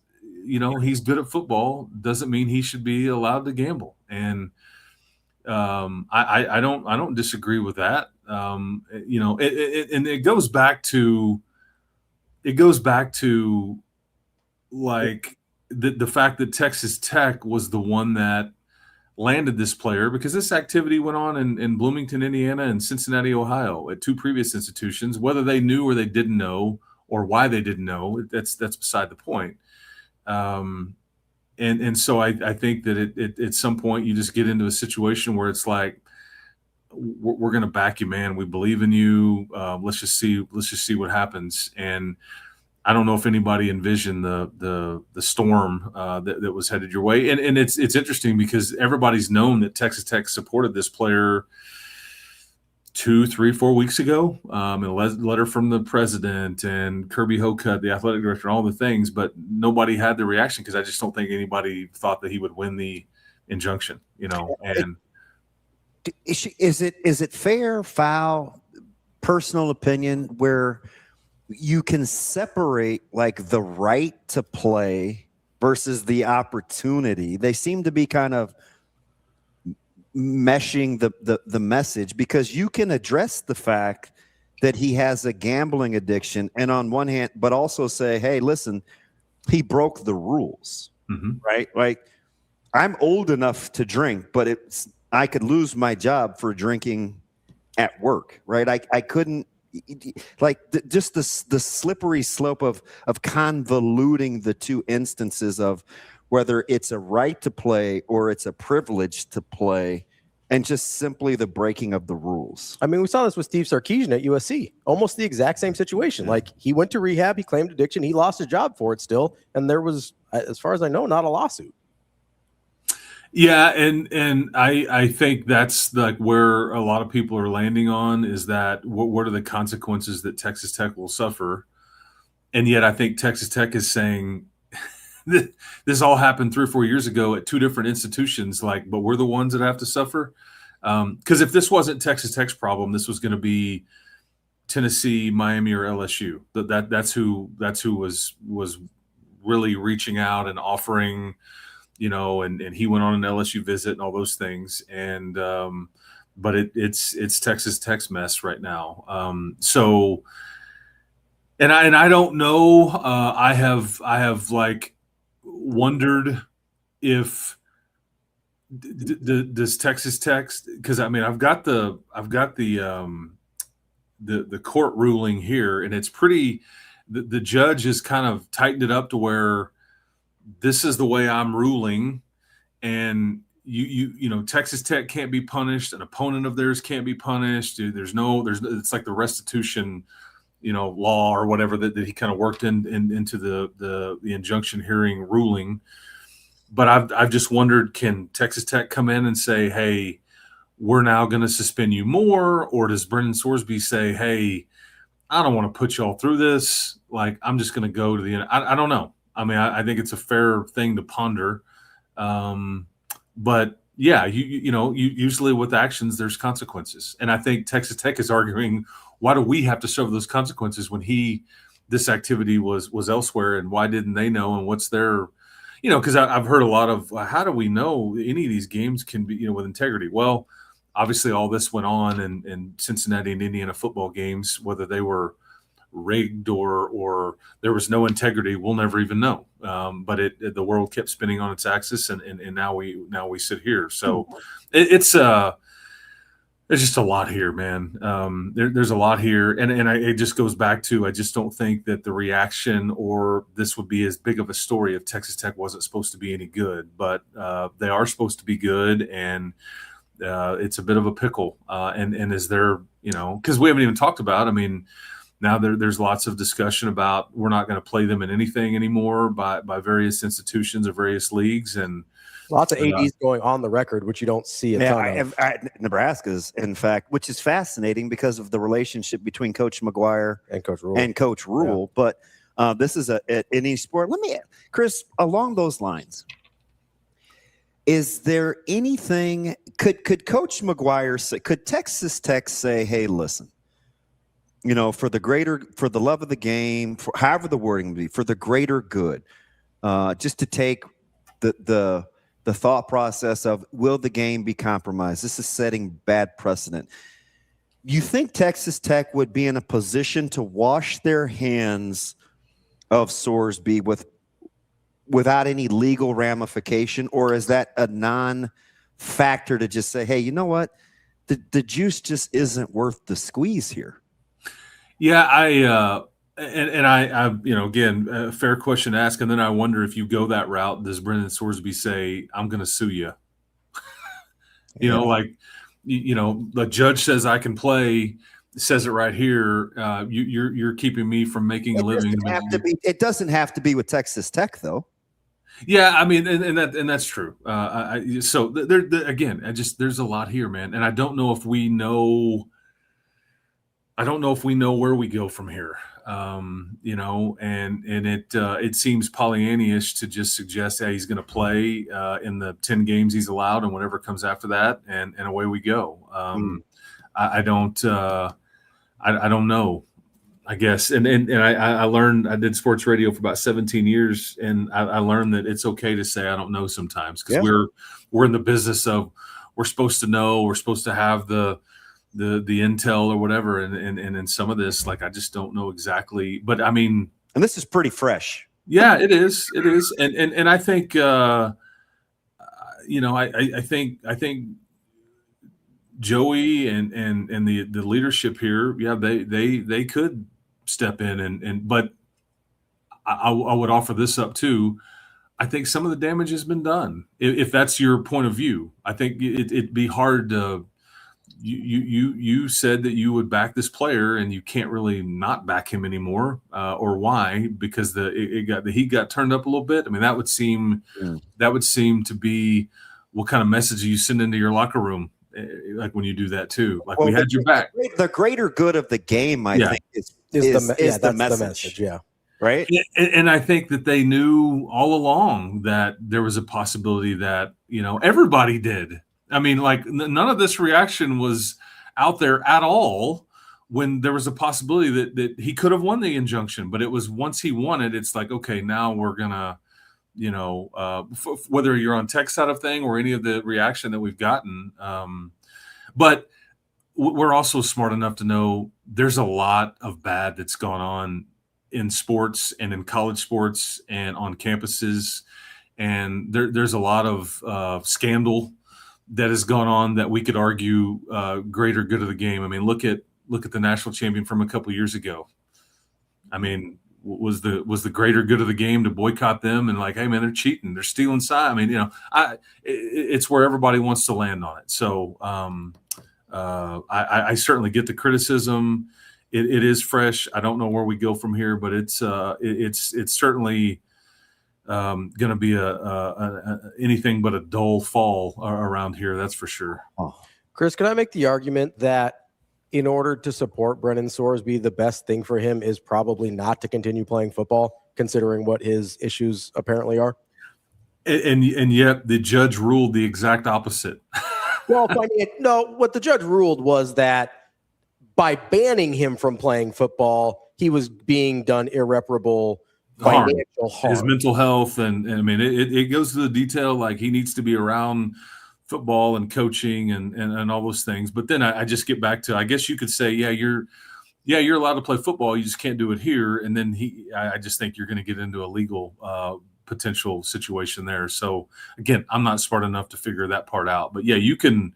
he's good at football doesn't mean he should be allowed to gamble. And I don't disagree with that. And it goes back to like the fact that Texas Tech was the one that landed this player, because this activity went on in Bloomington, Indiana, and Cincinnati, Ohio, at two previous institutions. Whether they knew or they didn't know, or why they didn't know, that's beside the point. And so I think that at some point you just get into a situation where it's like, we're going to back you, man. We believe in you. Let's just see what happens. And I don't know if anybody envisioned the storm that was headed your way. And it's interesting because everybody's known that Texas Tech supported this player 2, 3, 4 weeks ago. A letter from the president and Kirby Hocutt, the athletic director, and all the things, but nobody had the reaction because I just don't think anybody thought that he would win the injunction, And is it fair, foul, personal opinion, where you can separate like the right to play versus the opportunity? They seem to be kind of meshing the message, because you can address the fact that he has a gambling addiction, and on one hand, but also say, hey, listen, he broke the rules, right? Like, I'm old enough to drink, but I could lose my job for drinking at work, right? I couldn't, like, just the slippery slope of convoluting the two instances of whether it's a right to play or it's a privilege to play, and just simply the breaking of the rules. I mean, we saw this with Steve Sarkisian at USC. Almost the exact same situation. Like, he went to rehab, he claimed addiction, he lost his job for it still, and there was, as far as I know, not a lawsuit. Yeah, and I think that's like where a lot of people are landing on, is that what are the consequences that Texas Tech will suffer? And yet I think Texas Tech is saying this all happened 3 or 4 years ago at two different institutions, but we're the ones that have to suffer. Because if this wasn't Texas Tech's problem, this was going to be Tennessee, Miami, or LSU. That's who was really reaching out and offering, and he went on an LSU visit and all those things. And but it's Texas Tech's mess right now. So, and I don't know. I have like wondered if does Texas Tech, because I mean I've got the court ruling here, and it's pretty. The judge has kind of tightened it up to where this is the way I'm ruling, and Texas Tech can't be punished, an opponent of theirs can't be punished. It's like the restitution law or whatever that he kind of worked into the injunction hearing ruling. But I've just wondered, can Texas Tech come in and say, hey, we're now going to suspend you more? Or does Brendan Sorsby say, hey, I don't want to put you all through this. Like, I'm just going to go to the end. I don't know. I mean, I think it's a fair thing to ponder. But yeah, you usually with actions, there's consequences. And I think Texas Tech is arguing, why do we have to suffer those consequences when this activity was elsewhere, and why didn't they know? And what's their, because I've heard a lot of, how do we know any of these games can be, with integrity? Well, obviously all this went on in Cincinnati and Indiana football games, whether they were rigged or there was no integrity, we'll never even know. But the world kept spinning on its axis, and now we sit here. So there's just a lot here, man. There's a lot here, and it just goes back to, I just don't think that the reaction or this would be as big of a story if Texas Tech wasn't supposed to be any good, but they are supposed to be good, and it's a bit of a pickle. And is there, because we haven't even talked about, I mean, now there's lots of discussion about we're not going to play them in anything anymore by various institutions or various leagues, and lots of ADs going on the record, which you don't see a ton of. Nebraska's, in fact, which is fascinating because of the relationship between Coach McGuire and Coach Rule. Yeah. But this is any sport. Let me, Chris, along those lines, Is there anything? Could Coach McGuire say? Could Texas Tech say, "Hey, listen, for the love of the game, for however the wording would be, for the greater good, just to take the thought process of will the game be compromised? This is setting bad precedent." You think Texas Tech would be in a position to wash their hands of Sorsby without any legal ramification, or is that a non-factor to just say, hey, you know what? The juice just isn't worth the squeeze here? Yeah, I again, a fair question to ask, and then I wonder if you go that route, does Brendan Sorsby say, I'm going to sue you? The judge says I can play, says it right here. You're keeping me from making a living. It doesn't have to be with Texas Tech, though. Yeah, I mean, and that's true. So again, there's a lot here, man, and I don't know if we know. I don't know if we know where we go from here. And it seems Pollyannish to just suggest that he's going to play in the 10 games he's allowed and whatever comes after that, and away we go. I don't know, I guess. And I learned, I did sports radio for about 17 years, and I learned that it's okay to say I don't know sometimes, because we're in the business of we're supposed to know, we're supposed to have the intel or whatever, and in some of this, like, I just don't know exactly. But I mean, and this is pretty fresh. Yeah, it is, and I think I think Joey and the leadership here, yeah, they could step in but I would offer this up too. I think some of the damage has been done. If that's your point of view, I think it'd be hard to. You said that you would back this player, and you can't really not back him anymore, or why? Because the heat got turned up a little bit. I mean, that would seem to be what kind of message you send into your locker room, like when you do that too. Like, we had your back. The greater good of the game, I think, is the message. Yeah. Right. And I think that they knew all along that there was a possibility that, everybody did. I mean, like, none of this reaction was out there at all when there was a possibility that he could have won the injunction. But it was, once he won it, it's like, okay, now we're going to, whether you're on tech side of thing or any of the reaction that we've gotten. But we're also smart enough to know there's a lot of bad that's gone on in sports and in college sports and on campuses. And there's a lot of scandal that has gone on that we could argue greater good of the game. I mean, look at the national champion from a couple of years ago. I mean, was the greater good of the game to boycott them and like, hey man, they're cheating, they're stealing side. I mean, it's where everybody wants to land on it. So I certainly get the criticism. It is fresh. I don't know where we go from here, but it's certainly going to be anything but a dull fall around here. That's for sure. Chris, can I make the argument that in order to support Brendan Sorsby, the best thing for him is probably not to continue playing football, considering what his issues apparently are? And yet the judge ruled the exact opposite. Well, what the judge ruled was that by banning him from playing football, he was being done irreparable financial harm. His mental health, and I mean, it goes to the detail, like he needs to be around football and coaching and all those things. But then I just get back to, I guess you could say, you're allowed to play football, you just can't do it here. And then I just think you're going to get into a legal potential situation there. So again, I'm not smart enough to figure that part out. But yeah, you can.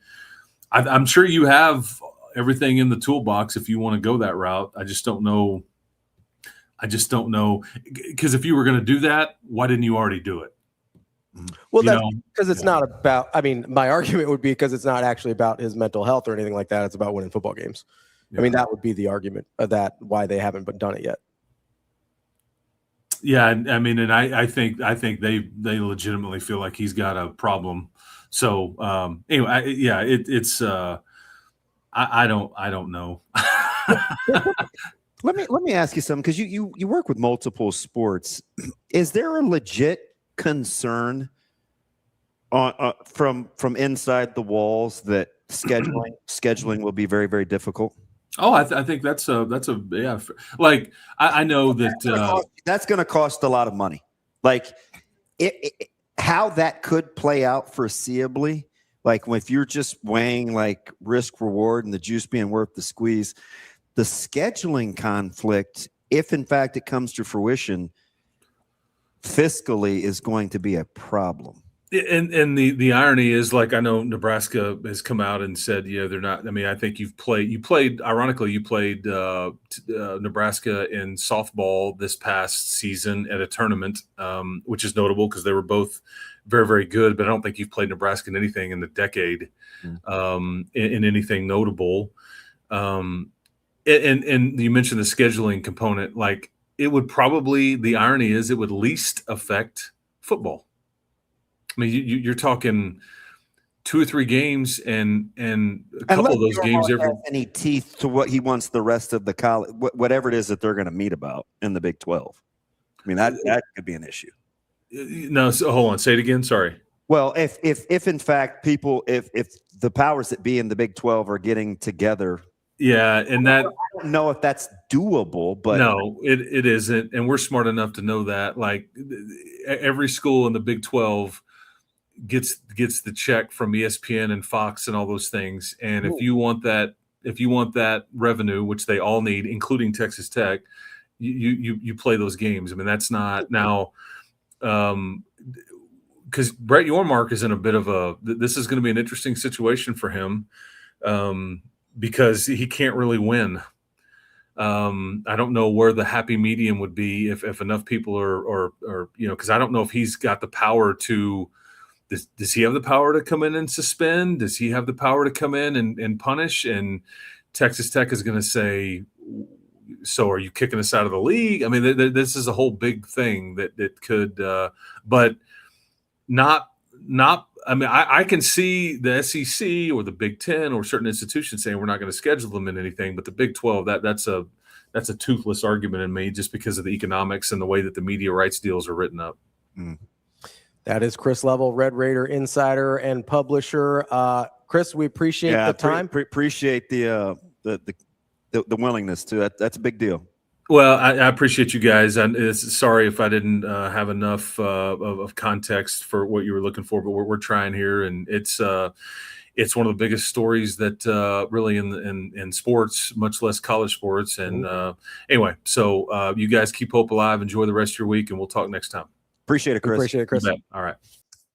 I'm sure you have everything in the toolbox if you want to go that route. I just don't know, because if you were going to do that, why didn't you already do it? Well, that's because it's not about, I mean, my argument would be because it's not actually about his mental health or anything like that. It's about winning football games. Yeah. I mean, that would be the argument of that, why they haven't done it yet. Yeah. I mean, and I think they legitimately feel like he's got a problem. So anyway, it's I don't know. Let me ask you something, because you work with multiple sports. Is there a legit concern From inside the walls that scheduling will be very, very difficult. Oh, I think that's a yeah. Like I know that that's going to cost a lot of money. Like how that could play out foreseeably. Like if you're just weighing like risk reward and the juice being worth the squeeze, the scheduling conflict, if in fact it comes to fruition, fiscally is going to be a problem. And the irony is, like, I know Nebraska has come out and said, yeah, they're not. I mean, I think you played Nebraska in softball this past season at a tournament, which is notable because they were both very, very good. But I don't think you've played Nebraska in anything in the decade, in anything notable. And you mentioned the scheduling component. Like, it would probably, the irony is, it would least affect football. I mean, you're talking 2 or 3 games and a couple of those games every. Any teeth to what he wants the rest of the college, whatever it is that they're going to meet about in the Big 12. I mean, that could be an issue. No, so hold on, say it again. Sorry. Well, if in fact if the powers that be in the Big 12 are getting together. Yeah, and that I don't know if that's doable, but no, it isn't, and we're smart enough to know that. Like every school in the Big 12 gets the check from ESPN and Fox and all those things. And if you want that revenue, which they all need, including Texas Tech, you play those games. I mean, that's not now because Brett Yormark is in a bit of this is going to be an interesting situation for him because he can't really win. I don't know where the happy medium would be if enough people are because I don't know if he's got the power to. Does he have the power to come in and suspend? Does he have the power to come in and punish? And Texas Tech is going to say, so are you kicking us out of the league? I mean, this is a whole big thing that could, but not. I mean, I can see the SEC or the Big Ten or certain institutions saying we're not going to schedule them in anything, but the Big 12, that's a toothless argument in me just because of the economics and the way that the media rights deals are written up. That is Chris Level, Red Raider insider and publisher. Chris, we appreciate the time. Appreciate the willingness to. That's a big deal. Well, I appreciate you guys. And sorry if I didn't have enough of context for what you were looking for, but we're trying here, and it's one of the biggest stories that really in sports, much less college sports. And anyway, so you guys keep hope alive. Enjoy the rest of your week, and we'll talk next time. Appreciate it, Chris. All right.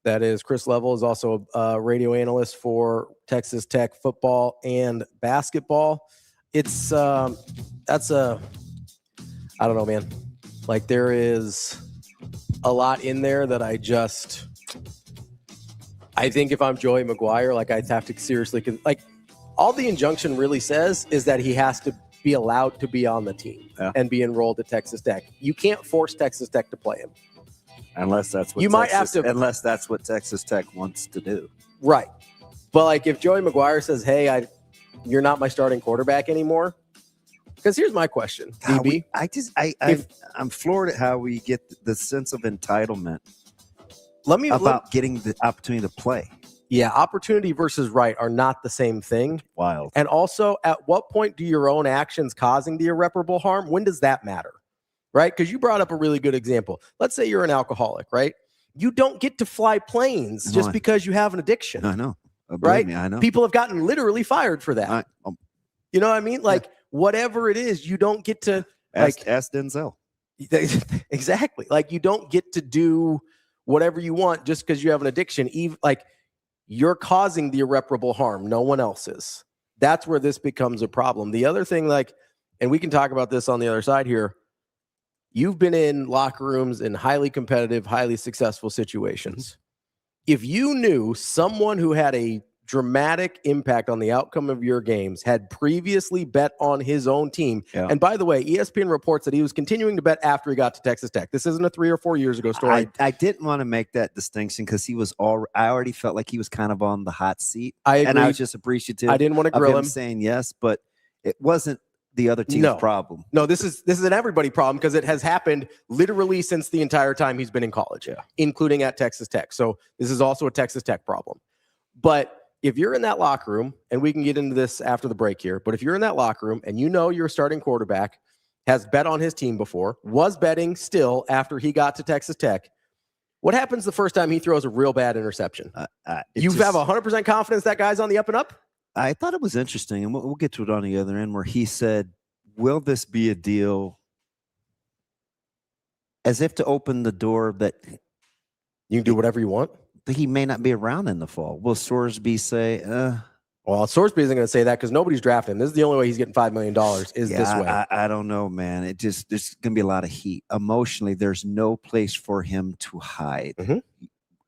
That is Chris Level, is also a radio analyst for Texas Tech football and basketball. It's I don't know, man. Like, there is a lot in there that I think if I'm Joey McGuire, like, I have to seriously, like, all the injunction really says is that he has to be allowed to be on the team and be enrolled at Texas Tech. You can't force Texas Tech to play him. Unless that's what unless that's what Texas Tech wants to do. Right. But like, if Joey McGuire says, hey, you're not my starting quarterback anymore. Because here's my question, DB. I'm floored at how we get the sense of entitlement getting the opportunity to play. Yeah, opportunity versus right are not the same thing. Wild. And also, at what point do your own actions causing the irreparable harm, when does that matter? Right? Because you brought up a really good example. Let's say you're an alcoholic, right? You don't get to fly planes just because you have an addiction. I know. Right? Me, I know. People have gotten literally fired for that. You know what I mean? Like, whatever it is, you don't get to ask Denzel. Exactly. Like, you don't get to do whatever you want just because you have an addiction. Even like, you're causing the irreparable harm. No one else is. That's where this becomes a problem. The other thing, like, and we can talk about this on the other side here. You've been in locker rooms in highly competitive, highly successful situations. If you knew someone who had a dramatic impact on the outcome of your games had previously bet on his own team, and by the way, ESPN reports that he was continuing to bet after he got to Texas Tech. This isn't a 3 or 4 years ago story. I didn't want to make that distinction because I already felt like he was kind of on the hot seat. I agree. And I was just appreciative. I didn't want to grill him saying yes, but it wasn't the other team's problem. No, this is an everybody problem because it has happened literally since the entire time he's been in college, including at Texas Tech. So this is also a Texas Tech problem. But if you're in that locker room, and we can get into this after the break here, but if you're in that locker room and you know your starting quarterback has bet on his team before, was betting still after he got to Texas Tech, what happens the first time he throws a real bad interception? You have 100% confidence that guy's on the up and up? I thought it was interesting, and we'll get to it on the other end, where he said, will this be a deal, as if to open the door that you can do whatever you want? He may not be around in the fall. Will Sorsby say, well, Sorsby isn't going to say that because nobody's drafting him. This is the only way he's getting $5 million is this way. I don't know, man. There's going to be a lot of heat. Emotionally, there's no place for him to hide.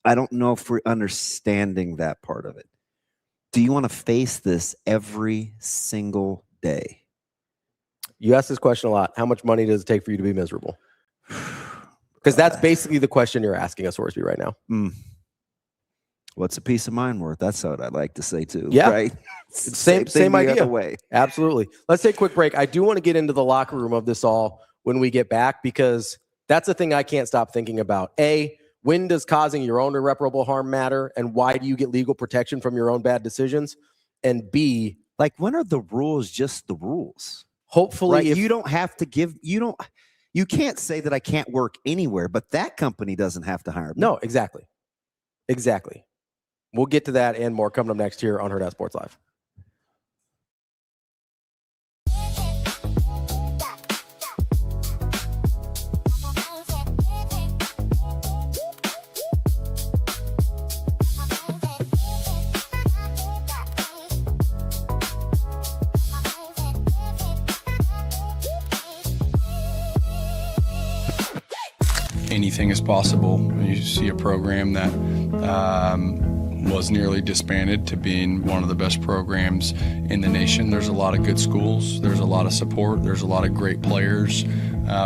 I don't know if we're understanding that part of it. Do you want to face this every single day? You ask this question a lot. How much money does it take for you to be miserable? Because that's basically the question you're asking us, Sorsby, right now. What's a peace of mind worth? That's what I'd like to say too. Yeah. Right. Same idea. Way. Absolutely. Let's take a quick break. I do want to get into the locker room of this all when we get back, because that's the thing I can't stop thinking about. A, when does causing your own irreparable harm matter? And why do you get legal protection from your own bad decisions? And B, like, when are the rules just the rules? Hopefully, right? You don't have to give, you can't say that I can't work anywhere, but that company doesn't have to hire me. No, exactly. Exactly. We'll get to that and more coming up next here on Hurrdat Sports Live. Anything is possible. You see a program that was nearly disbanded to being one of the best programs in the nation. There's a lot of good schools. There's a lot of support. There's a lot of great players.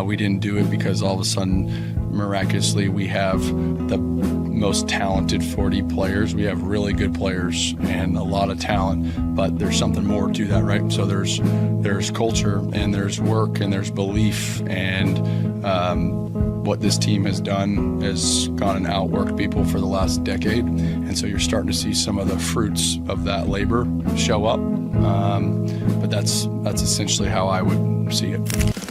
We didn't do it because all of a sudden, miraculously, we have the most talented 40 players. We have really good players and a lot of talent, but there's something more to that, right? So there's culture and there's work and there's belief, and what this team has done has gone and outworked people for the last decade. And so you're starting to see some of the fruits of that labor show up. But that's essentially how I would see it.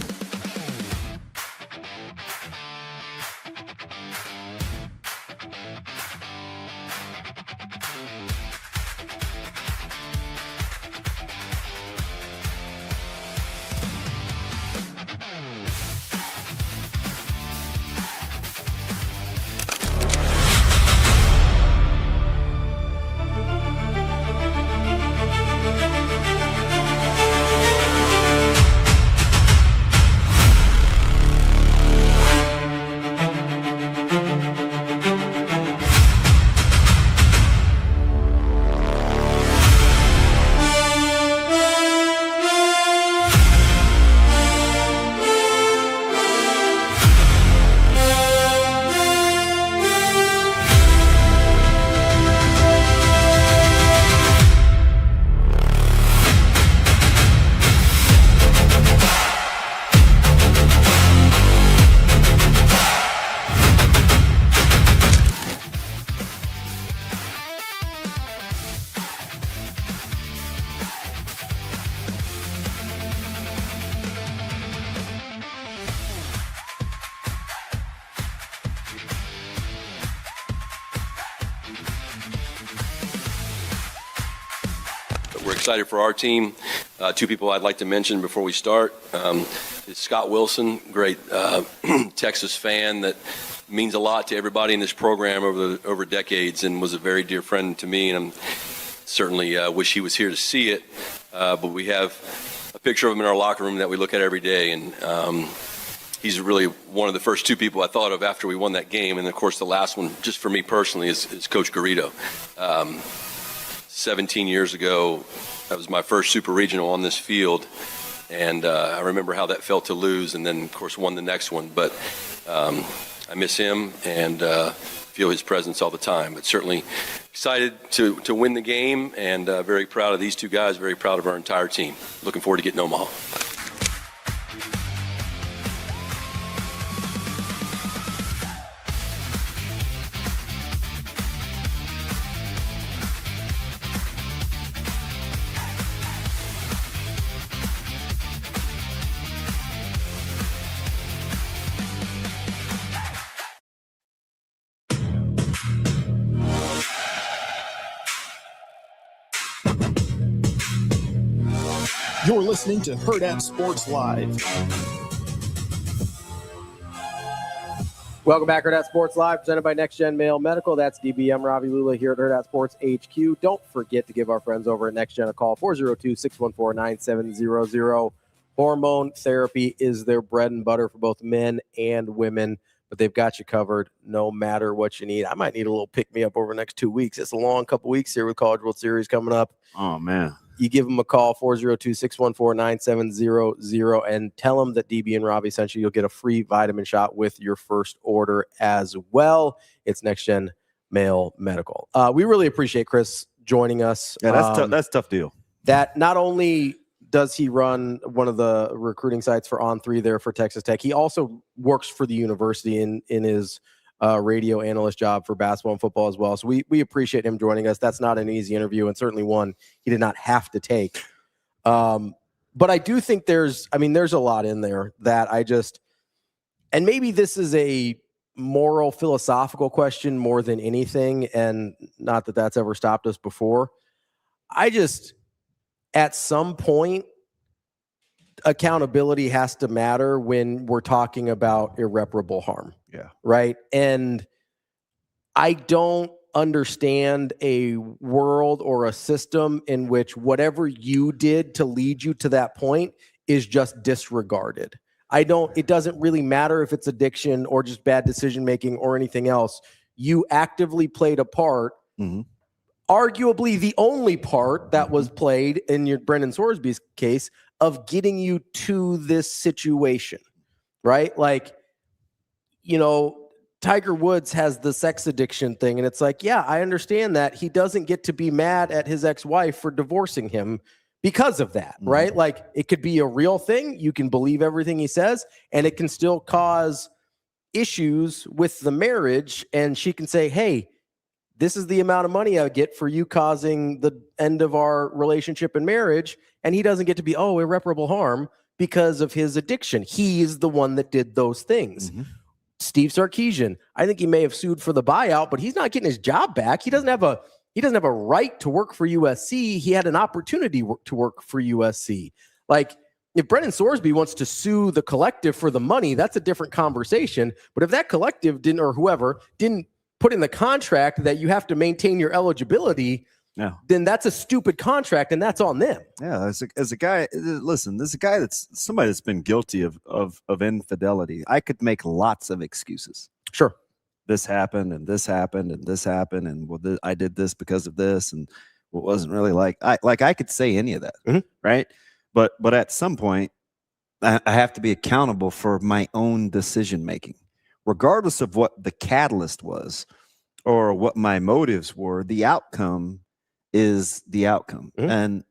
We're excited for our team. Two people I'd like to mention before we start is Scott Wilson, great Texas fan that means a lot to everybody in this program over decades and was a very dear friend to me, and I certainly wish he was here to see it. But we have a picture of him in our locker room that we look at every day, and he's really one of the first two people I thought of after we won that game. And of course, the last one, just for me personally, is Coach Garrido. 17 years ago, that was my first super regional on this field, and I remember how that felt to lose, and then of course won the next one. But I miss him and feel his presence all the time. But certainly excited to win the game, and very proud of these two guys, very proud of our entire team. Looking forward to getting Omaha. You're listening to Hurrdat Sports Live. Welcome back, Hurrdat Sports Live, presented by Next Gen Male Medical. That's DBM Ravi Lulla here at Hurrdat Sports HQ. Don't forget to give our friends over at Next Gen a call, 402-614-9700. Hormone therapy is their bread and butter for both men and women, but they've got you covered no matter what you need. I might need a little pick-me-up over the next 2 weeks. It's a long couple weeks here with College World Series coming up. Oh, man. You give them a call, 402-614-9700, and tell them that DB and Robbie sent you. You'll get a free vitamin shot with your first order as well. It's Next Gen Male Medical. We really appreciate Chris joining us. Yeah, that's a tough deal. That not only does he run one of the recruiting sites for On3 there for Texas Tech, he also works for the university in his radio analyst job for basketball and football as well. So we appreciate him joining us. That's not an easy interview, and certainly one he did not have to take. But I do think there's a lot in there that and maybe this is a moral, philosophical question more than anything, and not that that's ever stopped us before. At some point, accountability has to matter when we're talking about irreparable harm. Yeah. Right. And I don't understand a world or a system in which whatever you did to lead you to that point is just disregarded. It doesn't really matter if it's addiction or just bad decision-making or anything else. You actively played a part. Mm-hmm. Arguably the only part that was played in your Brendan Sorsby's case of getting you to this situation, right? Like, Tiger Woods has the sex addiction thing, and it's like, yeah, I understand that. He doesn't get to be mad at his ex-wife for divorcing him because of that, right? Like, it could be a real thing. You can believe everything he says, and it can still cause issues with the marriage, and she can say, hey, this is the amount of money I get for you causing the end of our relationship and marriage. And he doesn't get to be, irreparable harm because of his addiction. He is the one that did those things. Mm-hmm. Steve Sarkisian, I think he may have sued for the buyout, but he's not getting his job back. He doesn't have a right to work for USC. He had an opportunity to work for USC. Like, if Brendan Sorsby wants to sue the collective for the money, that's a different conversation. But if that collective didn't put in the contract that you have to maintain your eligibility, then that's a stupid contract, and that's on them. Yeah, as a guy, listen, there's a guy that's somebody that's been guilty of infidelity. I could make lots of excuses. Sure. This happened, and this happened, and this happened, and I did this because of this, and it wasn't really I could say any of that, right? But at some point, I have to be accountable for my own decision making. Regardless of what the catalyst was or what my motives were, the outcome is the outcome. And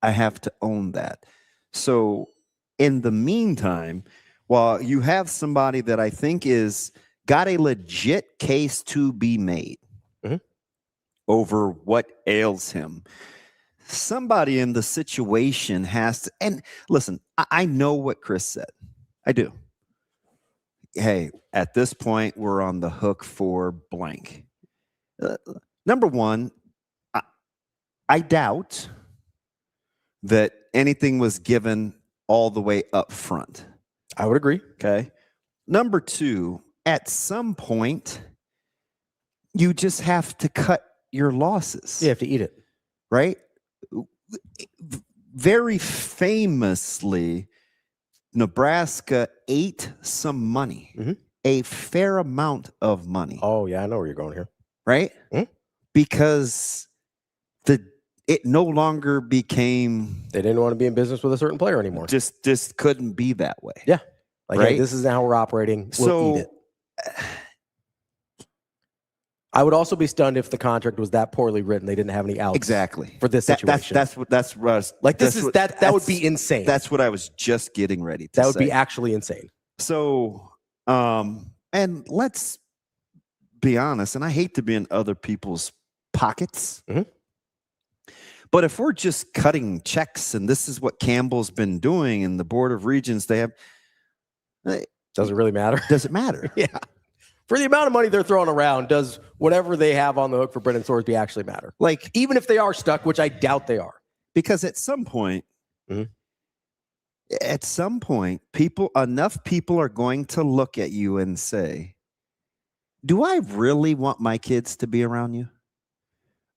I have to own that. So in the meantime, while you have somebody that I think is got a legit case to be made over what ails him, somebody in the situation has to, and listen, I know what Chris said. I do. Hey, at this point, we're on the hook for blank. Number one, I doubt that anything was given all the way up front. I would agree. Okay. Number two, at some point, you just have to cut your losses. You have to eat it. Right? Very famously, Nebraska ate some money, a fair amount of money. Oh, yeah, I know where you're going here. Right? Because it no longer became... They didn't want to be in business with a certain player anymore. Just couldn't be that way. Yeah. Like, right? hey, this is how we're operating. We'll So, eat it. I would also be stunned if the contract was that poorly written. They didn't have any outs. Exactly. For this situation. That's what that would be insane. That's what I was just getting ready to say. That would be actually insane. So, and let's be honest, and I hate to be in other people's pockets, but if we're just cutting checks, and this is what Campbell's been doing, and the Board of Regents, they have, does it really matter? Does it matter? Yeah. For the amount of money they're throwing around, does whatever they have on the hook for Brendan Sorsby actually matter? Like, even if they are stuck, which I doubt they are. Because at some point, At some point, enough people are going to look at you and say, do I really want my kids to be around you?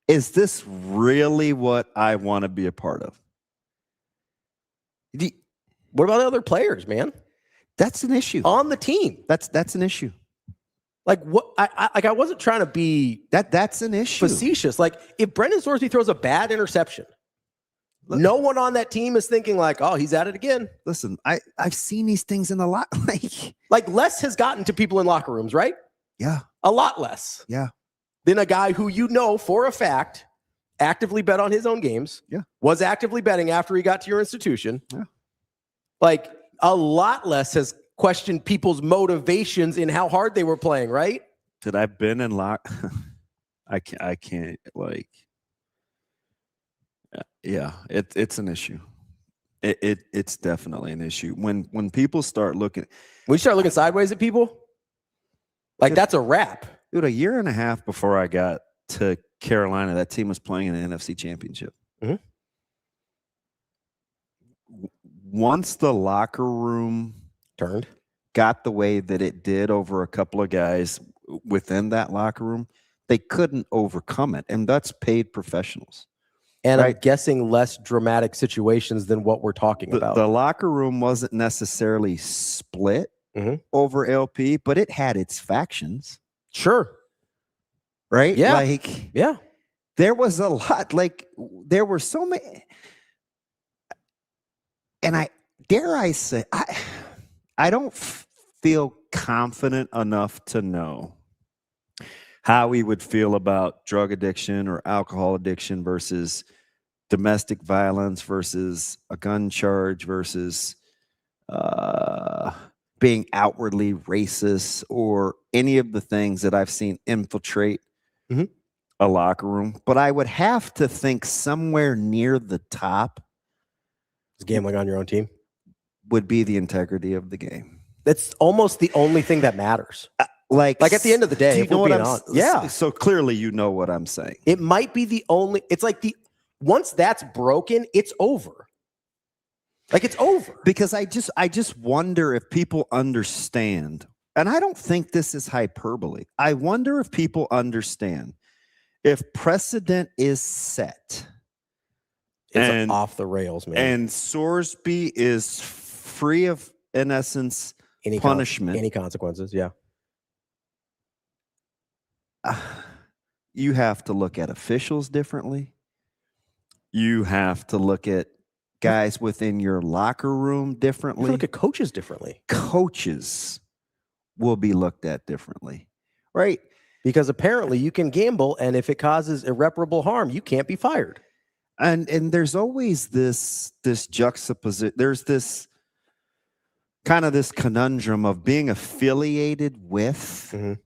Is this really what I want to be a part of? What about other players, man? That's an issue on the team. That's an issue. Like what? I wasn't trying to be that's an issue. Facetious. Like if Brendan Sorsby throws a bad interception, no one on that team is thinking like, oh, he's at it again. Listen, I've seen these things in a lot. Like less has gotten to people in locker rooms, right? Yeah, a lot less. Yeah. Than a guy who you know for a fact actively bet on his own games. Yeah. Was actively betting after he got to your institution. Yeah. Like a lot less has questioned people's motivations in how hard they were playing, right? Did I been in lock? I can't like. Yeah, it's an issue. It's definitely an issue. When people start looking, sideways at people, like that's a wrap. Dude, a year and a half before I got to Carolina, that team was playing in an NFC championship. Mm-hmm. Once the locker room got the way that it did over a couple of guys within that locker room, they couldn't overcome it. And that's paid professionals. And I'm guessing less dramatic situations than what we're talking about. The locker room wasn't necessarily split over LP, but it had its factions. Sure. Right? Yeah. Like, yeah. There was a lot, like, there were so many. And I say, I don't feel confident enough to know how we would feel about drug addiction or alcohol addiction versus domestic violence versus a gun charge versus being outwardly racist or any of the things that I've seen infiltrate a locker room. But I would have to think somewhere near the top is gambling on your own team would be the integrity of the game. That's almost the only thing that matters. Like at the end of the day, you know what I'm yeah. So clearly, you know what I'm saying. It might be the only. It's like once that's broken, it's over. Like it's over. Because I just wonder if people understand, and I don't think this is hyperbole. I wonder if people understand if precedent is set. It's off the rails, man. And Sorsby is free of, in essence, punishment. Any consequences, yeah. You have to look at officials differently. You have to look at guys within your locker room differently. You look at coaches differently. Coaches will be looked at differently, right? Because apparently you can gamble, and if it causes irreparable harm, you can't be fired. And there's always this juxtaposition. There's this kind of this conundrum of being affiliated with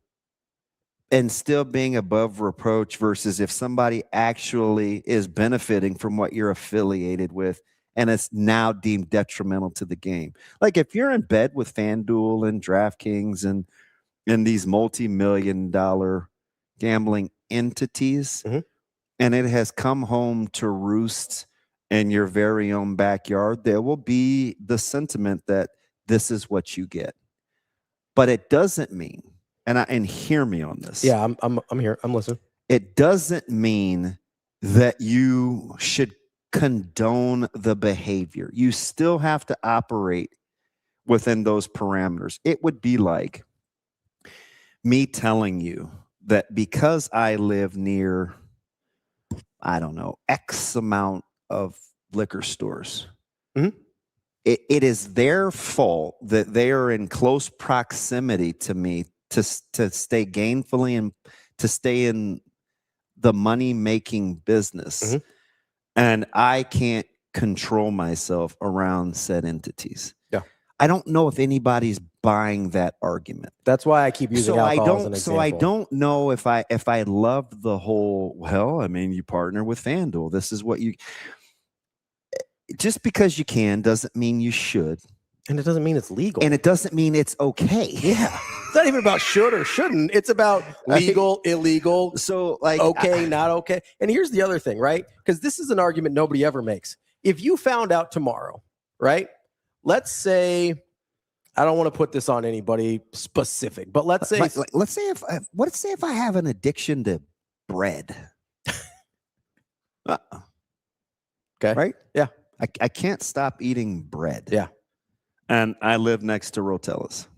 and still being above reproach versus if somebody actually is benefiting from what you're affiliated with and it's now deemed detrimental to the game. Like if you're in bed with FanDuel and DraftKings and these multi-million-dollar gambling entities, and it has come home to roost in your very own backyard, there will be the sentiment that this is what you get. But it doesn't mean, and hear me on this. Yeah, I'm here. I'm listening. It doesn't mean that you should condone the behavior. You still have to operate within those parameters. It would be like me telling you that because I live near, I don't know, X amount of liquor stores, it is their fault that they are in close proximity to me to stay gainfully and to stay in the money-making business. And I can't control myself around said entities. Yeah. I don't know if anybody's buying that argument. That's why I keep using alcohol as an example. So I don't know if I love the whole, well, I mean, you partner with FanDuel. This is what you, just because you can doesn't mean you should. And it doesn't mean it's legal. And it doesn't mean it's okay. Yeah. It's not even about should or shouldn't. It's about legal, illegal. So like, okay, not okay. And here's the other thing, right? Because this is an argument nobody ever makes. If you found out tomorrow, right, let's say, I don't want to put this on anybody specific, but let's say, let's say if I have an addiction to bread. Okay. Right? Yeah. I can't stop eating bread. Yeah. And I live next to Rotella's,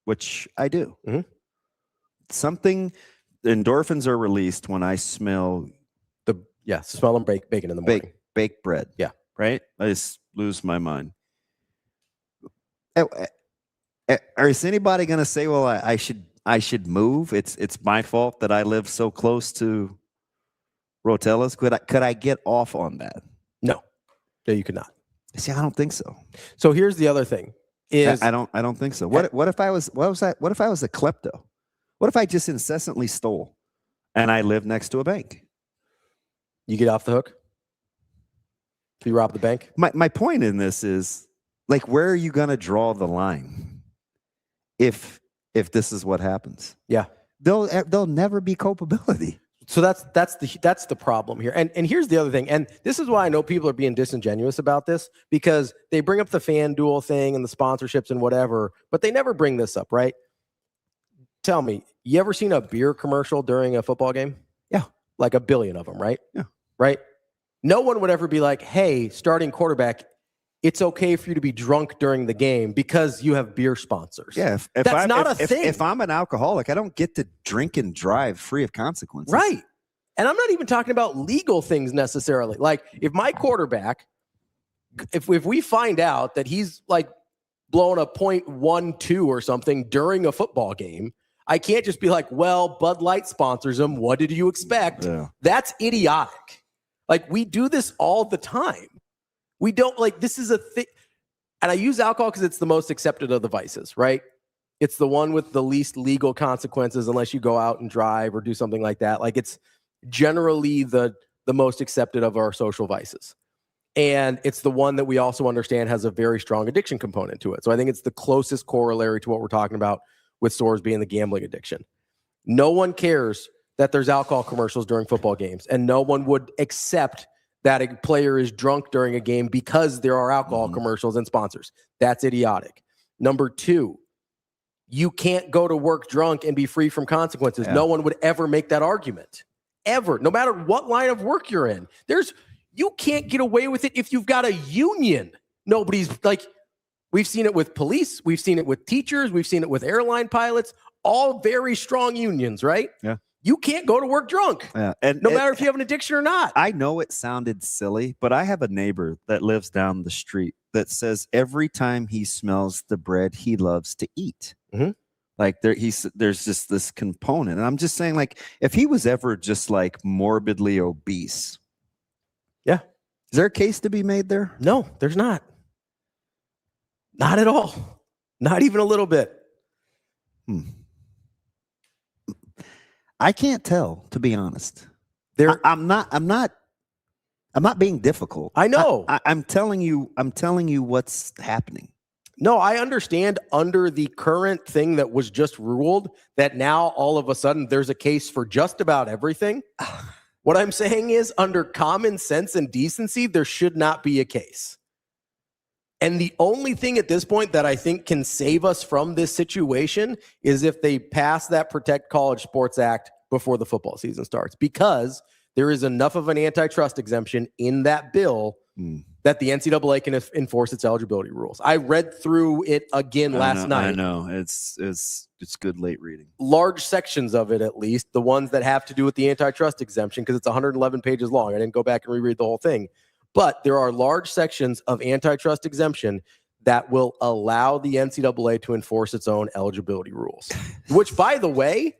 which I do. Mm-hmm. Endorphins are released when I smell smell and bacon in the morning. Baked bread. Yeah. Right? I just lose my mind. Is anybody going to say, well, I should move? It's my fault that I live so close to Rotella's. Could I get off on that? No, you could not. See, I don't think so. So here's the other thing: is I don't think so. What if I was a klepto? What if I just incessantly stole, and I live next to a bank? You get off the hook? If you rob the bank? My point in this is, like, where are you going to draw the line? If this is what happens, yeah, there'll never be culpability. So that's the problem here. And here's the other thing. And this is why I know people are being disingenuous about this, because they bring up the FanDuel thing and the sponsorships and whatever, but they never bring this up, right? Tell me, you ever seen a beer commercial during a football game? Yeah. Like a billion of them, right? Yeah. Right? No one would ever be like, hey, starting quarterback, it's okay for you to be drunk during the game because you have beer sponsors. Yeah. That's not a thing. If I'm an alcoholic, I don't get to drink and drive free of consequences. Right. And I'm not even talking about legal things necessarily. Like, if my quarterback, if we find out that he's like blowing a .12 or something during a football game, I can't just be like, well, Bud Light sponsors him. What did you expect? Yeah. That's idiotic. Like, we do this all the time. We don't, like, this is a thing. And I use alcohol because it's the most accepted of the vices, right? It's the one with the least legal consequences unless you go out and drive or do something like that. Like, it's generally the most accepted of our social vices. And it's the one that we also understand has a very strong addiction component to it. So I think it's the closest corollary to what we're talking about with Sorsby and the gambling addiction. No one cares that there's alcohol commercials during football games, and no one would accept that a player is drunk during a game because there are alcohol commercials and sponsors. That's idiotic. Number two, you can't go to work drunk and be free from consequences. Yeah. No one would ever make that argument. Ever. No matter what line of work you're in. You can't get away with it if you've got a union. Nobody's like, we've seen it with police. We've seen it with teachers. We've seen it with airline pilots. All very strong unions, right? Yeah. You can't go to work drunk, no matter if you have an addiction or not. I know it sounded silly, but I have a neighbor that lives down the street that says every time he smells the bread he loves to eat. Mm-hmm. Like there's just this component. And I'm just saying, like, if he was ever just like morbidly obese. Yeah. Is there a case to be made there? No, there's not. Not at all. Not even a little bit. I can't tell, to be honest. I'm not being difficult. I know. I'm telling you what's happening. No, I understand under the current thing that was just ruled that now all of a sudden there's a case for just about everything. What I'm saying is, under common sense and decency, there should not be a case. And the only thing at this point that I think can save us from this situation is if they pass that Protect College Sports Act before the football season starts, because there is enough of an antitrust exemption in that bill that the NCAA can enforce its eligibility rules. I read through it again last night. I know. It's good late reading. Large sections of it, at least, the ones that have to do with the antitrust exemption, because it's 111 pages long. I didn't go back and reread the whole thing. But there are large sections of antitrust exemption that will allow the NCAA to enforce its own eligibility rules, which, by the way,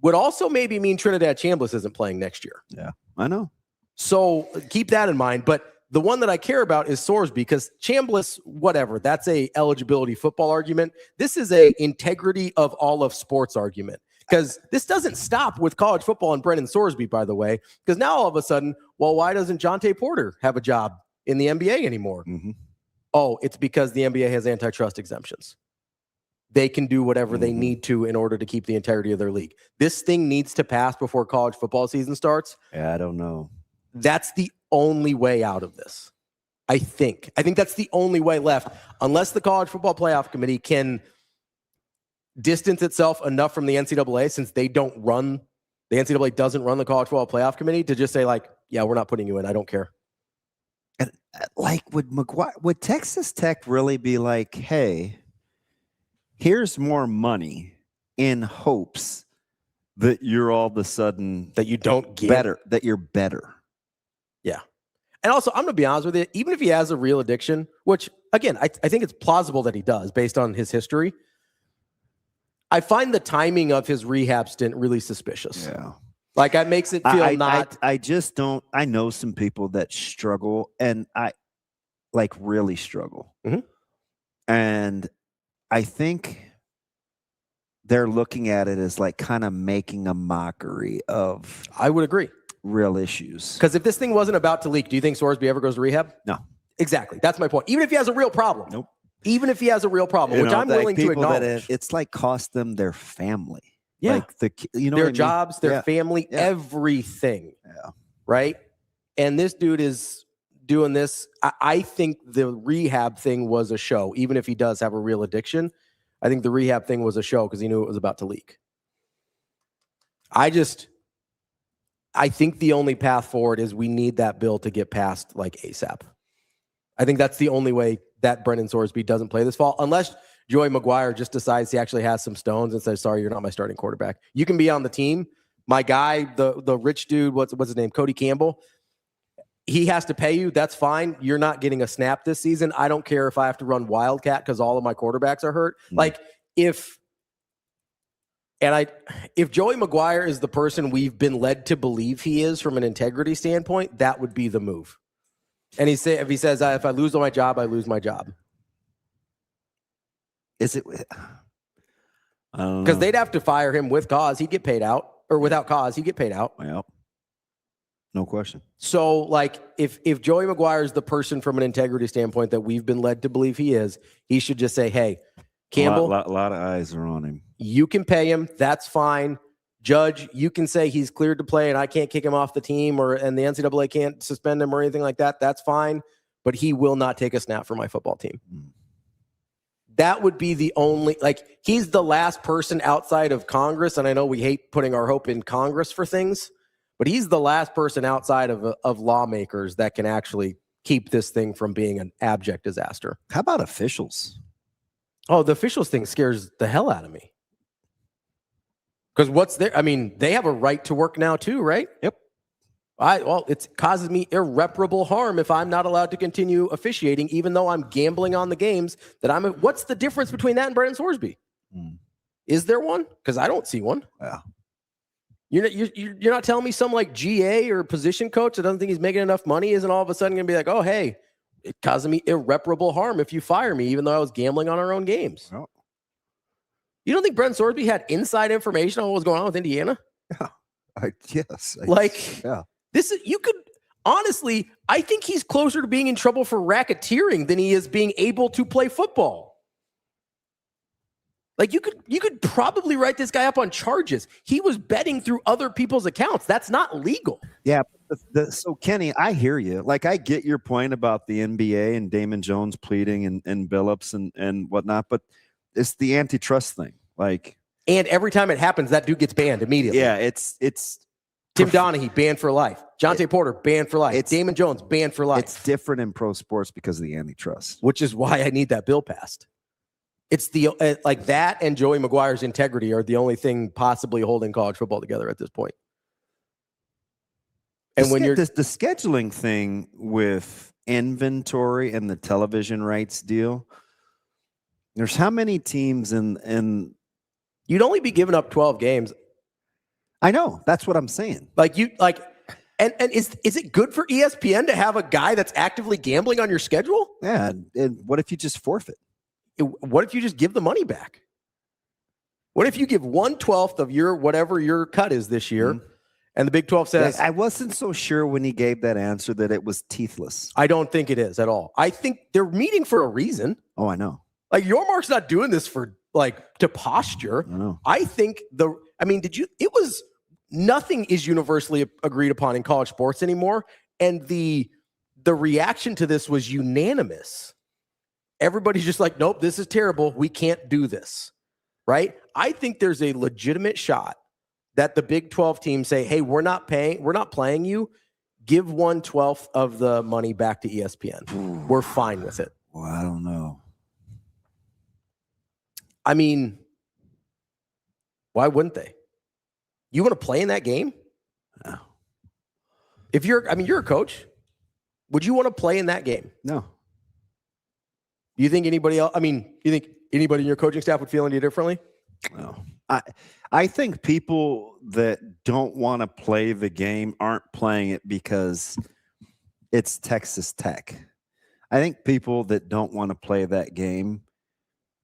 would also maybe mean Trinidad Chambliss isn't playing next year. Yeah, I know. So keep that in mind. But the one that I care about is Sorsby, because Chambliss, whatever, that's a eligibility football argument. This is a integrity of all of sports argument. Because this doesn't stop with college football and Brendan Sorsby, by the way, because now all of a sudden, well, why doesn't Jonte Porter have a job in the NBA anymore? Mm-hmm. Oh, it's because the NBA has antitrust exemptions. They can do whatever they need to in order to keep the integrity of their league. This thing needs to pass before college football season starts. Yeah, I don't know. That's the only way out of this. I think that's the only way left, unless the College Football Playoff Committee can distance itself enough from the NCAA, since the NCAA doesn't run the College Football Playoff Committee, to just say like, yeah, we're not putting you in. I don't care. And like, would Texas Tech really be like, hey, here's more money in hopes that you're all of a sudden that you don't get better, that you're better? Yeah. And also, I'm going to be honest with you, even if he has a real addiction, which again, I think it's plausible that he does based on his history, I find the timing of his rehab stint really suspicious. Yeah. Like, that makes it feel I just don't. I know some people that struggle, and I like really struggle. Mm-hmm. And I think they're looking at it as like kind of making a mockery of. I would agree. Real issues. Because if this thing wasn't about to leak, do you think Sorsby ever goes to rehab? No. Exactly. That's my point. Even if he has a real problem. Nope. Even if he has a real problem, which I'm willing to acknowledge. It's like cost them their family. Yeah. Like their jobs, their family, everything. Yeah. Right. And this dude is doing this. I think the rehab thing was a show, even if he does have a real addiction. I think the rehab thing was a show because he knew it was about to leak. I think the only path forward is we need that bill to get passed like ASAP. I think that's the only way that Brendan Sorsby doesn't play this fall, unless Joey McGuire just decides he actually has some stones and says, sorry, you're not my starting quarterback. You can be on the team. My guy, the rich dude, what's his name? Cody Campbell. He has to pay you. That's fine. You're not getting a snap this season. I don't care if I have to run Wildcat because all of my quarterbacks are hurt. Like, if Joey McGuire is the person we've been led to believe he is from an integrity standpoint, that would be the move. And if he says, if I lose my job, I lose my job. Is it? Because they'd have to fire him with cause. He'd get paid out. Or without cause, he'd get paid out. Well, no question. So, like, if Joey McGuire is the person from an integrity standpoint that we've been led to believe he is, he should just say, hey, Campbell. A lot of eyes are on him. You can pay him. That's fine. Judge, you can say he's cleared to play and I can't kick him off the team and the NCAA can't suspend him or anything like that. That's fine. But he will not take a snap for my football team. That would be the only, like, he's the last person outside of Congress. And I know we hate putting our hope in Congress for things, but he's the last person outside of lawmakers that can actually keep this thing from being an abject disaster. How about officials? Oh, the officials thing scares the hell out of me. Because they have a right to work now too, right? Yep. It causes me irreparable harm if I'm not allowed to continue officiating, even though I'm gambling on the games that what's the difference between that and Brendan Sorsby? Is there one? Because I don't see one. Yeah. You're not telling me some like GA or position coach that doesn't think he's making enough money isn't all of a sudden going to be like, oh, hey, it caused me irreparable harm if you fire me, even though I was gambling on our own games. Oh. You don't think Brendan Sorsby had inside information on what was going on with Indiana? Yeah. Yes. You could honestly, I think he's closer to being in trouble for racketeering than he is being able to play football. Like, you could probably write this guy up on charges. He was betting through other people's accounts. That's not legal. Yeah. So Kenny, I hear you. Like, I get your point about the NBA and Damon Jones pleading and Billups and whatnot, but it's the antitrust thing. Like, and every time it happens, that dude gets banned immediately. Yeah, it's Tim Donaghy banned for life. Jonte Porter banned for life. Damon Jones banned for life. It's different in pro sports because of the antitrust, which is why I need that bill passed. It's the like that and Joey McGuire's integrity are the only thing possibly holding college football together at this point. And when you're the scheduling thing with inventory and the television rights deal, there's how many teams in you'd only be giving up 12 games. I know. That's what I'm saying. And is it good for ESPN to have a guy that's actively gambling on your schedule? Yeah. And what if you just forfeit? What if you just give the money back? What if you give 1/12 of your whatever your cut is this year, and the Big 12 says, I wasn't so sure when he gave that answer that it was teethless. I don't think it is at all. I think they're meeting for a reason. Oh, I know. Like, Yormark's not doing this for to posture. I think nothing is universally agreed upon in college sports anymore. And the the reaction to this was unanimous. Everybody's just like, nope, this is terrible. We can't do this, right? I think there's a legitimate shot that the Big 12 teams say, hey, we're not playing you. Give 1/12 of the money back to ESPN. We're fine with it. Well, I don't know. I mean, why wouldn't they? You want to play in that game? No. If you're a coach, would you want to play in that game? No. You think anybody else? You think anybody in your coaching staff would feel any differently? No. I think people that don't want to play the game aren't playing it because it's Texas Tech. I think people that don't want to play that game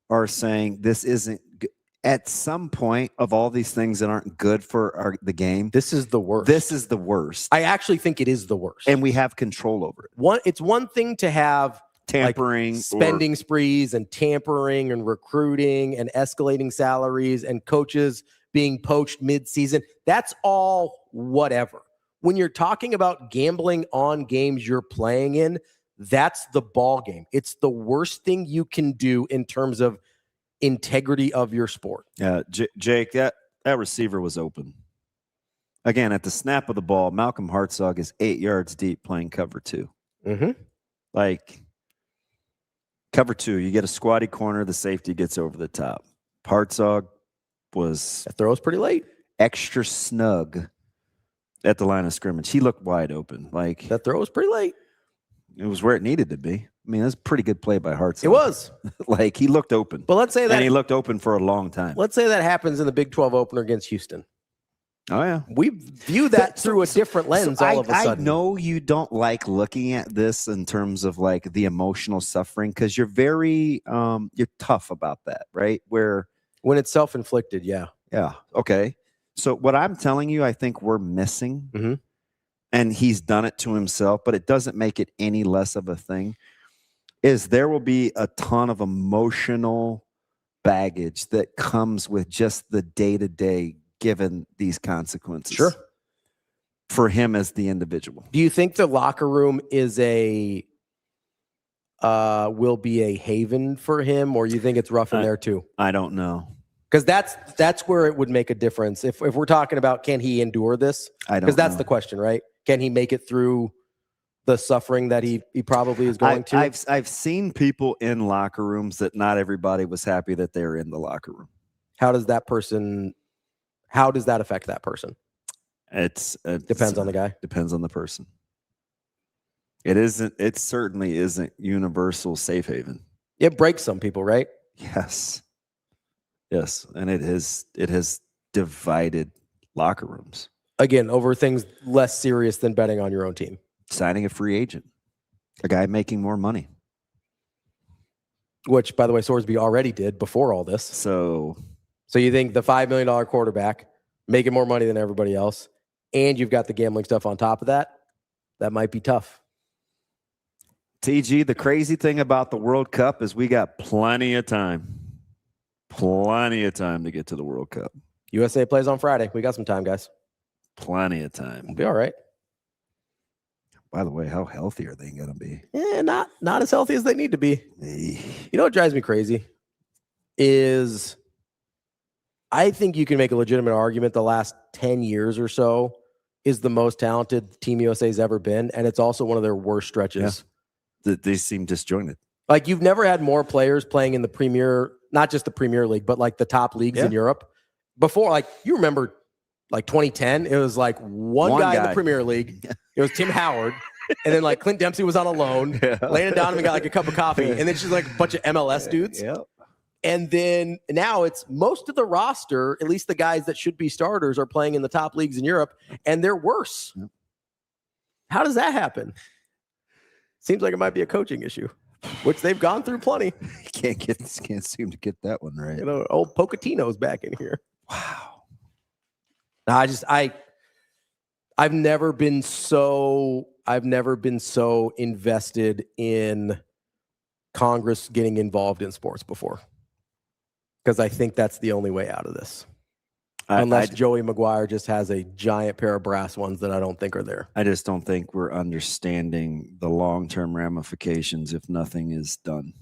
are saying this isn't good. At some point of all these things that aren't good for the game, this is the worst. This is the worst. I actually think it is the worst. And we have control over it. It's one thing to have tampering, spending sprees and tampering and recruiting and escalating salaries and coaches being poached mid-season. That's all whatever. When you're talking about gambling on games you're playing in, that's the ball game. It's the worst thing you can do in terms of integrity of your sport. Yeah, Jake, that receiver was open. Again, at the snap of the ball, Malcolm Hartzog is 8 yards deep playing cover 2. Mm-hmm. Like, cover 2, you get a squatty corner, the safety gets over the top. Hartzog was that throw was pretty late. Extra snug at the line of scrimmage. He looked wide open. Like, that throw was pretty late. It was where it needed to be. I mean, that's a pretty good play by Hartzog. It was. Like, he looked open. But let's say that. And he looked open for a long time. Let's say that happens in the Big 12 opener against Houston. Oh, yeah. We view that through a different lens all of a sudden. I know you don't like looking at this in terms of like the emotional suffering because you're very you're tough about that, right? When it's self-inflicted, yeah. Yeah. Okay. So what I'm telling you, I think we're missing, and he's done it to himself, but it doesn't make it any less of a thing, is there will be a ton of emotional baggage that comes with just the day-to-day given these consequences. Sure. For him as the individual. Do you think the locker room is will be a haven for him, or you think it's rough in there too? I don't know. Because that's where it would make a difference. If we're talking about can he endure this? I don't know. Because that's the question, right? Can he make it through the suffering that he probably is going to? I've seen people in locker rooms that not everybody was happy that they're in the locker room. How does that affect that person? It depends on the guy. Depends on the person. It certainly isn't universal safe haven. It breaks some people, right? Yes. Yes. And it has divided locker rooms. Again, over things less serious than betting on your own team. Signing a free agent. A guy making more money. Which, by the way, Sorsby already did before all this. So you think the $5 million quarterback making more money than everybody else, and you've got the gambling stuff on top of that, that might be tough. TG, the crazy thing about the World Cup is we got plenty of time. Plenty of time to get to the World Cup. USA plays on Friday. We got some time, guys. Plenty of time. We'll be all right. By the way, how healthy are they going to be? Yeah, not as healthy as they need to be. You know what drives me crazy is I think you can make a legitimate argument the last 10 years or so is the most talented Team USA's ever been, and it's also one of their worst stretches. Yeah. They seem disjointed. Like, you've never had more players playing in the Premier, not just the Premier League, but like the top leagues in Europe. Before, like, you remember, like 2010, it was like one guy in the Premier League. It was Tim Howard. And then like Clint Dempsey was on a loan. Landon Donovan got like a cup of coffee. And then she's like a bunch of MLS dudes. Yeah. And then now it's most of the roster, at least the guys that should be starters, are playing in the top leagues in Europe, and they're worse. Yep. How does that happen? Seems like it might be a coaching issue, which they've gone through plenty. Can't seem to get that one right. You know, old Pochettino's back in here. Wow. No, I've never been so invested in Congress getting involved in sports before, because I think that's the only way out of this. Unless Joey Maguire just has a giant pair of brass ones that I don't think are there. I just don't think we're understanding the long-term ramifications if nothing is done.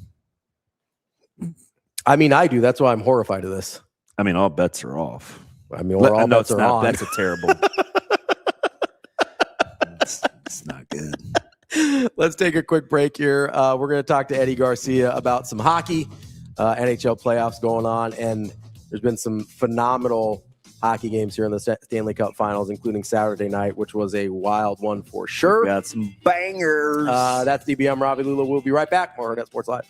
I mean, I do. That's why I'm horrified of this. I mean, all bets are off. I mean, all bets are on. That's a terrible. It's not good. Let's take a quick break here. We're going to talk to Eddie Garcia about some hockey, NHL playoffs going on, and there's been some phenomenal hockey games here in the Stanley Cup Finals, including Saturday night, which was a wild one for sure. Got some bangers. That's DBM Ravi Lulla. We'll be right back. More Hurrdat Sports Live.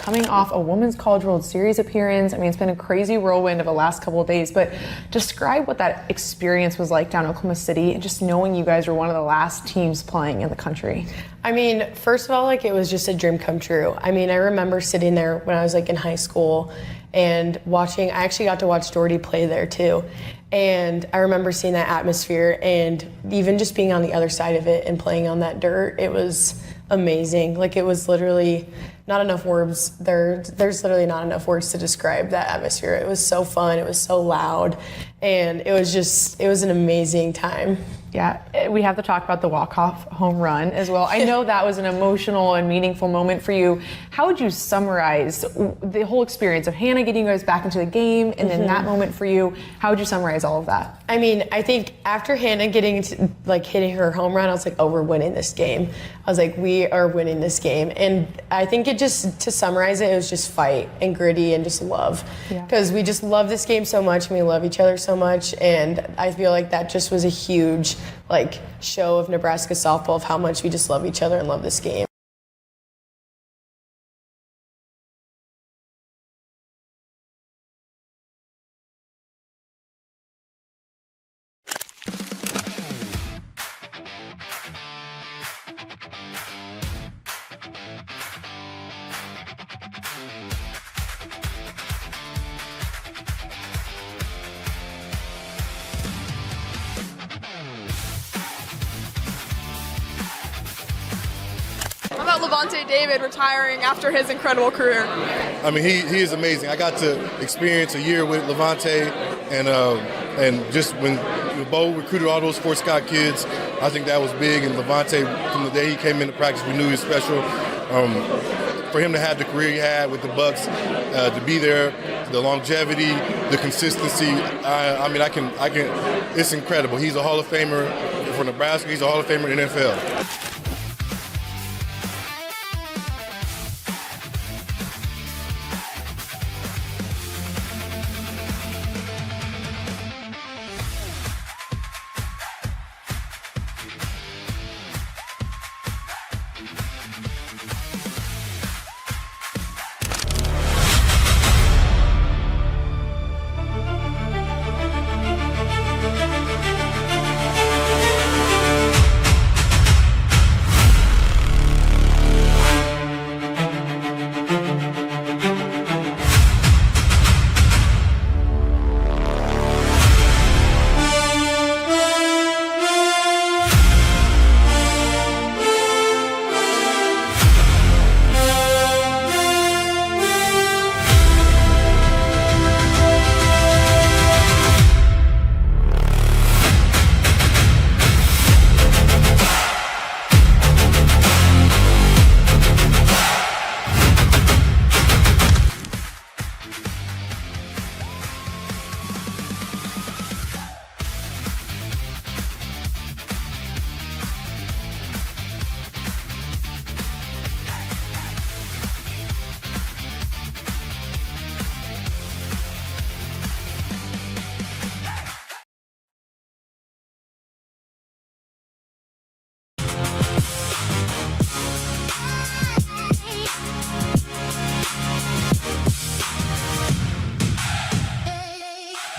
Coming off a Women's College World Series appearance. I mean, it's been a crazy whirlwind of the last couple of days, but describe what that experience was like down in Oklahoma City and just knowing you guys were one of the last teams playing in the country. I mean, first of all, like, it was just a dream come true. I mean, I remember sitting there when I was like in high school and watching, I actually got to watch Doherty play there too. And I remember seeing that atmosphere and even just being on the other side of it and playing on that dirt. It was amazing. Like, it was literally not enough words. There's literally not enough words to describe that atmosphere. It was so fun. It was so loud. And it was an amazing time. Yeah, we have to talk about the walk-off home run as well. I know that was an emotional and meaningful moment for you. How would you summarize the whole experience of Hannah getting you guys back into the game and then that moment for you? How would you summarize all of that? I mean, I think after Hannah hitting her home run, I was like, oh, we're winning this game. I was like, we are winning this game. And I think to summarize it was just fight and gritty and just love. Because we just love this game so much and we love each other so much. And I feel like that just was a huge show of Nebraska softball of how much we just love each other and love this game. How about Levante David retiring after his incredible career? I mean, he is amazing. I got to experience a year with Levante, and just when Bo recruited all those Fort Scott kids, I think that was big. And Levante, from the day he came into practice, we knew he was special. For him to have the career he had with the Bucks, to be there, the longevity, the consistency. I mean, I can. It's incredible. He's a Hall of Famer for Nebraska. He's a Hall of Famer in the NFL.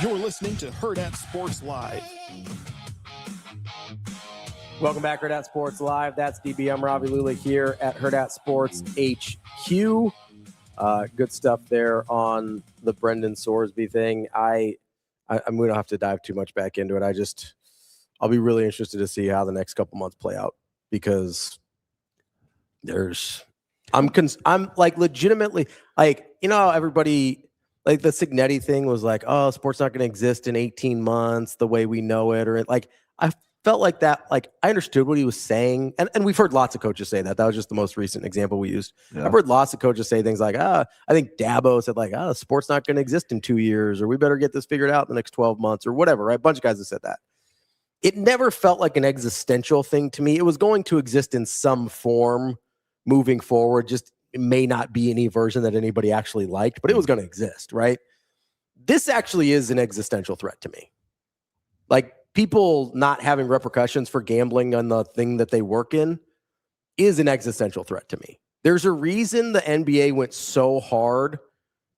You're listening to Hurrdat Sports Live. Welcome back, Hurrdat Sports Live. That's DB. I'm Ravi Lulla here at Hurrdat Sports HQ. Good stuff there on the Brendan Sorsby thing. I'm going to have to dive too much back into it. I'll be really interested to see how the next couple months play out, because I'm like legitimately, like, you know, everybody, like the Signetti thing was like, oh, sports not going to exist in 18 months the way we know it, or like, I felt like that, like I understood what he was saying. And we've heard lots of coaches say that. That was just the most recent example we used. Yeah. I've heard lots of coaches say things like, I think Dabo said like, sports not going to exist in 2 years, or we better get this figured out in the next 12 months or whatever, right? A bunch of guys have said that. It never felt like an existential thing to me. It was going to exist in some form moving forward. Just it may not be any version that anybody actually liked, but it was going to exist, right? This actually is an existential threat to me. Like, people not having repercussions for gambling on the thing that they work in is an existential threat to me. There's a reason the NBA went so hard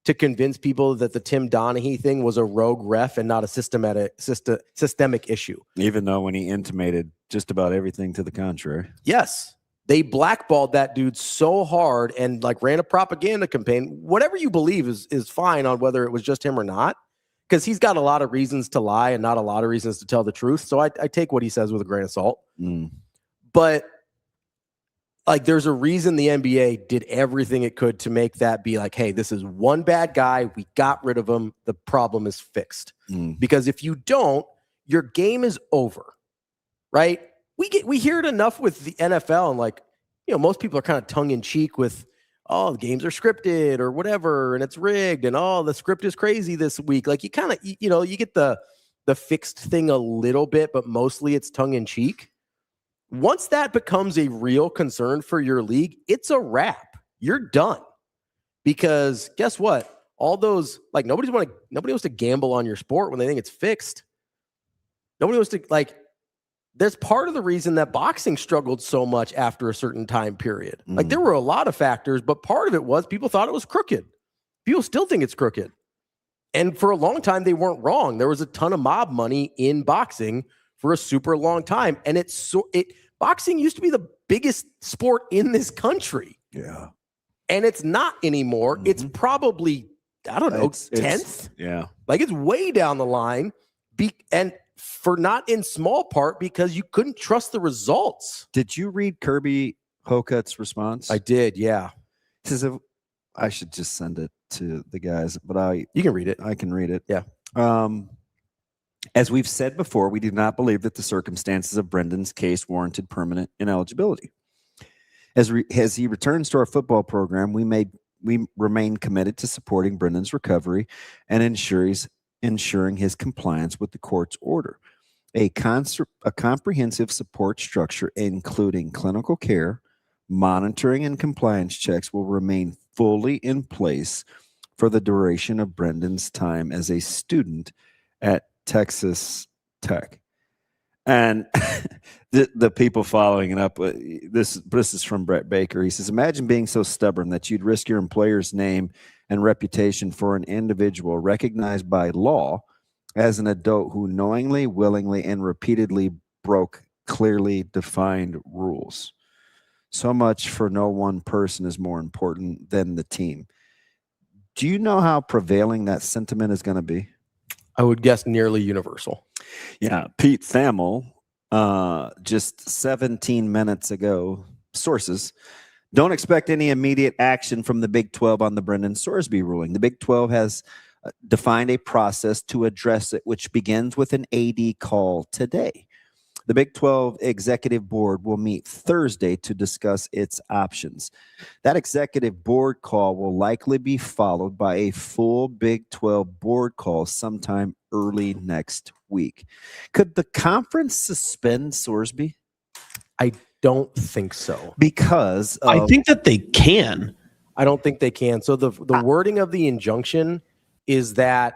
to convince people that the Tim Donaghy thing was a rogue ref and not a systemic issue. Even though when he intimated just about everything to the contrary. Yes. They blackballed that dude so hard and like ran a propaganda campaign. Whatever you believe is fine on whether it was just him or not, because he's got a lot of reasons to lie and not a lot of reasons to tell the truth. So I take what he says with a grain of salt. But like, there's a reason the NBA did everything it could to make that be like, hey, this is one bad guy. We got rid of him. The problem is fixed. Because if you don't, your game is over, right? We hear it enough with the NFL, and like, you know, most people are kind of tongue in cheek with, oh, the games are scripted or whatever, and it's rigged, and oh, the script is crazy this week. Like, you kind of, you know, you get the fixed thing a little bit, but mostly it's tongue in cheek. Once that becomes a real concern for your league, it's a wrap. You're done. Because guess what? All those, like, nobody wants to gamble on your sport when they think it's fixed. Nobody wants to, like, there's part of the reason that boxing struggled so much after a certain time period. Like, there were a lot of factors, but part of it was people thought it was crooked. People still think it's crooked. And for a long time, they weren't wrong. There was a ton of mob money in boxing for a super long time. And boxing used to be the biggest sport in this country. Yeah. And it's not anymore. It's probably, I don't know, 10th. Yeah. Like, it's way down the line. And for not in small part because you couldn't trust the results. Did you read Kirby Hokut's response? I did, yeah. He says, I should just send it to the guys, but you can read it. I can read it. Yeah. As we've said before, we do not believe that the circumstances of Brendan's case warranted permanent ineligibility. As he returns to our football program, we remain committed to supporting Brendan's recovery and ensuring his compliance with the court's order. A comprehensive support structure, including clinical care, monitoring, and compliance checks, will remain fully in place for the duration of Brendan's time as a student at Texas Tech. And the people following it up, this is from Brett Baker. He says, imagine being so stubborn that you'd risk your employer's name and reputation for an individual recognized by law as an adult who knowingly, willingly, and repeatedly broke clearly defined rules. So much for no one person is more important than the team. Do you know how prevailing that sentiment is going to be? I would guess nearly universal. Yeah. Pete Thamel, just 17 minutes ago, sources, don't expect any immediate action from the Big 12 on the Brendan Sorsby ruling. The Big 12 has defined a process to address it, which begins with an AD call today. The Big 12 Executive Board will meet Thursday to discuss its options. That Executive Board call will likely be followed by a full Big 12 Board call sometime early next week. Could the conference suspend Sorsby? I don't think so. Because I think that they can. I don't think they can. So the wording of the injunction is that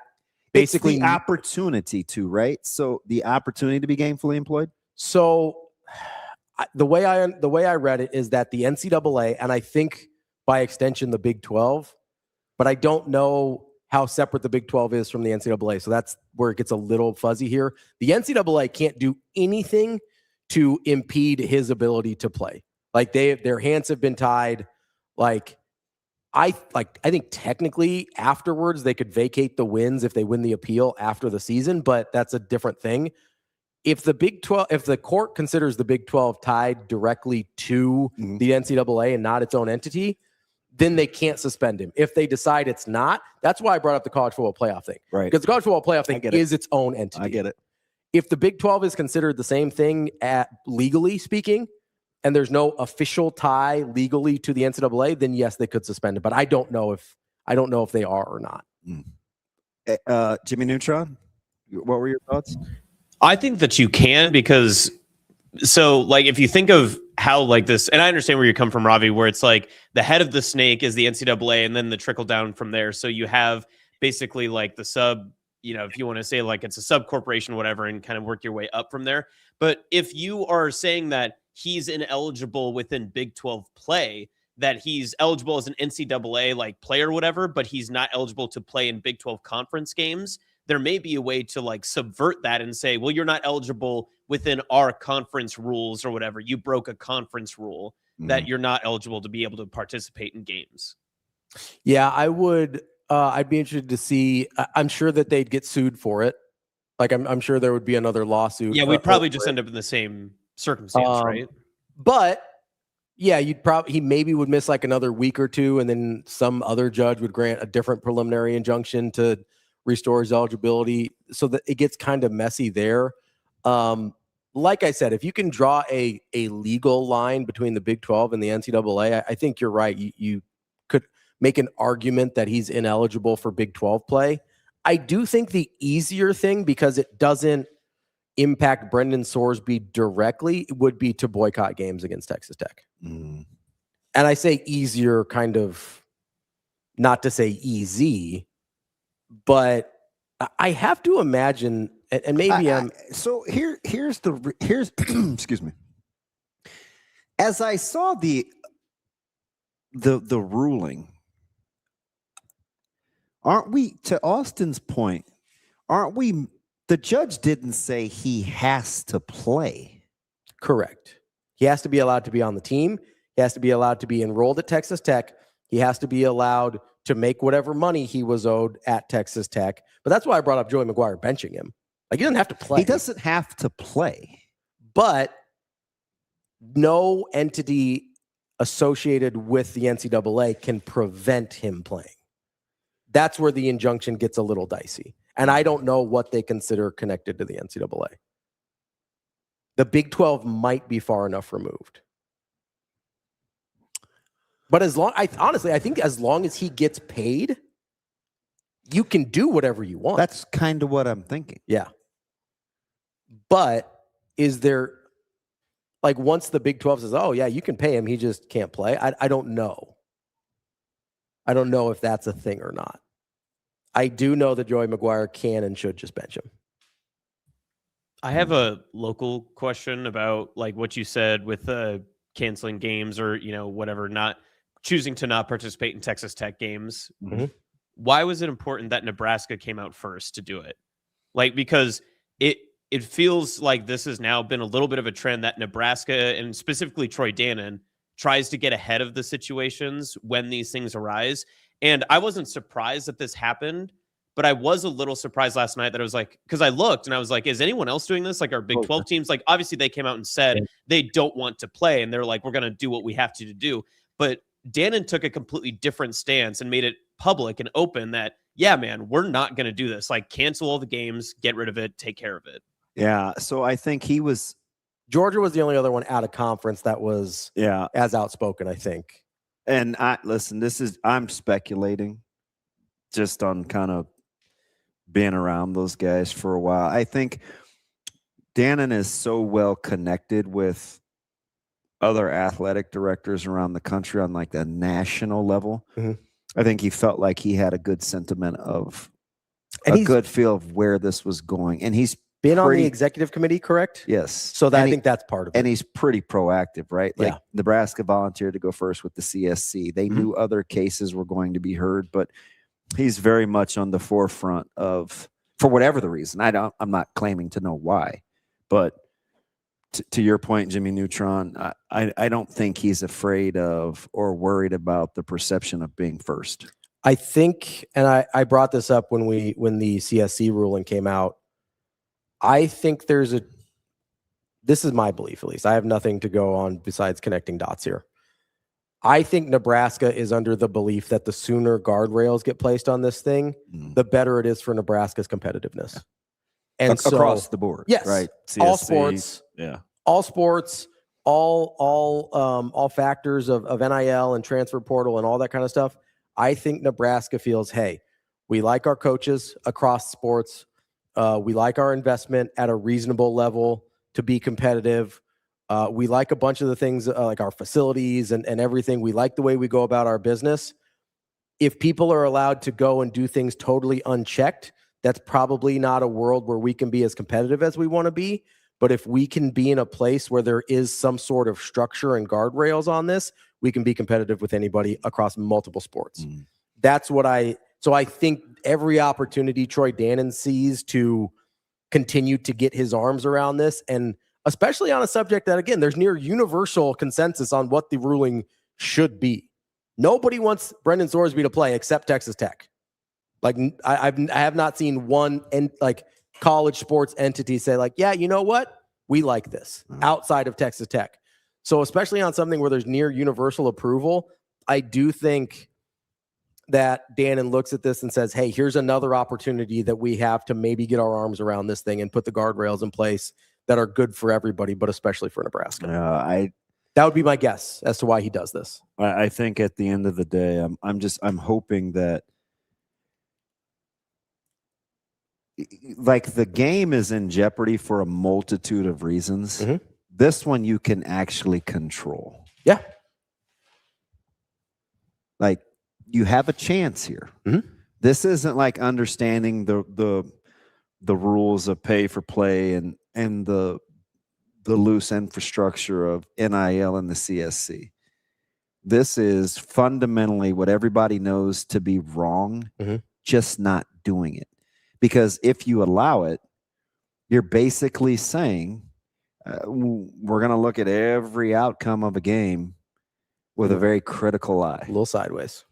basically it's the opportunity to, right? So the opportunity to be gainfully employed. So the way I read it is that the NCAA, and I think by extension the Big 12, but I don't know how separate the Big 12 is from the NCAA. So that's where it gets a little fuzzy here. The NCAA can't do anything to impede his ability to play. Like their hands have been tied. I think technically afterwards they could vacate the wins if they win the appeal after the season, but that's a different thing. If the court considers the Big 12 tied directly to the NCAA and not its own entity, then they can't suspend him. If they decide it's not, that's why I brought up the college football playoff thing. Right. Because the college football playoff thing is its own entity. I get it. If the Big 12 is considered the same thing legally speaking, and there's no official tie legally to the NCAA, then yes, they could suspend it. But I don't know if they are or not. Jimmy Neutron, what were your thoughts? I think that you can, because if you think of how this, and I understand where you come from, Ravi, where it's like the head of the snake is the NCAA and then the trickle down from there. So you have basically the sub, if you want to say it's a sub corporation, whatever, and kind of work your way up from there. But if you are saying that he's ineligible within Big 12 play, that he's eligible as an NCAA player or whatever, but he's not eligible to play in Big 12 conference games, there may be a way to subvert that and say, well, you're not eligible within our conference rules or whatever. You broke a conference rule that you're not eligible to be able to participate in games. Yeah, I would. I'd be interested to see. I'm sure that they'd get sued for it. I'm sure there would be another lawsuit. Yeah, we'd probably just end up in the same circumstance, right? But yeah, he maybe would miss another week or two, and then some other judge would grant a different preliminary injunction to restore his eligibility, so that it gets kind of messy there. Like I said, if you can draw a legal line between the Big 12 and the NCAA, I think you're right. You could make an argument that he's ineligible for Big 12 play. I do think the easier thing, because it doesn't impact Brendan Sorsby directly, would be to boycott games against Texas Tech. And I say easier, kind of not to say easy, but I have to imagine, and maybe here's excuse me. As I saw the ruling, aren't we, to Austin's point, the judge didn't say he has to play. Correct. He has to be allowed to be on the team. He has to be allowed to be enrolled at Texas Tech. He has to be allowed to make whatever money he was owed at Texas Tech. But that's why I brought up Joey McGuire benching him. He doesn't have to play. He doesn't have to play. But no entity associated with the NCAA can prevent him playing. That's where the injunction gets a little dicey. And I don't know what they consider connected to the NCAA. The Big 12 might be far enough removed. But honestly, I think as long as he gets paid, you can do whatever you want. That's kind of what I'm thinking. Yeah. But is there, once the Big 12 says, oh, yeah, you can pay him, he just can't play? I don't know. I don't know if that's a thing or not. I do know that Joey McGuire can and should just bench him. I have a local question about what you said with canceling games or, whatever, not choosing to not participate in Texas Tech games. Mm-hmm. Why was it important that Nebraska came out first to do it? Because it feels like this has now been a little bit of a trend that Nebraska, and specifically Troy Dannon, tries to get ahead of the situations when these things arise. And I wasn't surprised that this happened, but I was a little surprised last night that I was because I looked and I was is anyone else doing this? Our Big 12 teams, obviously they came out and said they don't want to play, and they're we're going to do what we have to do. But Dannon took a completely different stance and made it public and open that, yeah, man, we're not going to do this. Cancel all the games, get rid of it, take care of it. Yeah. So I think Georgia was the only other one out of conference that was as outspoken, I think. And I'm speculating just on kind of being around those guys for a while. I think Dannon is so well connected with other athletic directors around the country on the national level. Mm-hmm. I think he felt like he had a good sentiment of a good feel of where this was going. And he's been on the executive committee, correct? Yes. So I think that's part of it. And he's pretty proactive, right? Nebraska volunteered to go first with the CSC. They knew other cases were going to be heard, but he's very much on the forefront of, for whatever the reason. I'm not claiming to know why, but to your point, Jimmy Neutron, I don't think he's afraid of or worried about the perception of being first. I think, and I brought this up when the CSC ruling came out. I think this is my belief, at least. I have nothing to go on besides connecting dots here. I think Nebraska is under the belief that the sooner guardrails get placed on this thing, the better it is for Nebraska's competitiveness. Yeah. And across the board, yes, right? CSC, all sports, all factors of NIL and transfer portal and all that kind of stuff. I think Nebraska feels, hey, we like our coaches across sports. We like our investment at a reasonable level to be competitive. We like a bunch of the things like our facilities and everything. We like the way we go about our business. If people are allowed to go and do things totally unchecked, that's probably not a world where we can be as competitive as we want to be. But if we can be in a place where there is some sort of structure and guardrails on this, we can be competitive with anybody across multiple sports. That's what so I think every opportunity Troy Dannon sees to continue to get his arms around this, and especially on a subject that, again, there's near universal consensus on what the ruling should be. Nobody wants Brendan Sorsby to play except Texas Tech. Like I have not seen one college sports entity say like, yeah, you know what? We like this outside of Texas Tech. So especially on something where there's near universal approval, I do think that Dannon looks at this and says, hey, here's another opportunity that we have to maybe get our arms around this thing and put the guardrails in place that are good for everybody, but especially for Nebraska. That would be my guess as to why he does this. I think at the end of the day, I'm hoping that, like, the game is in jeopardy for a multitude of reasons. This one you can actually control. Yeah. Like, you have a chance here. This isn't like understanding the rules of pay for play and the loose infrastructure of NIL and the CSC. This is fundamentally what everybody knows to be wrong, just not doing it. Because if you allow it, you're basically saying we're going to look at every outcome of a game with a very critical eye, a little sideways.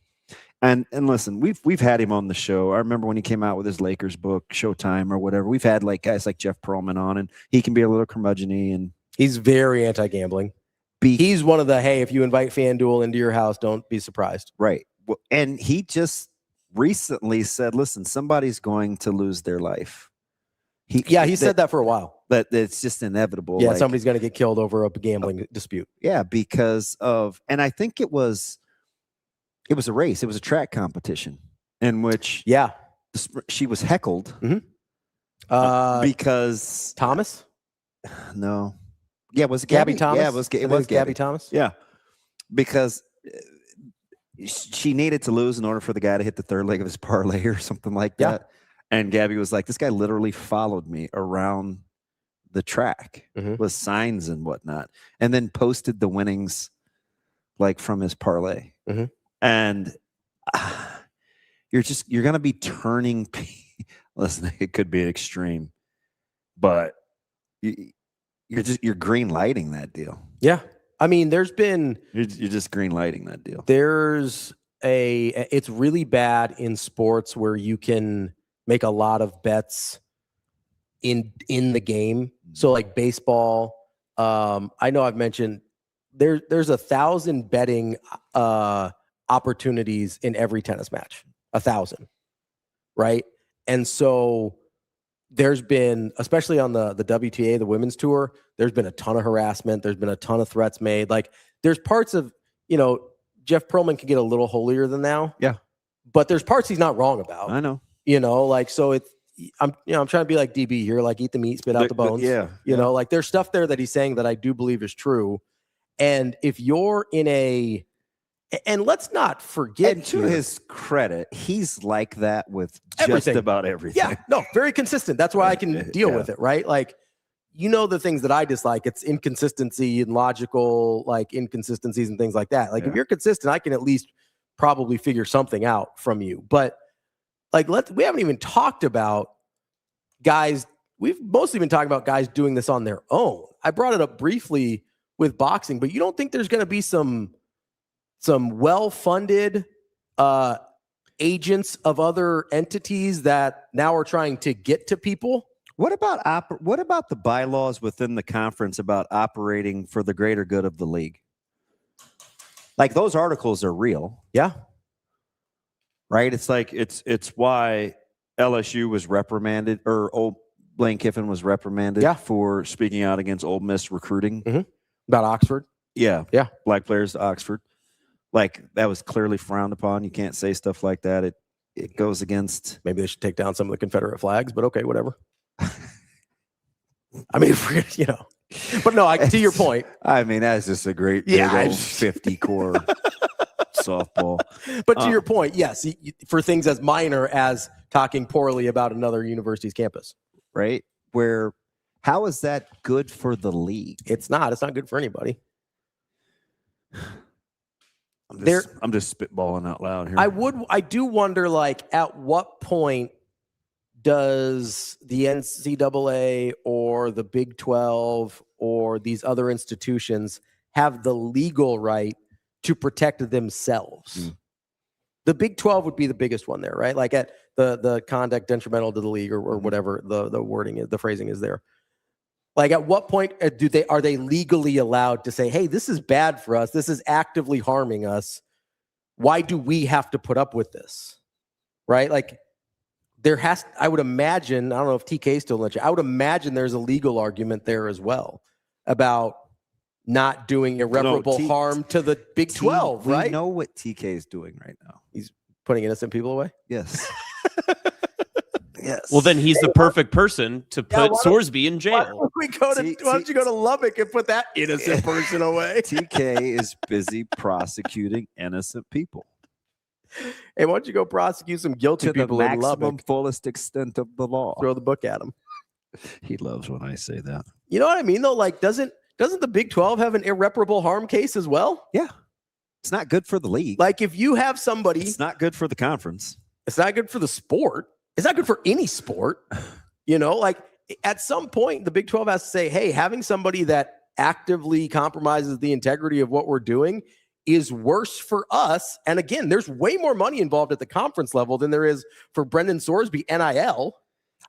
And listen, we've had him on the show. I remember when he came out with his Lakers book, Showtime or whatever. We've had like guys like Jeff Pearlman on, and he can be a little curmudgeon-y, and he's very anti-gambling. He's one of the, hey, if you invite FanDuel into your house, don't be surprised. Right. Well, and he just recently said, listen, somebody's going to lose their life. He said that for a while. That it's just inevitable. Yeah, somebody's going to get killed over a gambling dispute. Yeah, because of, and I think it was a race. It was a track competition in which she was heckled because Thomas? No. Yeah, was it Gabby Thomas? Yeah, it was Gabby Thomas. Yeah, because she needed to lose in order for the guy to hit the third leg of his parlay or something like that. And Gabby was like, this guy literally followed me around the track with signs and whatnot, and then posted the winnings like from his parlay. And you're going to be turning. Listen, it could be extreme, but you're green lighting that deal. Yeah. I mean, you're just green lighting that deal. It's really bad in sports where you can make a lot of bets in the game. So like baseball, I know I've mentioned there's 1,000 betting opportunities in every tennis match, 1,000, right? And so there's been, especially on the WTA, the women's tour, there's been a ton of harassment. There's been a ton of threats made. Like there's parts of, Jeff Pearlman can get a little holier than thou. Yeah. But there's parts he's not wrong about. I know. So I'm trying to be like DB here, like eat the meat, spit out the bones. Like there's stuff there that he's saying that I do believe is true. And if you're in and let's not forget, and to his credit, he's like that with just about everything. Yeah, no, very consistent. That's why I can deal with it, right? Like, the things that I dislike, it's inconsistency and logical, like inconsistencies and things like that. Like if you're consistent, I can at least probably figure something out from you. But like, we haven't even talked about guys we've mostly been talking about guys doing this on their own. I brought it up briefly with boxing, but you don't think there's going to be some well-funded agents of other entities that now are trying to get to people? What about the bylaws within the conference about operating for the greater good of the league? Like, those articles are real. Yeah. Right? It's like it's why LSU was reprimanded, or Lane Kiffin was reprimanded for speaking out against Ole Miss recruiting. About Oxford. Yeah. Yeah. Black players to Oxford. Like, that was clearly frowned upon. You can't say stuff like that. It goes against. Maybe they should take down some of the Confederate flags, but okay, whatever. I mean, but no, to your point. I mean, that's just a great big old 50 core softball. But to your point, yes, for things as minor as talking poorly about another university's campus. Right? How is that good for the league? It's not. It's not good for anybody. I'm just spitballing out loud here. I do wonder, like, at what point does the NCAA or the Big 12 or these other institutions have the legal right to protect themselves? The Big 12 would be the biggest one there, right? Like, at the conduct detrimental to the league or whatever the wording is, the phrasing is there. Like, at what point are they legally allowed to say, hey, this is bad for us, this is actively harming us, why do we have to put up with this? Right? Like, I would imagine, I don't know if TK still let you, I would imagine there's a legal argument there as well about not doing irreparable harm to the Big 12, right? We know what TK is doing right now. He's putting innocent people away? Yes. Yes. Well, then he's the perfect person to put Sorsby in jail. Why don't you go to Lubbock and put that innocent person away? TK is busy prosecuting innocent people. Hey, why don't you go prosecute some guilty people in Lubbock? To the maximum fullest extent of the law. Throw the book at him. He loves when I say that. You know what I mean, though? Like, doesn't the Big 12 have an irreparable harm case as well? Yeah. It's not good for the league. Like, if you have somebody... It's not good for the conference. It's not good for the sport. It's not good for any sport. Like, at some point, the Big 12 has to say, hey, having somebody that actively compromises the integrity of what we're doing is worse for us. And again, there's way more money involved at the conference level than there is for Brendan Sorsby NIL.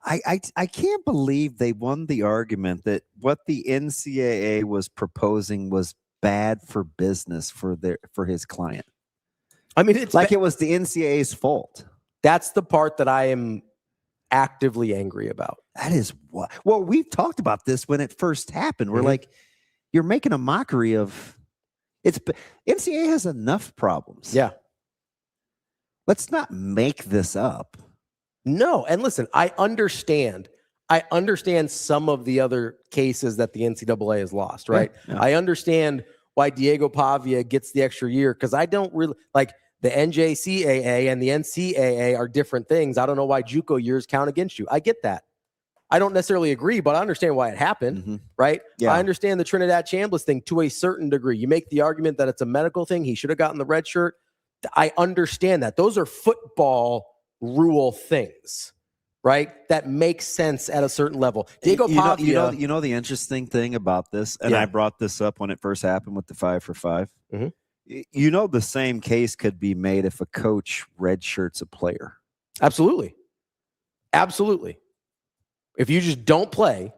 I can't believe they won the argument that what the NCAA was proposing was bad for business for his client. I mean, it's like it was the NCAA's fault. That's the part that I am actively angry about. That is what. Well, we've talked about this when it first happened. We're like, you're making a mockery of. NCAA has enough problems. Yeah. Let's not make this up. No, and listen, I understand some of the other cases that the NCAA has lost, right? Yeah. I understand why Diego Pavia gets the extra year, because I don't really like the NJCAA and the NCAA are different things. I don't know why JUCO years count against you. I get that. I don't necessarily agree, but I understand why it happened, right? Yeah. I understand the Trinidad Chambliss thing to a certain degree. You make the argument that it's a medical thing. He should have gotten the red shirt. I understand that. Those are football rule things, right? That makes sense at a certain level. Diego Pavia. You know the interesting thing about this, and I brought this up when it first happened with the 5 for 5. You know, the same case could be made if a coach redshirts a player. Absolutely. Absolutely. If you just don't play,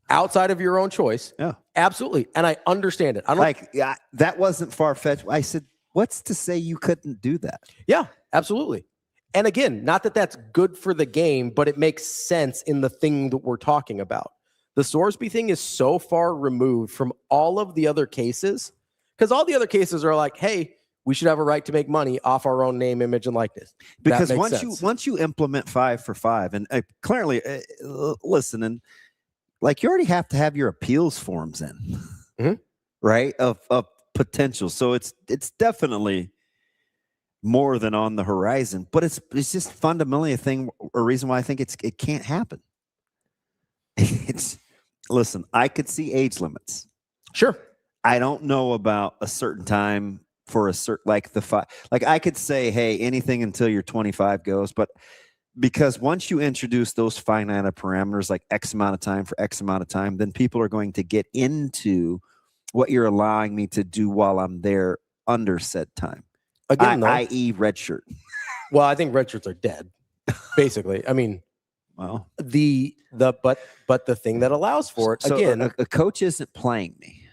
outside of your own choice, absolutely. And I understand it. I don't that wasn't far-fetched. I said, what's to say you couldn't do that? Yeah, absolutely. And again, not that that's good for the game, but it makes sense in the thing that we're talking about. The Sorsby thing is so far removed from all of the other cases, because all the other cases are like, hey, we should have a right to make money off our own name, image, and likeness. Because once you implement 5 for 5, and clearly, listen, and like you already have to have your appeals forms in, right? Of potential. So it's definitely more than on the horizon, but it's just fundamentally a reason why I think it can't happen. Listen, I could see age limits. Sure. I don't know about a certain time for a certain, like the 5, like I could say, hey, anything until you're 25 goes, but Because once you introduce those finite parameters, like X amount of time for X amount of time, then people are going to get into what you're allowing me to do while I'm there under said time. Again, i.e. red shirt. Well, I think red shirts are dead, basically. I mean, well, but the thing that allows for it, so again, a coach isn't playing me.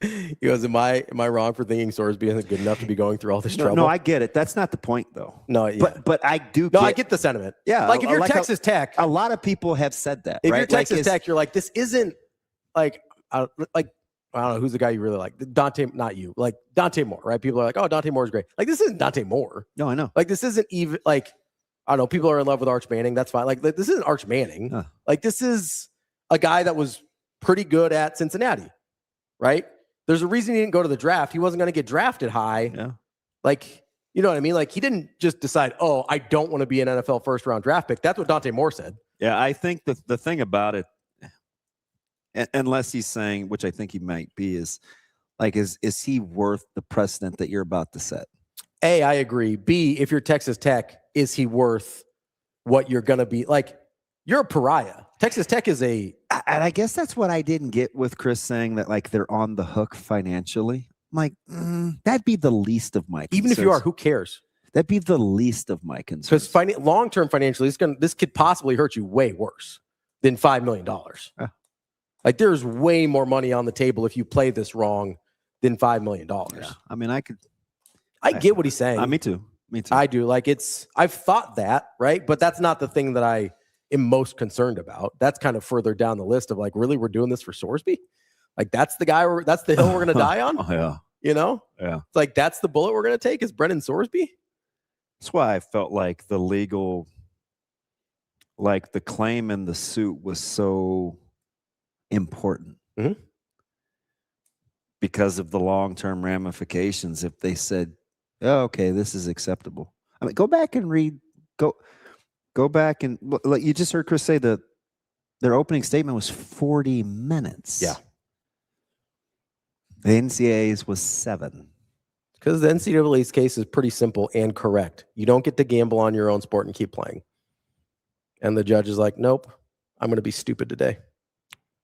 He goes, am I wrong for thinking Sorsby isn't good enough to be going through all this trouble? No, I get it. That's not the point, though. No, yeah. But I do. I get the sentiment. Yeah, like if you're Texas Tech, a lot of people have said that. If right? you're Texas Tech, you're like, this isn't like I don't know who's the guy you really like. Dante, not you, like Dante Moore, right? People are like, oh, Dante Moore's great. Like this isn't Dante Moore. No, I know. Like this isn't even like I don't know. People are in love with Arch Manning. That's fine. Like this isn't Arch Manning. Huh. Like this is a guy that was pretty good at Cincinnati, right? There's a reason he didn't go to the draft. He wasn't going to get drafted high. Yeah. Like, you know what I mean? Like he didn't just decide, oh, I don't want to be an NFL first round draft pick. That's what Dante Moore said. Yeah, I think the thing about it, unless he's saying, which I think he might be, is like, is he worth the precedent that you're about to set? A, I agree. B, if you're Texas Tech, is he worth what you're going to be? Like, you're a pariah. Texas Tech is and I guess that's what I didn't get with Chris saying that, like, they're on the hook financially. I'm like, that'd be the least of my concerns. Even if you are, who cares? That'd be the least of my concerns. Because long-term financially, this could possibly hurt you way worse than $5 million. Yeah. Like, there's way more money on the table if you play this wrong than $5 million. Yeah. I mean, I get what he's saying. Me too. I do. Like, I've thought that, right? But that's not the thing that I am most concerned about. That's kind of further down the list of like, really, we're doing this for Sorsby? Like, that's the guy, that's the hill we're going to die on? Oh, yeah. You know? Yeah. It's like, that's the bullet we're going to take is Brendan Sorsby? That's why I felt like the legal, like the claim in the suit was so important. Mm-hmm. Because of the long-term ramifications. If they said, oh, okay, this is acceptable. I mean, go back and read, go back and like you just heard Chris say that their opening statement was 40 minutes. Yeah. The NCAA's was 7. Because the NCAA's case is pretty simple and correct. You don't get to gamble on your own sport and keep playing. And the judge is like, nope, I'm going to be stupid today.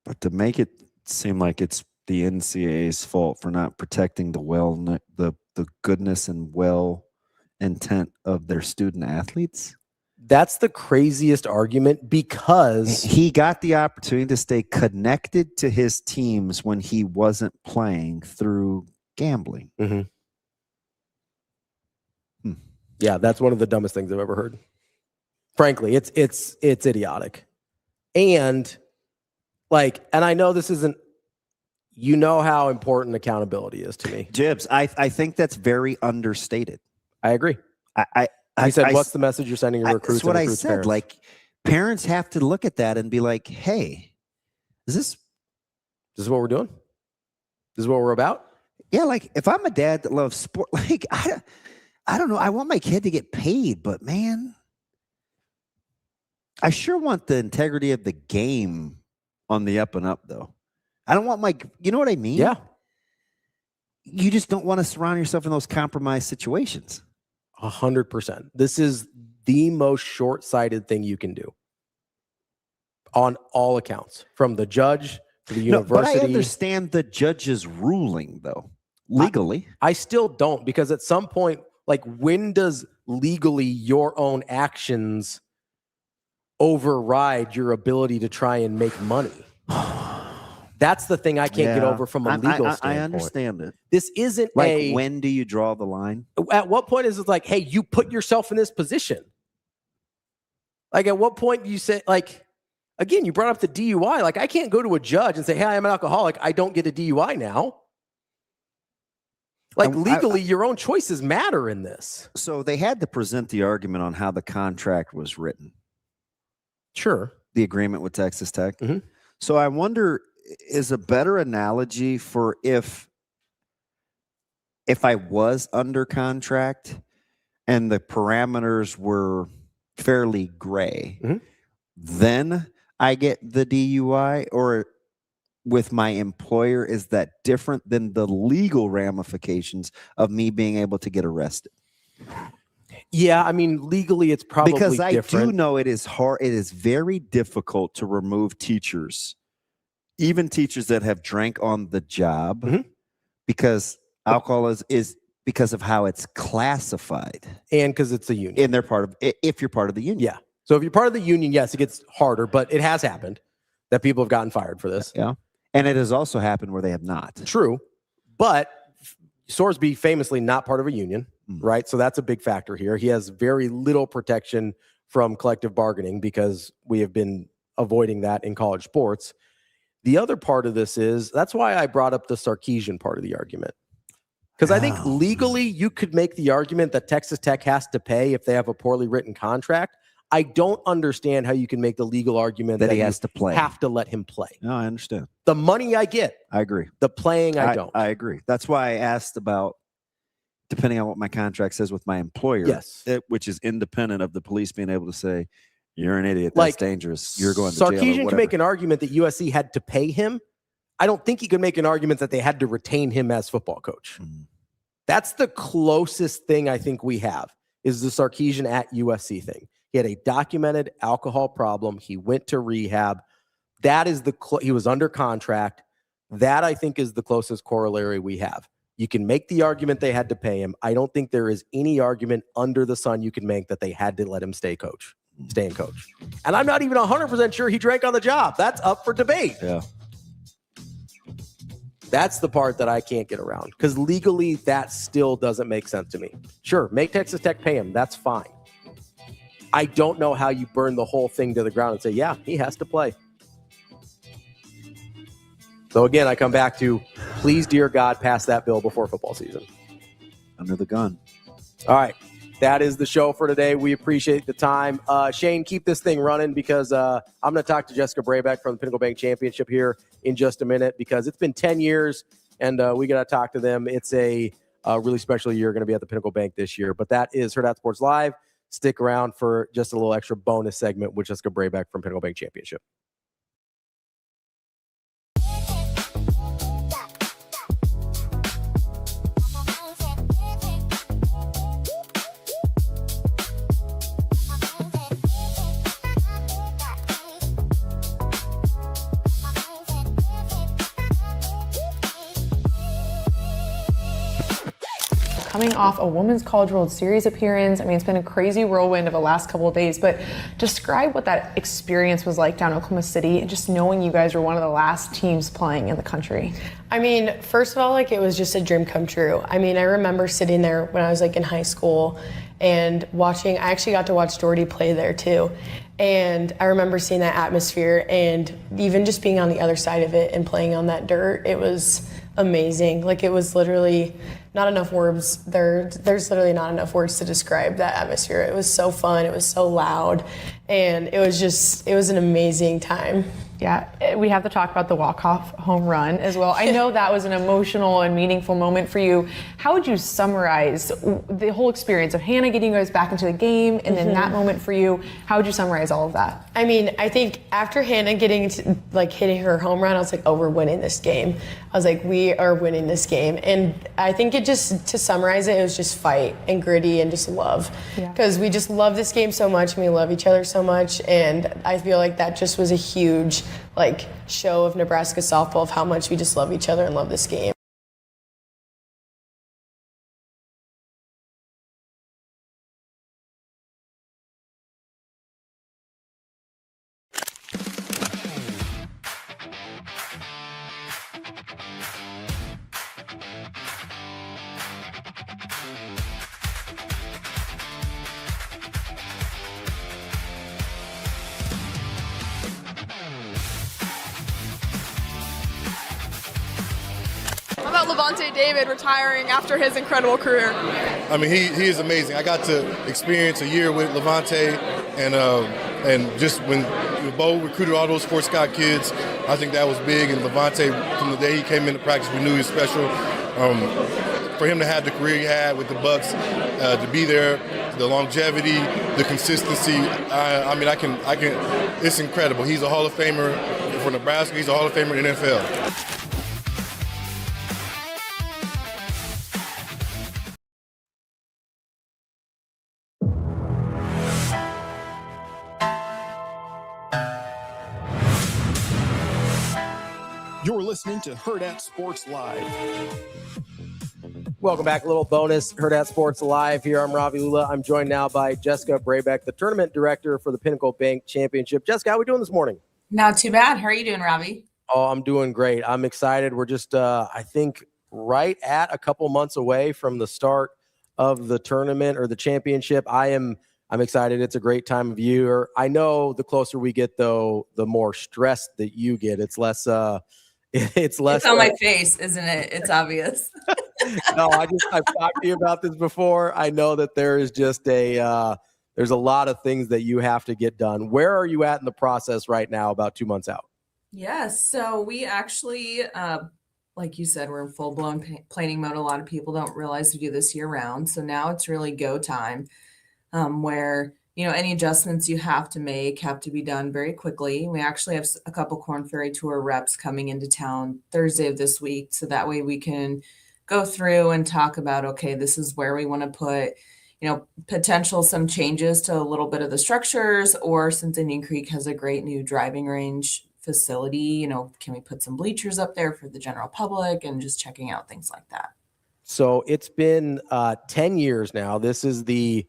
But to make it seem like it's the NCAA's fault for not protecting the goodness and well intent of their student athletes. That's the craziest argument because he got the opportunity to stay connected to his teams when he wasn't playing through gambling. Mm-hmm. Yeah, that's one of the dumbest things I've ever heard. Frankly, it's idiotic. And I know this isn't, you know how important accountability is to me. Jibs, I think that's very understated. I agree. He said, what's the message you're sending your recruits? That's what I said. Parents? Like, parents have to look at that and be like, hey, is this what we're doing? This is what we're about? Yeah, like, if I'm a dad that loves sport, like, I don't know. I want my kid to get paid, but, man, I sure want the integrity of the game on the up and up, though. I don't want you know what I mean? Yeah. You just don't want to surround yourself in those compromised situations. 100%. This is the most short-sighted thing you can do on all accounts, from the judge to the university. But I understand the judge's ruling, though, legally. I still don't, because at some point, like, when does legally your own actions override your ability to try and make money? That's the thing I can't get over from a legal standpoint. I understand it. This isn't like, when do you draw the line? At what point is it like, hey, you put yourself in this position? Like, at what point do you say, like, again, you brought up the DUI. Like, I can't go to a judge and say, hey, I'm an alcoholic. I don't get a DUI now. Like, legally, your own choices matter in this. So they had to present the argument on how the contract was written. Sure. The agreement with Texas Tech. Mm-hmm. So I wonder, is a better analogy for if I was under contract and the parameters were fairly gray, mm-hmm. then I get the DUI, or with my employer, is that different than the legal ramifications of me being able to get arrested? Yeah, I mean, legally, it's probably because I different. do know it is hard. It is very difficult to remove teachers, even teachers that have drank on the job, because alcohol is because of how it's classified, and because it's a union. And they're part of. If you're part of the union, yeah. So if you're part of the union, yes, it gets harder, but it has happened that people have gotten fired for this. Yeah, and it has also happened where they have not. True, but Sorsby famously not part of a union, right? So that's a big factor here. He has very little protection from collective bargaining because we have been avoiding that in college sports. The other part of this is, that's why I brought up the Sarkisian part of the argument. Because I think legally you could make the argument that Texas Tech has to pay if they have a poorly written contract. I don't understand how you can make the legal argument that he has to play. Have to let him play. No, I understand. The money I get. I agree. The playing I don't. I agree. That's why I asked about, depending on what my contract says with my employer, yes, which is independent of the police being able to say, you're an idiot, that's dangerous, you're going to jail. Sarkisian can make an argument that USC had to pay him. I don't think he could make an argument that they had to retain him as football coach. That's the closest thing I think we have, is the Sarkisian at USC thing. He had a documented alcohol problem. He went to rehab. That is he was under contract. That, I think, is the closest corollary we have. You can make the argument they had to pay him. I don't think there is any argument under the sun you can make that they had to let him stay and coach. And I'm not even 100% sure he drank on the job. That's up for debate. Yeah. That's the part that I can't get around, because legally that still doesn't make sense to me. Sure, make Texas Tech pay him. That's fine. I don't know how you burn the whole thing to the ground and say, yeah, he has to play. So again, I come back to, please, dear God, pass that bill before football season. Under the gun. All right. That is the show for today. We appreciate the time. Shane, keep this thing running, because I'm going to talk to Jessica BRABEC from the Pinnacle Bank Championship here in just a minute, because it's been 10 years and we got to talk to them. It's a really special year going to be at the Pinnacle Bank this year. But that is Hurrdat Sports Live. Stick around for just a little extra bonus segment with Jessica BRABEC from Pinnacle Bank Championship. Coming off a Women's College World Series appearance. I mean, it's been a crazy whirlwind of the last couple of days, but describe what that experience was like down in Oklahoma City, and just knowing you guys were one of the last teams playing in the country. I mean, first of all, it was just a dream come true. I mean, I remember sitting there when I was in high school and watching. I actually got to watch Doherty play there too. And I remember seeing that atmosphere, and even just being on the other side of it and playing on that dirt, it was amazing. It was literally not enough words. There's literally not enough words to describe that atmosphere. It was so fun. It was so loud. And it was an amazing time. Yeah, we have to talk about the walk-off home run as well. I know that was an emotional and meaningful moment for you. How would you summarize the whole experience of Hannah getting you guys back into the game, and then that moment for you? How would you summarize all of that? I mean, I think after Hannah getting hitting her home run, I was like, oh, we're winning this game. I was like, we are winning this game. And I think to summarize it was just fight and gritty and just love. Because we just love this game so much, and we love each other so much. And I feel like that just was a huge show of Nebraska softball, of how much we just love each other and love this game. How about Levante David retiring after his incredible career? I mean, he is amazing. I got to experience a year with Levante, and just when Bo recruited all those Fort Scott kids, I think that was big. And Levante, from the day he came into practice, we knew he was special. For him to have the career he had with the Bucks, to be there, the longevity, the consistency. I mean, I can. It's incredible. He's a Hall of Famer for Nebraska. He's a Hall of Famer in the NFL. You're listening to Hurrdat Sports Live. Welcome back. A little bonus Hurrdat Sports Live here. I'm Ravi Lulla. I'm joined now by Jessica BRABEC, the tournament director for the Pinnacle Bank Championship. Jessica, how are we doing this morning? Not too bad. How are you doing, Ravi? Oh, I'm doing great. I'm excited. We're just, I think, right at a couple months away from the start of the tournament or the championship. I'm excited. It's a great time of year. I know the closer we get, though, the more stress that you get. It's less. It's less. It's on my face, isn't it? It's obvious. No, I've talked to you about this before. I know that there is just there's a lot of things that you have to get done. Where are you at in the process right now, about 2 months out? Yes. So we actually, like you said, we're in full-blown planning mode. A lot of people don't realize we do this year-round. So now it's really go time, where, any adjustments you have to make have to be done very quickly. We actually have a couple Korn Ferry Tour reps coming into town Thursday of this week. So that way we can go through and talk about, okay, this is where we want to put, potential some changes to a little bit of the structures, or since Indian Creek has a great new driving range facility, can we put some bleachers up there for the general public, and just checking out things like that. So it's been 10 years now. This is the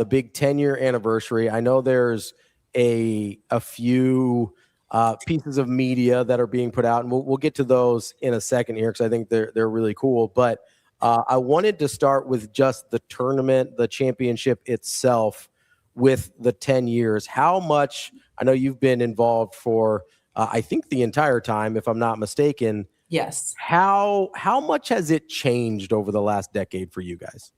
big 10-year anniversary. I know there's a few pieces of media that are being put out, and we'll get to those in a second here because I think they're really cool. But I wanted to start with just the tournament, the championship itself, with the 10 years. How much, I know you've been involved for, I think, the entire time, if I'm not mistaken. Yes. How much has it changed over the last decade for you guys?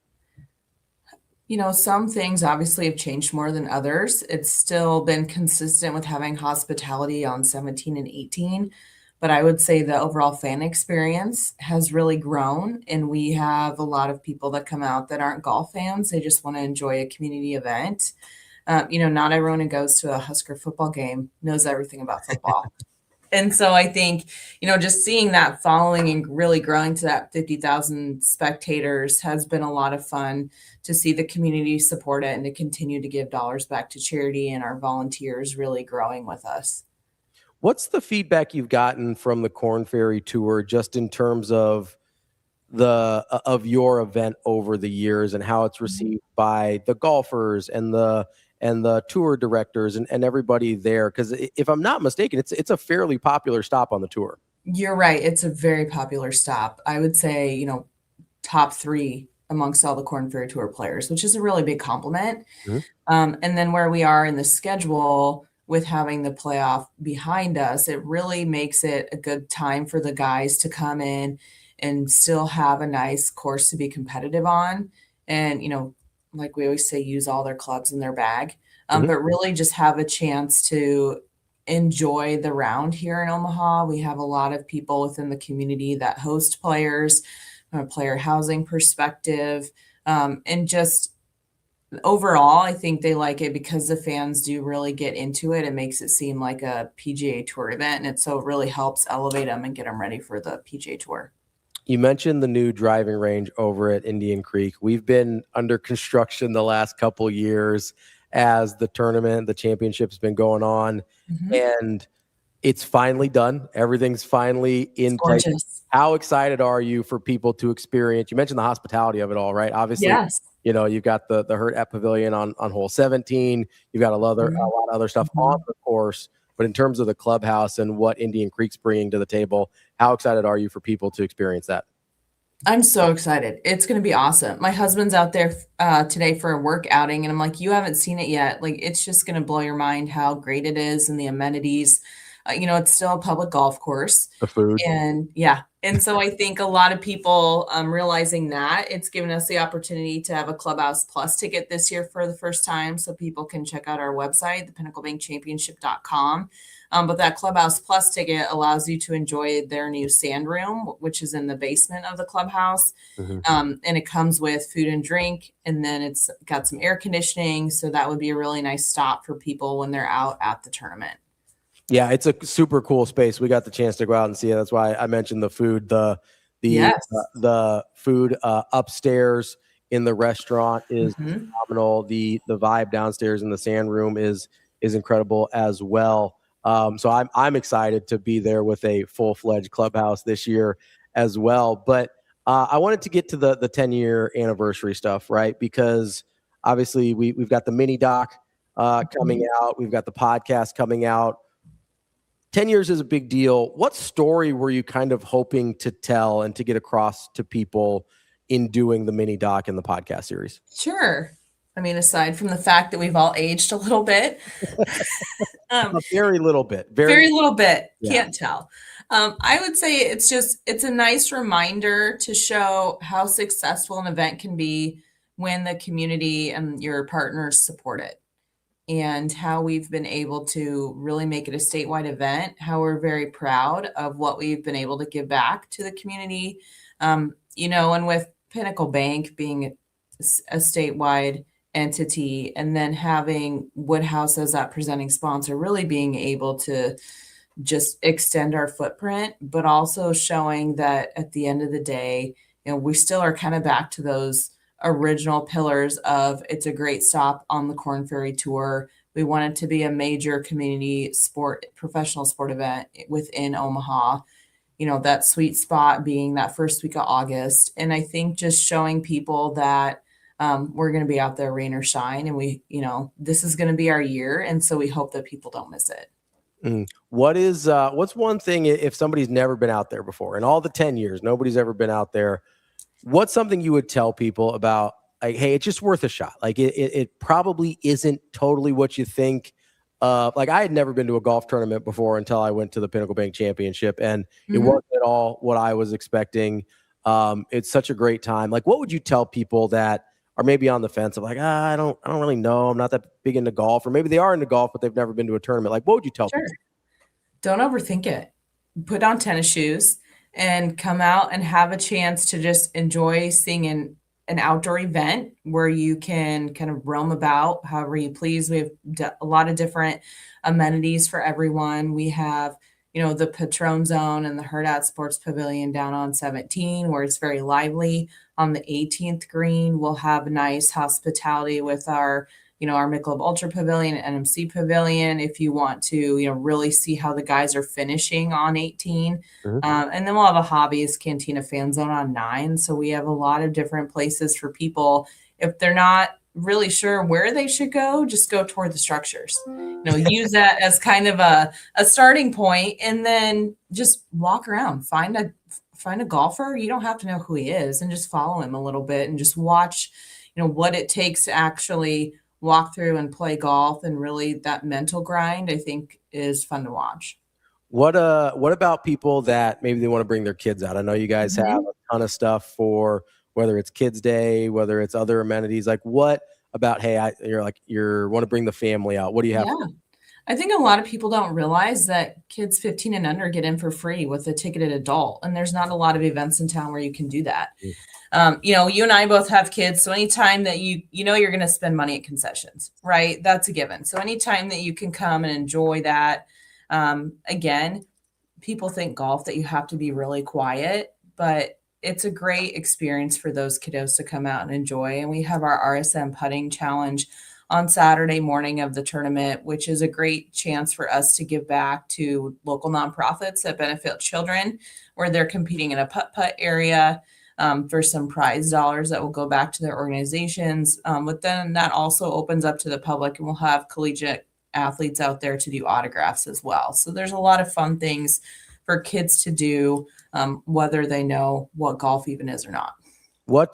Some things obviously have changed more than others. It's still been consistent with having hospitality on 17 and 18. But I would say the overall fan experience has really grown. And we have a lot of people that come out that aren't golf fans. They just want to enjoy a community event. Not everyone who goes to a Husker football game knows everything about football. And so I think, just seeing that following and really growing to that 50,000 spectators has been a lot of fun to see the community support it and to continue to give dollars back to charity, and our volunteers really growing with us. What's the feedback you've gotten from the Korn Ferry Tour, just in terms of your event over the years and how it's received by the golfers and the tour directors and everybody there? Because if I'm not mistaken, it's a fairly popular stop on the tour. You're right. It's a very popular stop. I would say, top 3 amongst all the Korn Ferry Tour players, which is a really big compliment. Mm-hmm. And then where we are in the schedule with having the playoff behind us, it really makes it a good time for the guys to come in and still have a nice course to be competitive on. And, like we always say, use all their clubs in their bag, but really just have a chance to enjoy the round here in Omaha. We have a lot of people within the community that host players from a player housing perspective. And just overall, I think they like it because the fans do really get into it. It makes it seem like a PGA Tour event. And so it really helps elevate them and get them ready for the PGA Tour. You mentioned the new driving range over at Indian Creek. We've been under construction the last couple years as the tournament, the championship's been going on, and it's finally done. Everything's finally in place. How excited are you for people to experience? You mentioned the hospitality of it all, right? Obviously, yes. You've got the Hurrdat Pavilion on hole 17. You've got a lot of other stuff on the course. But in terms of the clubhouse and what Indian Creek's bringing to the table, how excited are you for people to experience that? I'm so excited. It's going to be awesome. My husband's out there today for a work outing, and I'm like, you haven't seen it yet. Like, it's just going to blow your mind how great it is and the amenities. It's still a public golf course. The food. And yeah. And so I think a lot of people realizing that it's given us the opportunity to have a Clubhouse Plus ticket this year for the first time. So people can check out our website, thepinnaclebankchampionship.com. But that Clubhouse Plus ticket allows you to enjoy their new sand room, which is in the basement of the clubhouse. And it comes with food and drink, and then it's got some air conditioning. So that would be a really nice stop for people when they're out at the tournament. Yeah, it's a super cool space. We got the chance to go out and see it. That's why I mentioned the food. The food upstairs in the restaurant is phenomenal. The vibe downstairs in the sand room is incredible as well. So I'm excited to be there with a full-fledged clubhouse this year as well. But I wanted to get to the 10-year anniversary stuff, right? Because obviously we've got the mini doc coming out. We've got the podcast coming out. 10 years is a big deal. What story were you kind of hoping to tell and to get across to people in doing the mini doc and the podcast series? Sure. I mean, aside from the fact that we've all aged a little bit, A very little bit. very little bit. Yeah. Can't tell. I would say it's a nice reminder to show how successful an event can be when the community and your partners support it, and how we've been able to really make it a statewide event, how we're very proud of what we've been able to give back to the community. And with Pinnacle Bank being a statewide entity, and then having Woodhouse as that presenting sponsor, really being able to just extend our footprint, but also showing that at the end of the day, we still are kind of back to those original pillars of it's a great stop on the Corn Ferry Tour. We want it to be a major community sport, professional sport event within Omaha. That sweet spot being that first week of August. And I think just showing people that we're going to be out there, rain or shine, and this is going to be our year. And so we hope that people don't miss it. What's one thing, if somebody's never been out there before, in all the 10 years, nobody's ever been out there, what's something you would tell people about, like, hey, it's just worth a shot? Like it probably isn't totally what you think. Like I had never been to a golf tournament before until I went to the Pinnacle Bank Championship, and it wasn't at all what I was expecting. It's such a great time. Like, what would you tell people that are maybe on the fence of like, I don't really know, I'm not that big into golf, or maybe they are into golf, but they've never been to a tournament? Like, what would you tell people? Don't overthink it. Put on tennis shoes and come out and have a chance to just enjoy seeing an outdoor event where you can kind of roam about however you please. We have a lot of different amenities for everyone. We have, the Patron Zone and the Hurrdat Sports Pavilion down on 17, where it's very lively. On the 18th green, we'll have nice hospitality with our Michelob Ultra Pavilion and NMC Pavilion, if you want to, really see how the guys are finishing on 18. And then we'll have a Hobbies Cantina Fan Zone on 9. So we have a lot of different places for people. If they're not really sure where they should go, just go toward the structures. Use that as kind of a starting point, and then just walk around. Find a golfer. You don't have to know who he is, and just follow him a little bit and just watch, what it takes to actually walk through and play golf. And really that mental grind, I think, is fun to watch. What about people that maybe they want to bring their kids out? I know you guys have a ton of stuff for whether it's Kids Day, whether it's other amenities. Like, what about, hey, you want to bring the family out? What do you have? Yeah. I think a lot of people don't realize that kids 15 and under get in for free with a ticketed adult. And there's not a lot of events in town where you can do that. You and I both have kids. So anytime that you're going to spend money at concessions, right? That's a given. So anytime that you can come and enjoy that, again, people think golf that you have to be really quiet, but it's a great experience for those kiddos to come out and enjoy. And we have our RSM putting challenge on Saturday morning of the tournament, which is a great chance for us to give back to local nonprofits that benefit children, where they're competing in a putt-putt area for some prize dollars that will go back to their organizations. But then that also opens up to the public, and we'll have collegiate athletes out there to do autographs as well. So there's a lot of fun things for kids to do, whether they know what golf even is or not. What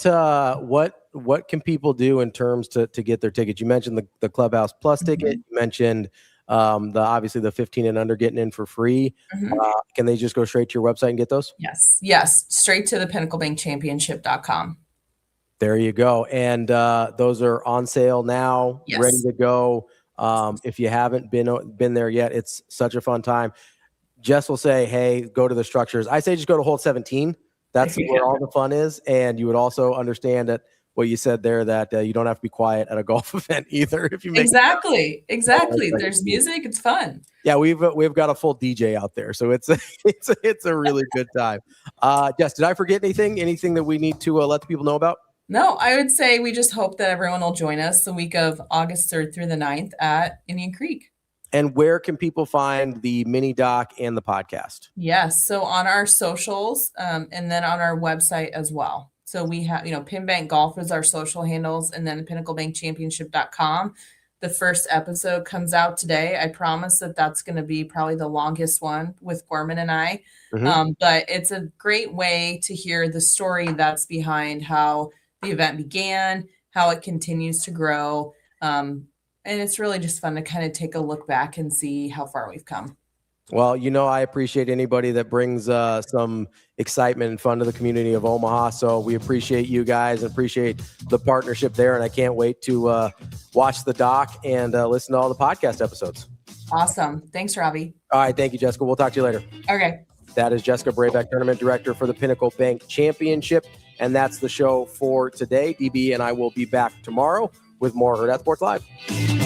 can people do in terms to get their tickets? You mentioned the Clubhouse Plus ticket. You mentioned obviously the 15 and under getting in for free. Can they just go straight to your website and get those? Yes. Straight to the pinnaclebankchampionship.com. There you go. And those are on sale now, ready to go. If you haven't been there yet, it's such a fun time. Jess will say, hey, go to the structures. I say just go to hole 17. That's where all the fun is. And you would also understand that what you said there, that you don't have to be quiet at a golf event either. If you make exactly. There's music. It's fun. Yeah, we've got a full DJ out there, so it's a really good time. Jess, did I forget anything? Anything that we need to let the people know about? No, I would say we just hope that everyone will join us the week of August 3rd through the 9th at Indian Creek. And where can people find the mini doc and the podcast? Yes. So on our socials, and then on our website as well. So we have, Pin Bank Golf is our social handles, and then pinnaclebankchampionship.com. The first episode comes out today. I promise that that's going to be probably the longest one with Gorman and I. But it's a great way to hear the story that's behind how the event began, how it continues to grow. And it's really just fun to kind of take a look back and see how far we've come. Well, I appreciate anybody that brings some excitement and fun to the community of Omaha. So we appreciate you guys and appreciate the partnership there. And I can't wait to watch the doc and listen to all the podcast episodes. Awesome. Thanks, Ravi. All right. Thank you, Jessica. We'll talk to you later. Okay. That is Jessica BRABEC, Tournament Director for the Pinnacle Bank Championship. And that's the show for today. DB and I will be back tomorrow with more Hurrdat Sports Live.